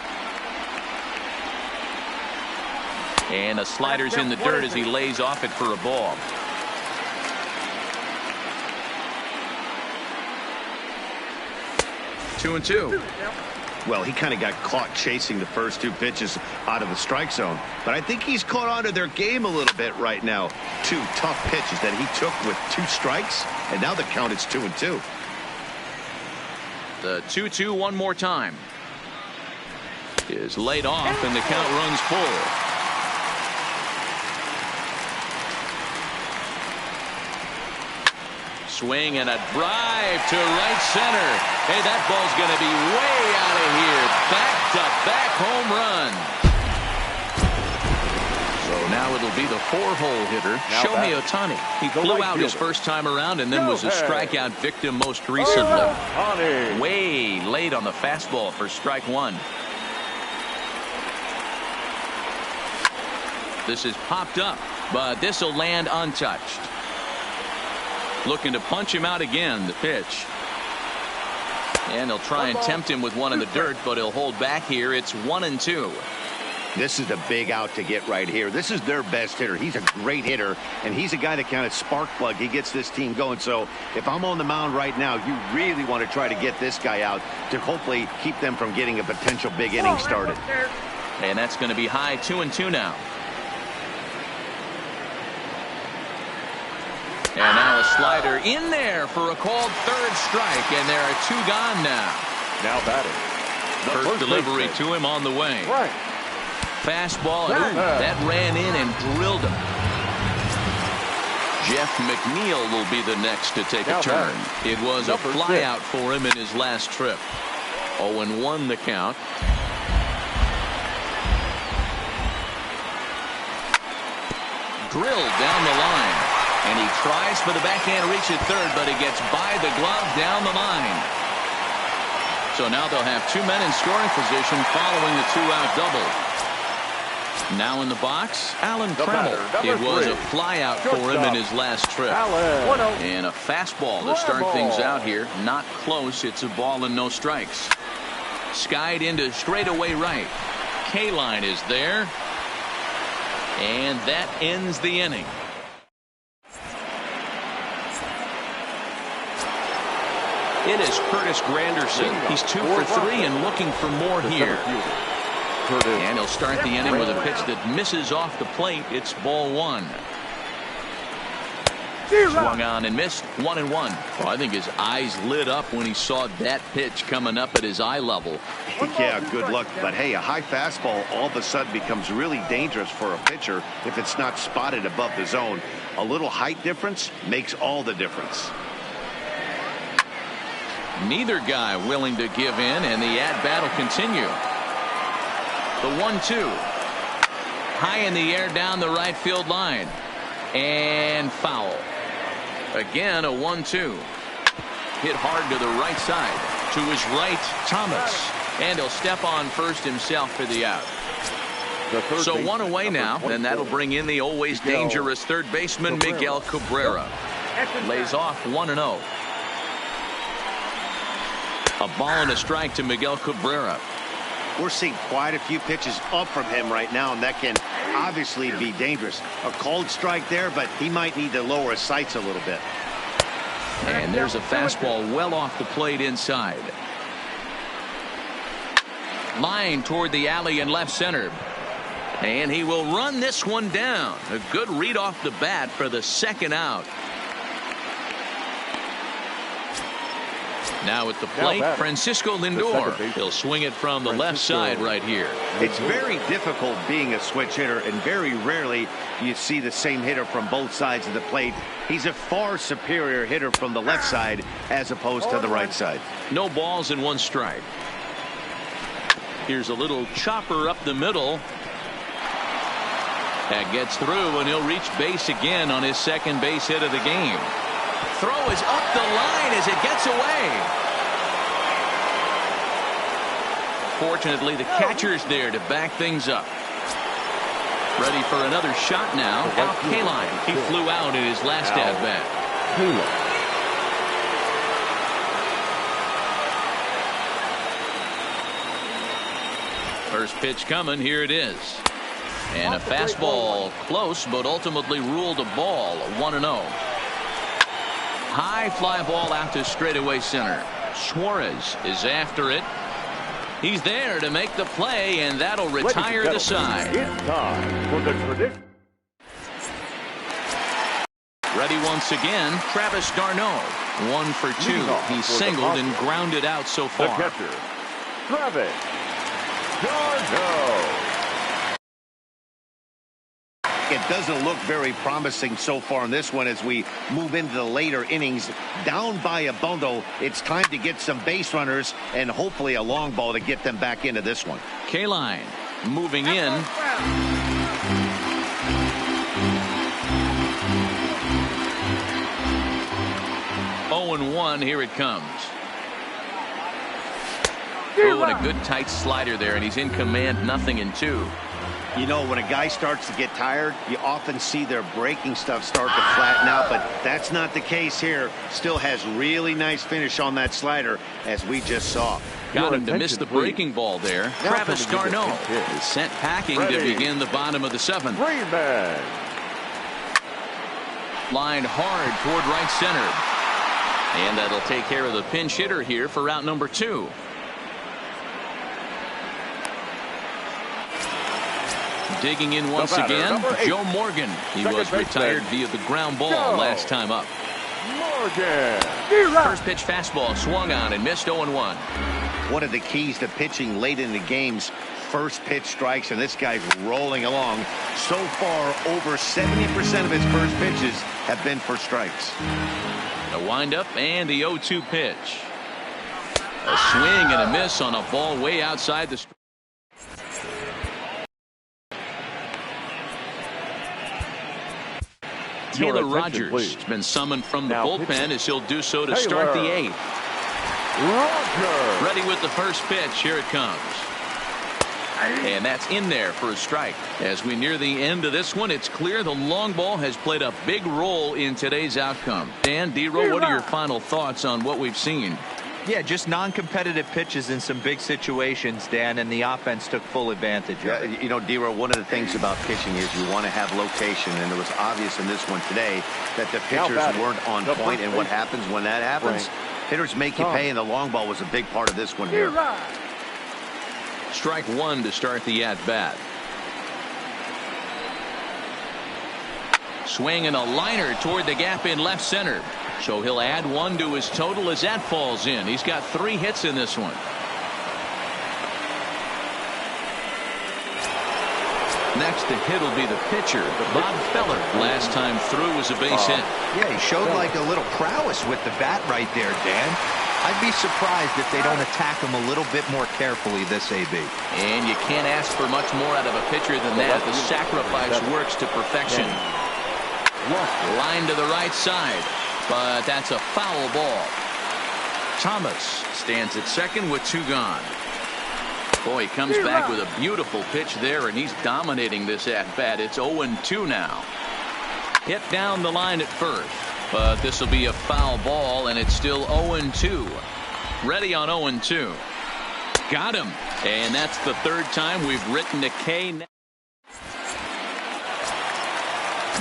And a slider's in the dirt as he lays off it for a ball. Two and two. Well, he kind of got caught chasing the first 2 pitches out of the strike zone. But I think he's caught on to their game a little bit right now. 2 tough pitches that he took with 2 strikes, and now the count is 2-2. The 2-2 one more time. Is laid off, and the count runs full. Swing and a drive to right center. Hey, that ball's going to be way out of here. Back-to-back home run. So now it'll be the 4-hole hitter, Shohei Ohtani. He flew out his first time around and then was a strikeout victim most recently. Way late on the fastball for strike 1. This is popped up, but this will land untouched. Looking to punch him out again, the pitch. And they'll try and tempt him with one in the dirt, but he'll hold back here. It's 1-2. This is a big out to get right here. This is their best hitter. He's a great hitter, and he's a guy that kind of spark plug. He gets this team going. So if I'm on the mound right now, you really want to try to get this guy out to hopefully keep them from getting a potential big inning started. And that's going to be high, 2-2 now. And now a slider in there for a called third strike, and there are 2 gone now. Now batting. First delivery to him on the way. Right. Fastball, and that ran in and drilled him. Jeff McNeil will be the next to take a turn. It was a flyout for him in his last trip. 0-1 the count. Drilled down the line. And he tries for the backhand reach at third, but he gets by the glove down the line. So now they'll have 2 men in scoring position following the 2-out double. Now in the box, Alan Trammell. It was a flyout for him in his last trip. And a fastball to start things out here. Not close. It's a ball and no strikes. Skied into straightaway right. Kaline is there. And that ends the inning. It is Curtis Granderson. He's 2 for 3 and looking for more here. And he'll start the inning with a pitch that misses off the plate. It's ball 1. Swung on and missed. 1-1. Well, I think his eyes lit up when he saw that pitch coming up at his eye level. Yeah, good luck. But hey, a high fastball all of a sudden becomes really dangerous for a pitcher if it's not spotted above the zone. A little height difference makes all the difference. Neither guy willing to give in, and the at-bat will continue. The 1-2. High in the air down the right field line. And foul. Again, a 1-2. Hit hard to the right side. To his right, Thomas. And he'll step on first himself for the out. So 1 away now, and that'll bring in the always dangerous third baseman, Miguel Cabrera. Lays off 1-0. A ball and a strike to Miguel Cabrera. We're seeing quite a few pitches up from him right now, and that can obviously be dangerous. A called strike there, but he might need to lower his sights a little bit. And there's a fastball well off the plate inside. Line toward the alley in left center. And he will run this one down. A good read off the bat for the second out. Now at the plate, Francisco Lindor. He'll swing it from the left side right here. It's very difficult being a switch hitter, and very rarely you see the same hitter from both sides of the plate. He's a far superior hitter from the left side as opposed to the right side. No balls and 1 strike. Here's a little chopper up the middle. That gets through, and he'll reach base again on his second base hit of the game. Throw is up the line as it gets away. Fortunately, the catcher's there to back things up. Ready for another shot now. Al Kaline. He flew out in his last at-bat. First pitch coming. Here it is. And a fastball close, but ultimately ruled a ball. 1-0. High fly ball out to straightaway center. Suarez is after it. He's there to make the play, and that'll retire the side. It's time for the tradition. Ready once again, Travis d'Arnaud. 1 for 2. He's singled and grounded out so far. The catcher, Travis d'Arnaud. It doesn't look very promising so far in this one as we move into the later innings. Down by a bundle, it's time to get some base runners and hopefully a long ball to get them back into this one. Kaline moving in. Oh, and 1. Here it comes. Oh, and a good tight slider there, and he's in command. 0-2. You know, when a guy starts to get tired, you often see their breaking stuff start to flatten out, but that's not the case here. Still has really nice finish on that slider, as we just saw. Got him to miss the breaking ball there. Travis d'Arnaud is sent packing to begin the bottom of the 7th. Lined hard toward right center. And that'll take care of the pinch hitter here for out number 2. Digging in once again, Joe Morgan. He was retired via the ground ball last time up. Morgan. First pitch fastball swung on and missed. 0-1. One of the keys to pitching late in the game's first pitch strikes, and this guy's rolling along. So far, over 70% of his first pitches have been for strikes. The windup and the 0-2 pitch. A swing and a miss on a ball way outside the strike. Taylor Rogers has been summoned from the bullpen as he'll do so to start the 8th. Ready with the first pitch. Here it comes. And that's in there for a strike. As we near the end of this one, it's clear the long ball has played a big role in today's outcome. Dan, D-Row, what are your final thoughts on what we've seen? Yeah, just non-competitive pitches in some big situations, Dan, and the offense took full advantage of it. You know, D-Row, one of the things about pitching is you want to have location, and it was obvious in this one today that the pitchers weren't on point, and what happens when that happens? Hitters make you pay, and the long ball was a big part of this one here. Strike one to start the at-bat. Swing and a liner toward the gap in left center. So he'll add one to his total as that falls in. He's got 3 hits in this one. Next to hit will be the pitcher, Bob Feller. Last time through was a base hit. Yeah, he showed like a little prowess with the bat right there, Dan. I'd be surprised if they don't attack him a little bit more carefully this AB. And you can't ask for much more out of a pitcher than that. The sacrifice works to perfection. Line to the right side, but that's a foul ball. Thomas stands at second with 2 gone. Boy, he comes back with a beautiful pitch there, and he's dominating this at-bat. It's 0-2 now. Hit down the line at first. But this will be a foul ball, and it's still 0-2. Ready on 0-2. Got him. And that's the 3rd time we've written a K.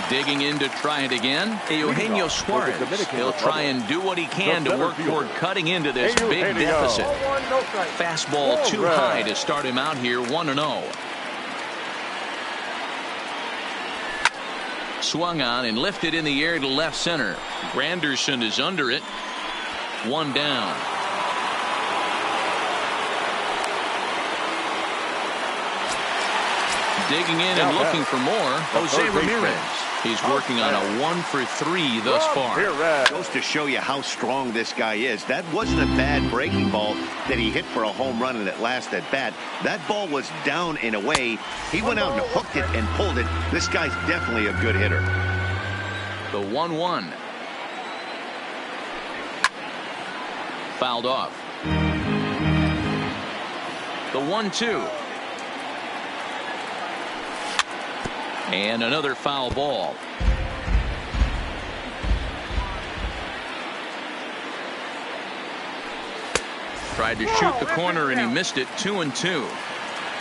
Digging in to try it again. Eugenio Suarez. He'll try and do what he can to work toward cutting into this big deficit. Fastball too high to start him out here 1-0. Swung on and lifted in the air to left center. Granderson is under it. 1 down. Digging in and looking for more, Jose Ramirez. He's working on a 1 for 3 thus far. Goes to show you how strong this guy is. That wasn't a bad breaking ball that he hit for a home run in that last at bat. That ball was down in a way. He went out and hooked it and pulled it. This guy's definitely a good hitter. The 1-1. Fouled off. The 1-2. And another foul ball. Tried to shoot the corner and he missed it. 2-2.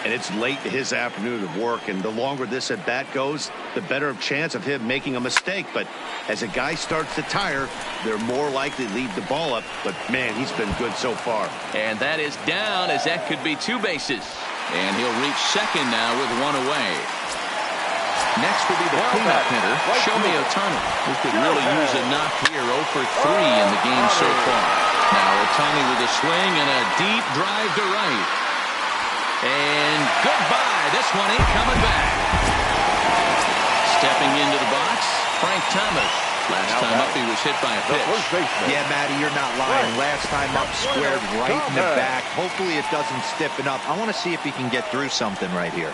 And it's late to his afternoon of work, and the longer this at bat goes, the better chance of him making a mistake. But as a guy starts to tire, they're more likely to leave the ball up. But man, he's been good so far. And that is down, as that could be 2 bases. And he'll reach second now with 1 away. Next will be the cleanup hitter, Shohei Ohtani, who could really use a knock here. 0 for 3 in the game so far. Now Ohtani with a swing and a deep drive to right. And goodbye. This one ain't coming back. Stepping into the box, Frank Thomas. Last time up he was hit by a pitch. Yeah, Matty, you're not lying. Last time up squared right in the back. Hopefully it doesn't stiffen up. I want to see if he can get through something right here.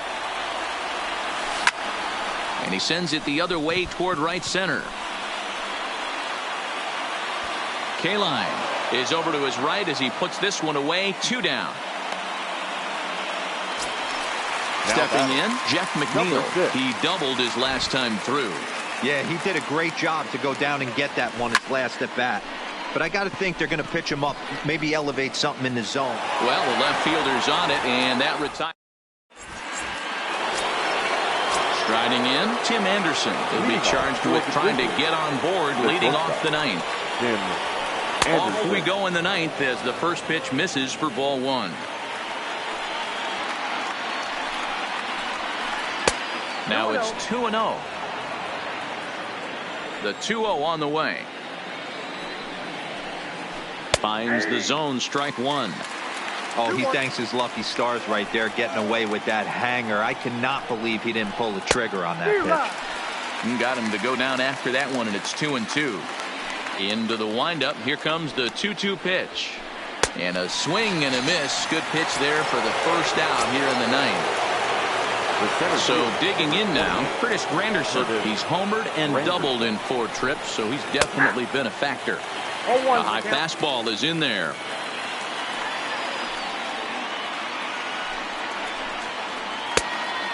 And he sends it the other way toward right center. Kaline is over to his right as he puts this one away. 2 down. Stepping in, Jeff McNeil. He doubled his last time through. Yeah, he did a great job to go down and get that one his last at bat. But I got to think they're going to pitch him up, maybe elevate something in the zone. Well, the left fielder's on it, and that retires. Striding in, Tim Anderson will be charged with trying to get on board, leading off the 9th. Off we go in the 9th as the first pitch misses for ball 1. Now it's 2-0. The 2-0 on the way. Finds the zone, strike 1. Oh, he thanks his lucky stars right there, getting away with that hanger. I cannot believe he didn't pull the trigger on that pitch. Got him to go down after that one, and it's 2-2. Into the windup. Here comes the 2-2 pitch. And a swing and a miss. Good pitch there for the first out here in the 9th. So digging in now, Curtis Granderson. He's homered and doubled in 4 trips, so he's definitely been a factor. A high fastball is in there.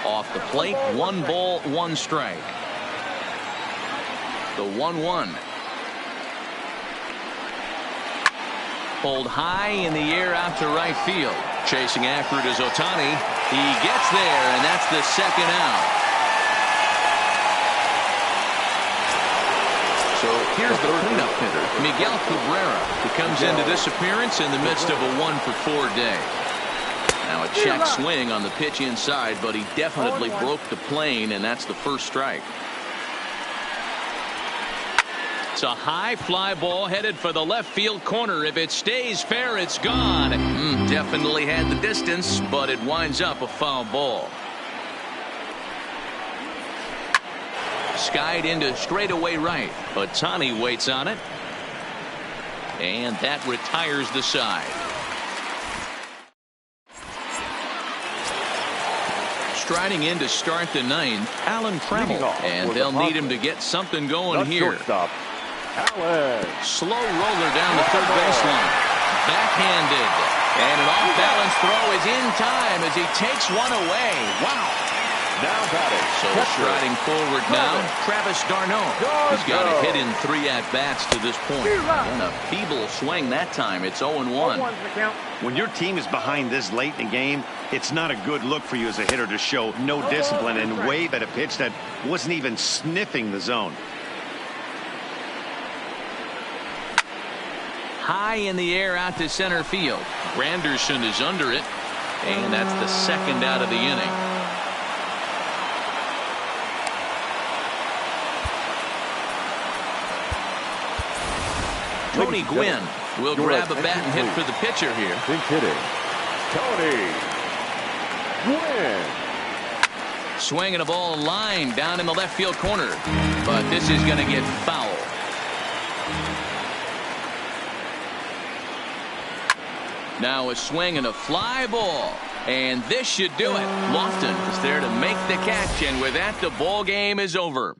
Off the plate, 1 ball, 1 strike. The 1-1. Pulled high in the air out to right field. Chasing after it is Ohtani. He gets there, and that's the 2nd out. So here's the cleanup hitter, Miguel Cabrera, who comes into this appearance in the midst of a 1-for-4 day. Now a check swing on the pitch inside, but he definitely broke the plane, and that's the 1st strike. It's a high fly ball headed for the left field corner. If it stays fair, it's gone. Definitely had the distance, but it winds up a foul ball. Skied into straightaway right. Ohtani waits on it. And that retires the side. Striding in to start the 9th, Alan Trammell. And they'll need him to get something going here. Slow roller down the 3rd baseline. Backhanded. And an off-balance throw is in time as he takes one away. Wow. Now batting. So striding forward now, Travis d'Arnaud. He's got a hit in 3 at-bats to this point. And a feeble swing that time. It's 0-1. When your team is behind this late in the game, it's not a good look for you as a hitter to show no discipline and wave at a pitch that wasn't even sniffing the zone. High in the air out to center field. Granderson is under it. And that's the 2nd out of the inning. Tony Gwynn will grab a bat and hit for the pitcher here. Big hitting. Tony Gwynn. Swinging a ball line down in the left field corner. But this is going to get foul. Now a swing and a fly ball. And this should do it. Lofton is there to make the catch. And with that, the ball game is over.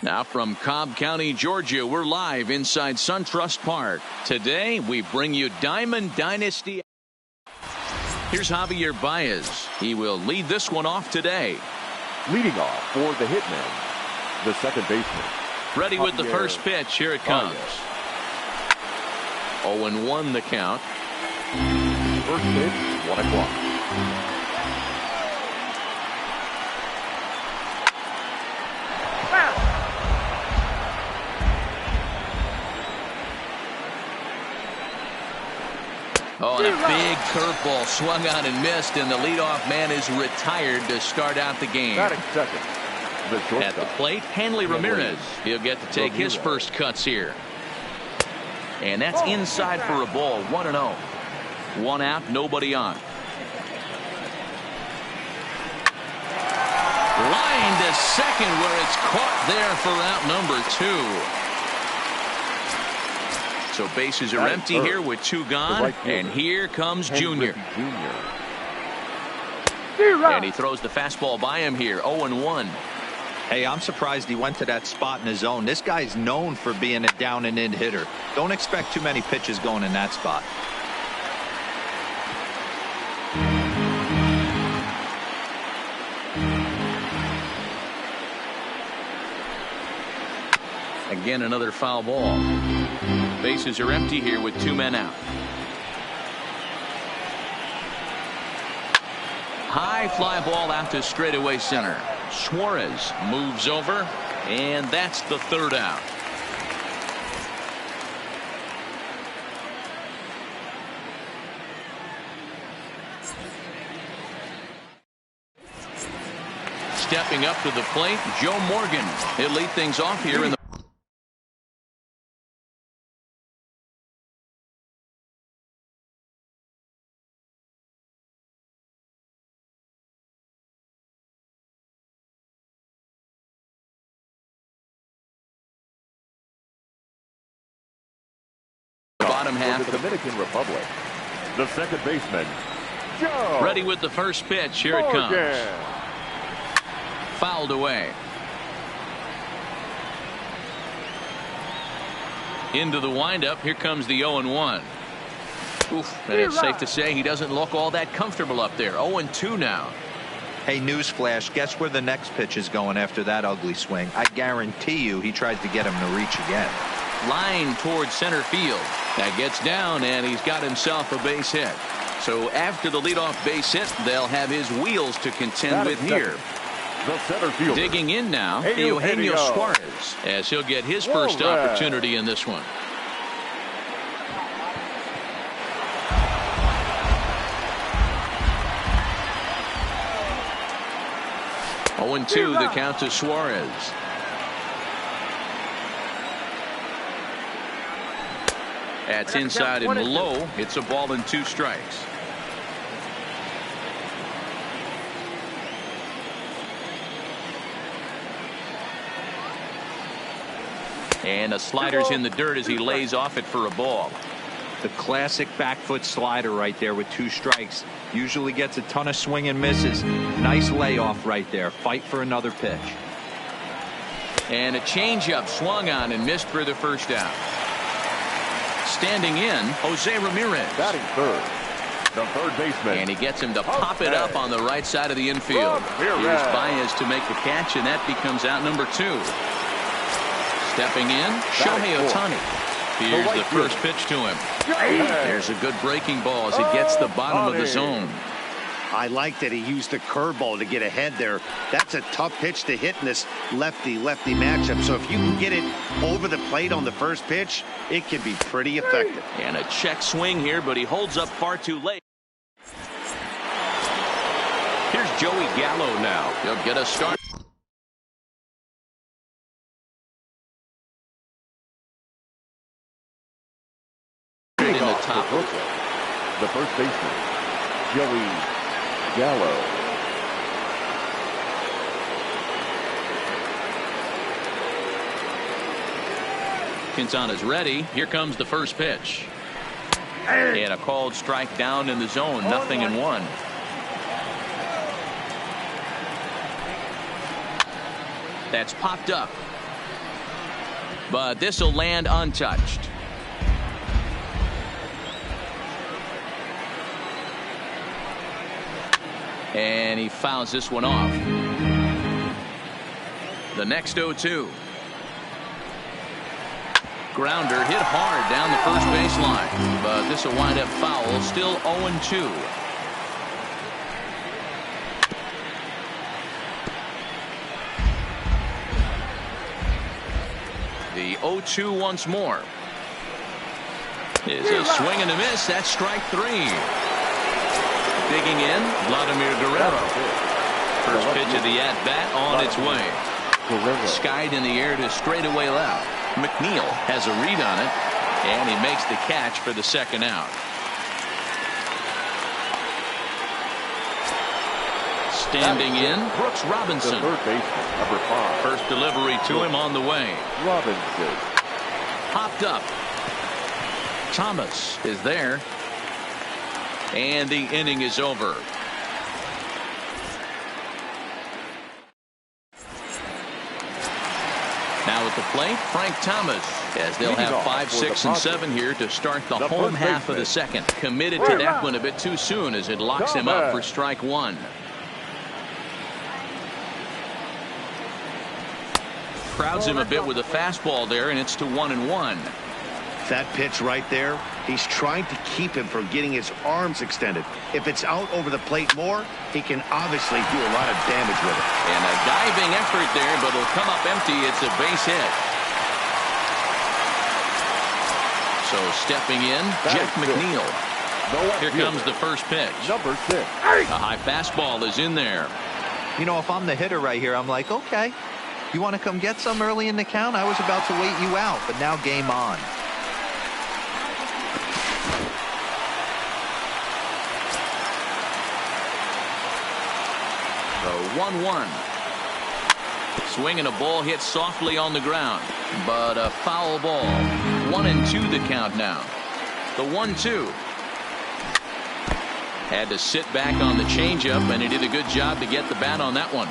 Now from Cobb County, Georgia, we're live inside SunTrust Park. Today, we bring you Diamond Dynasty. Here's Javier Baez. He will lead this one off today. Leading off for the hitman, the second baseman. Ready with the first pitch. Here it comes. 0-1 the count. First pitch, 1 o'clock. Oh, and a big curveball swung on and missed, and the leadoff man is retired to start out the game. Batting second, the shortstop. At the plate, Hanley Ramirez. He'll get to take his first cuts here. And that's inside for a ball, 1-0. 1 out, nobody on. Line to second where it's caught there for out number 2. So bases are empty here with 2 gone, and here comes Junior. And he throws the fastball by him here, 0-1. Hey, I'm surprised he went to that spot in his zone. This guy's known for being a down and in hitter. Don't expect too many pitches going in that spot. Again, another foul ball. Bases are empty here with 2 men out. High fly ball out to straightaway center. Suarez moves over, and that's the 3rd out. Stepping up to the plate, Joe Morgan. He'll lead things off here in the bottom half of the Dominican Republic. The second baseman, Joe. Ready with the first pitch. Here it comes. Fouled away. Into the windup. Here comes the 0-1. Oof, and it's safe to say he doesn't look all that comfortable up there. 0-2 now. Hey, newsflash, guess where the next pitch is going after that ugly swing? I guarantee you he tries to get him to reach again. Line towards center field. That gets down, and he's got himself a base hit. So after the leadoff base hit, they'll have his wheels to contend with here. The center fielder. Digging in now, Eugenio Suarez, as he'll get his first opportunity in this one. Oh, 0-2 the count to Suarez. That's inside and low. It's a ball and 2 strikes. And the slider's in the dirt as he lays off it for a ball. The classic back foot slider right there with 2 strikes. Usually gets a ton of swing and misses. Nice layoff right there. Fight for another pitch. And a changeup swung on and missed for the first out. Standing in, Jose Ramirez. Batting third, the third baseman. And he gets him to pop it up on the right side of the infield. Here's Baez to make the catch, and that becomes out number 2. Stepping in, Shohei Ohtani. Here's the first pitch to him. There's a good breaking ball as it gets the bottom of the zone. I like that he used the curveball to get ahead there. That's a tough pitch to hit in this lefty-lefty matchup. So if you can get it over the plate on the first pitch, it can be pretty effective. And a check swing here, but he holds up far too late. Here's Joey Gallo now. He'll get a start. In the top. The first baseman, Joey Gallo. Quintana's ready. Here comes the first pitch. And a called strike down in the zone. 0-1. That's popped up. but this will land untouched. And he fouls this one off. The next 0-2. Grounder hit hard down the first baseline, but this will wind up foul. Still 0-2. The 0-2 once more. Is a swing and a miss. That's strike 3. Digging in, Vladimir Guerrero. First pitch of the at-bat on its way. Skied in the air to straightaway left. McNeil has a read on it, and he makes the catch for the second out. Standing in, Brooks Robinson. Third baseman, number 5. First delivery to him on the way. Robinson. Popped up. Thomas is there. And the inning is over. Now at the plate, Frank Thomas, as they'll have 5, 6, and 7 here to start the home half of the second. Committed to that one a bit too soon as it locks him up for strike 1. Crowds him a bit with a fastball there, and it's to 1-1. That pitch right there, he's trying to keep him from getting his arms extended. If it's out over the plate more, he can obviously do a lot of damage with it. And a diving effort there, but it'll come up empty. It's a base hit. So stepping in, Jeff McNeil. Here comes the first pitch. Number 6. A high fastball is in there. You know, if I'm the hitter right here, I'm like, okay, you want to come get some early in the count? I was about to wait you out, but now game on. So 1-1. Swing and a ball hit softly on the ground, but a foul ball. 1-2 the count now. The 1-2. Had to sit back on the changeup, and he did a good job to get the bat on that one.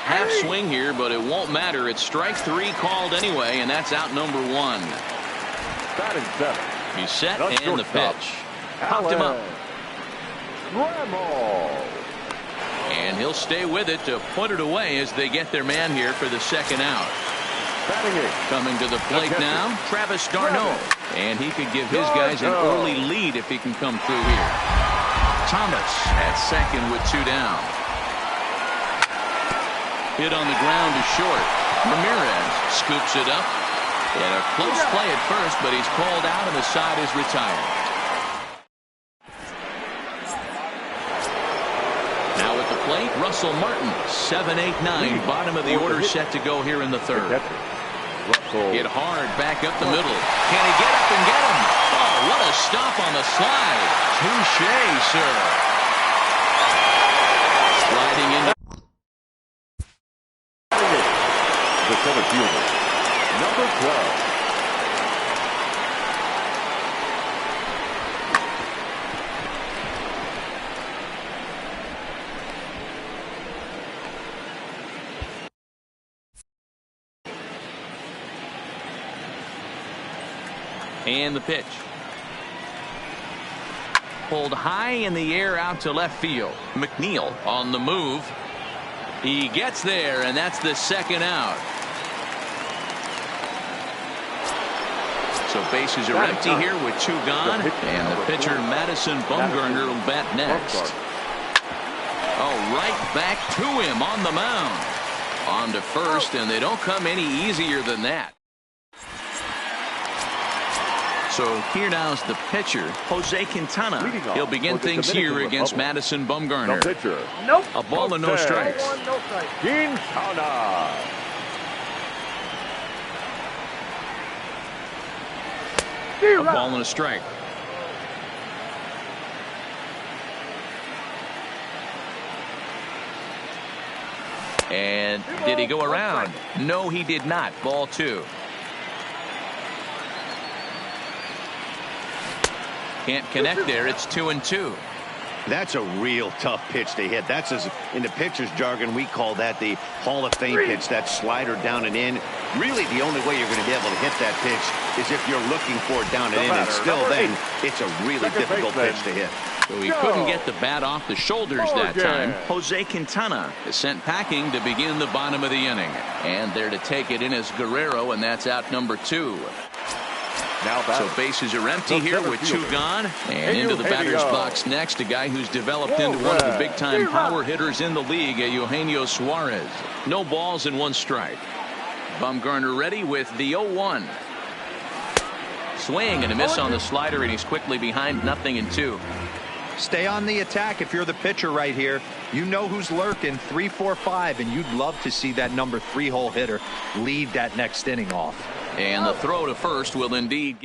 Half swing here, but it won't matter. It's strike 3 called anyway, and that's out number 1. Batting 7. He's set, and the pitch. Popped him up. Ramos. And he'll stay with it to put it away as they get their man here for the second out. Coming to the plate now, Travis d'Arnaud. And he could give his guys an early lead if he can come through here. Thomas at second with 2 down. Hit on the ground to short. Ramirez scoops it up. And a close play at first, but he's called out and the side is retired. Now at the plate, Russell Martin. 7, 8, 9. Bottom of the order set to go here in the third. Hit hard back up the middle. Can he get up and get him? Oh, what a stop on the slide. Touché, sir. Sliding into The center fielder, number 12. And the pitch. Pulled high in the air out to left field. McNeil on the move. He gets there, and that's the second out. So bases are empty here with 2 gone. And the pitcher, Madison Bumgarner, will bat next. Oh, right back to him on the mound. On to first, and they don't come any easier than that. So here now's the pitcher, Jose Quintana. He'll begin things here against Madison Bumgarner. A ball and no strikes. Quintana. A ball and a strike. And did he go around? No, he did not. Ball 2. Can't connect there. It's 2-2. That's a real tough pitch to hit. That's, in the pitcher's jargon, we call that the Hall of Fame pitch, that slider down and in. Really, the only way you're going to be able to hit that pitch is if you're looking for it down and in. And still then, it's a really difficult pitch to hit. So he couldn't get the bat off the shoulders that time. Jose Quintana is sent packing to begin the bottom of the inning. And there to take it in is Guerrero, and that's out number 2. So bases are empty here with 2 gone. And into the batter's box next, a guy who's developed into one of the big-time power hitters in the league, Eugenio Suarez. No balls and 1 strike. Bumgarner ready with the 0-1. Swing and a miss on the slider, and he's quickly behind 0-2. Stay on the attack if you're the pitcher right here. You know who's lurking, 3, 4, 5, and you'd love to see that number 3-hole hitter lead that next inning off. And the throw to first will indeed.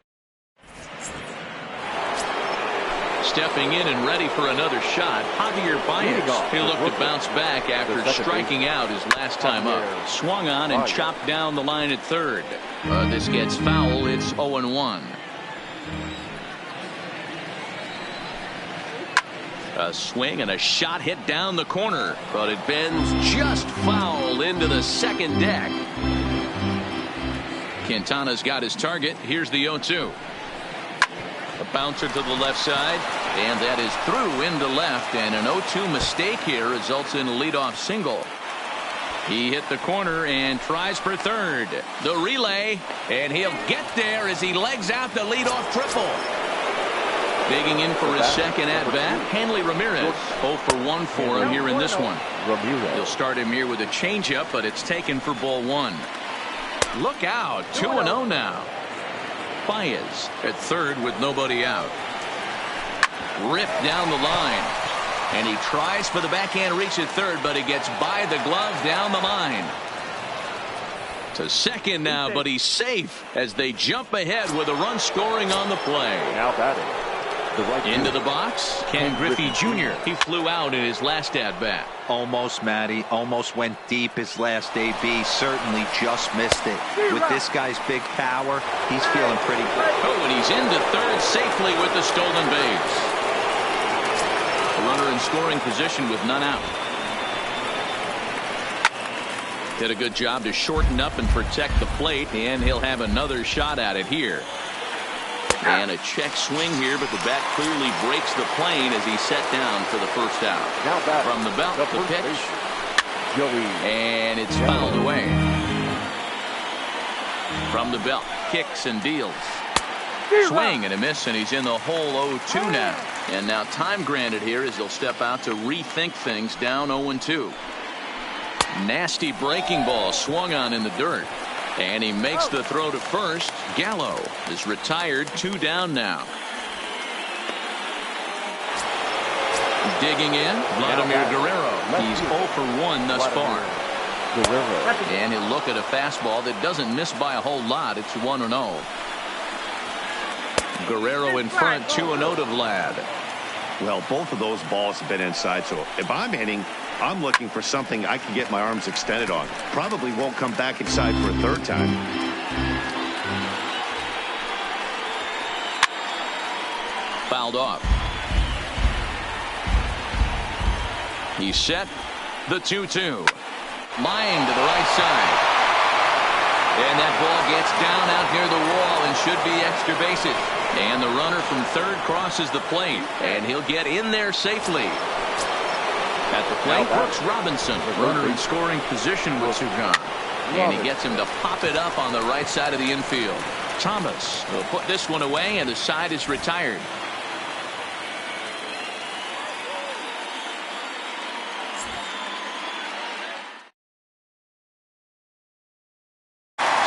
Stepping in and ready for another shot, Javier Baez. He'll look to bounce back after striking out his last time up. Swung on and chopped down the line at third. This gets foul. It's 0-1. A swing and a shot hit down the corner, but it bends just foul into the second deck. Quintana's got his target. Here's the 0-2. A bouncer to the left side, and that is through into left, and an 0-2 mistake here results in a leadoff single. He hit the corner and tries for third. The relay, and he'll get there as he legs out the leadoff triple. Digging in for his second at-bat, Hanley Ramirez. 0 for 1 for him here in this one. He'll start him here with a changeup, but it's taken for ball 1. Look out, 2-0 now. Baez at third with nobody out. Ripped down the line, and he tries for the backhand reach at third, but he gets by the glove down the line. To second now, but he's safe as they jump ahead with a run scoring on the play. Now batting. Into the box, Ken Griffey Jr. He flew out in his last at-bat. Almost, Matty. Almost went deep his last AB. Certainly just missed it. With this guy's big power, he's feeling pretty good. Oh, and he's into third safely with the stolen base. A runner in scoring position with none out. Did a good job to shorten up and protect the plate, and he'll have another shot at it here. And a check swing here, but the bat clearly breaks the plane as he's set down for the first out. From the belt, the pitch. And it's fouled away. From the belt, kicks and deals. Swing and a miss, and he's in the hole 0-2 now. And now time granted here as they'll step out to rethink things down 0-2. Nasty breaking ball swung on in the dirt. And he makes the throw to first. Gallo is retired, 2 down now. Digging in, Vladimir Guerrero. He's 0 for 1 thus far. And he'll look at a fastball that doesn't miss by a whole lot. It's 1-0. Guerrero in front, 2-0 to Vlad. Well, both of those balls have been inside, so if I'm hitting, I'm looking for something I can get my arms extended on. Probably won't come back inside for a third time. Fouled off. He's set. The 2-2. Line to the right side. And that ball gets down out near the wall and should be extra bases. And the runner from third crosses the plate, and he'll get in there safely. At the plate, Brooks Robinson, runner in scoring position with 2 gone. And he gets him to pop it up on the right side of the infield. Thomas will put this one away, and the side is retired.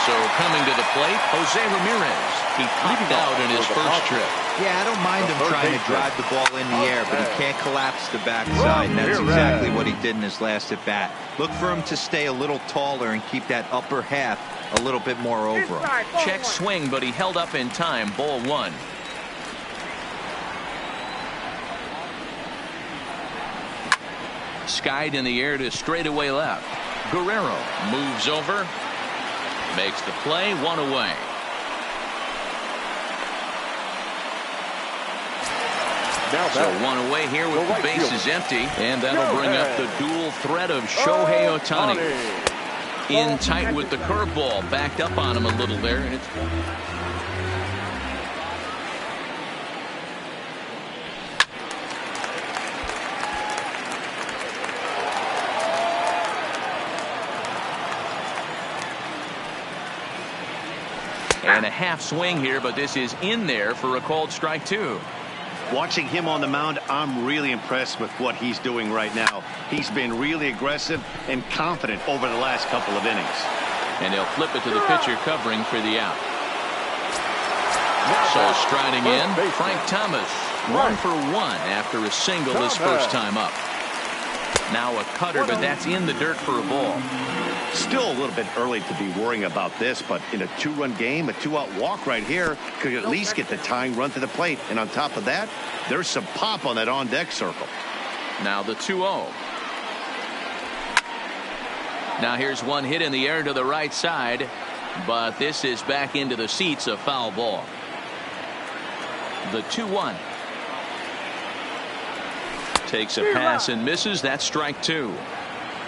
So coming to the plate, Jose Ramirez. He popped out in his first trip. Yeah, I don't mind him trying to drive the ball in the air, but he can't collapse the backside. And that's exactly what he did in his last at bat. Look for him to stay a little taller and keep that upper half a little bit more over him. Check swing, but he held up in time. Ball 1. Skied in the air to straightaway left. Guerrero moves over. Makes the play, 1 away. So one away here with the bases empty, and that'll bring up the dual threat of Shohei Ohtani. In tight with the curveball, backed up on him a little there, and it's and a half swing here, but this is in there for a called strike 2. Watching him on the mound, I'm really impressed with what he's doing right now. He's been really aggressive and confident over the last couple of innings. And he'll flip it to the pitcher covering for the out. So striding in, Frank Thomas. 1 for 1 after a single his first time up. Now a cutter, but that's in the dirt for a ball. Still a little bit early to be worrying about this, but in a 2-run game, a 2-out walk right here could at least get the tying run to the plate. And on top of that, there's some pop on that on-deck circle. Now the 2-0. Now here's one hit in the air to the right side, but this is back into the seats, a foul ball. The 2-1. Takes a pass and misses. That's strike 2.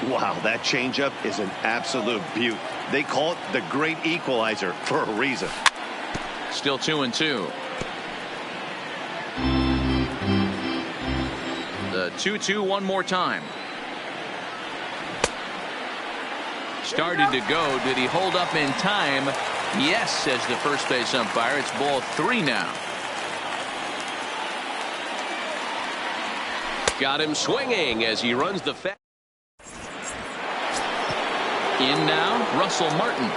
Wow, that changeup is an absolute beaut. They call it the great equalizer for a reason. Still 2-2. The 2-2 one more time. Started to go. Did he hold up in time? Yes, says the first base umpire. It's ball 3 now. Got him swinging as he runs the fast. In now, Russell Martin.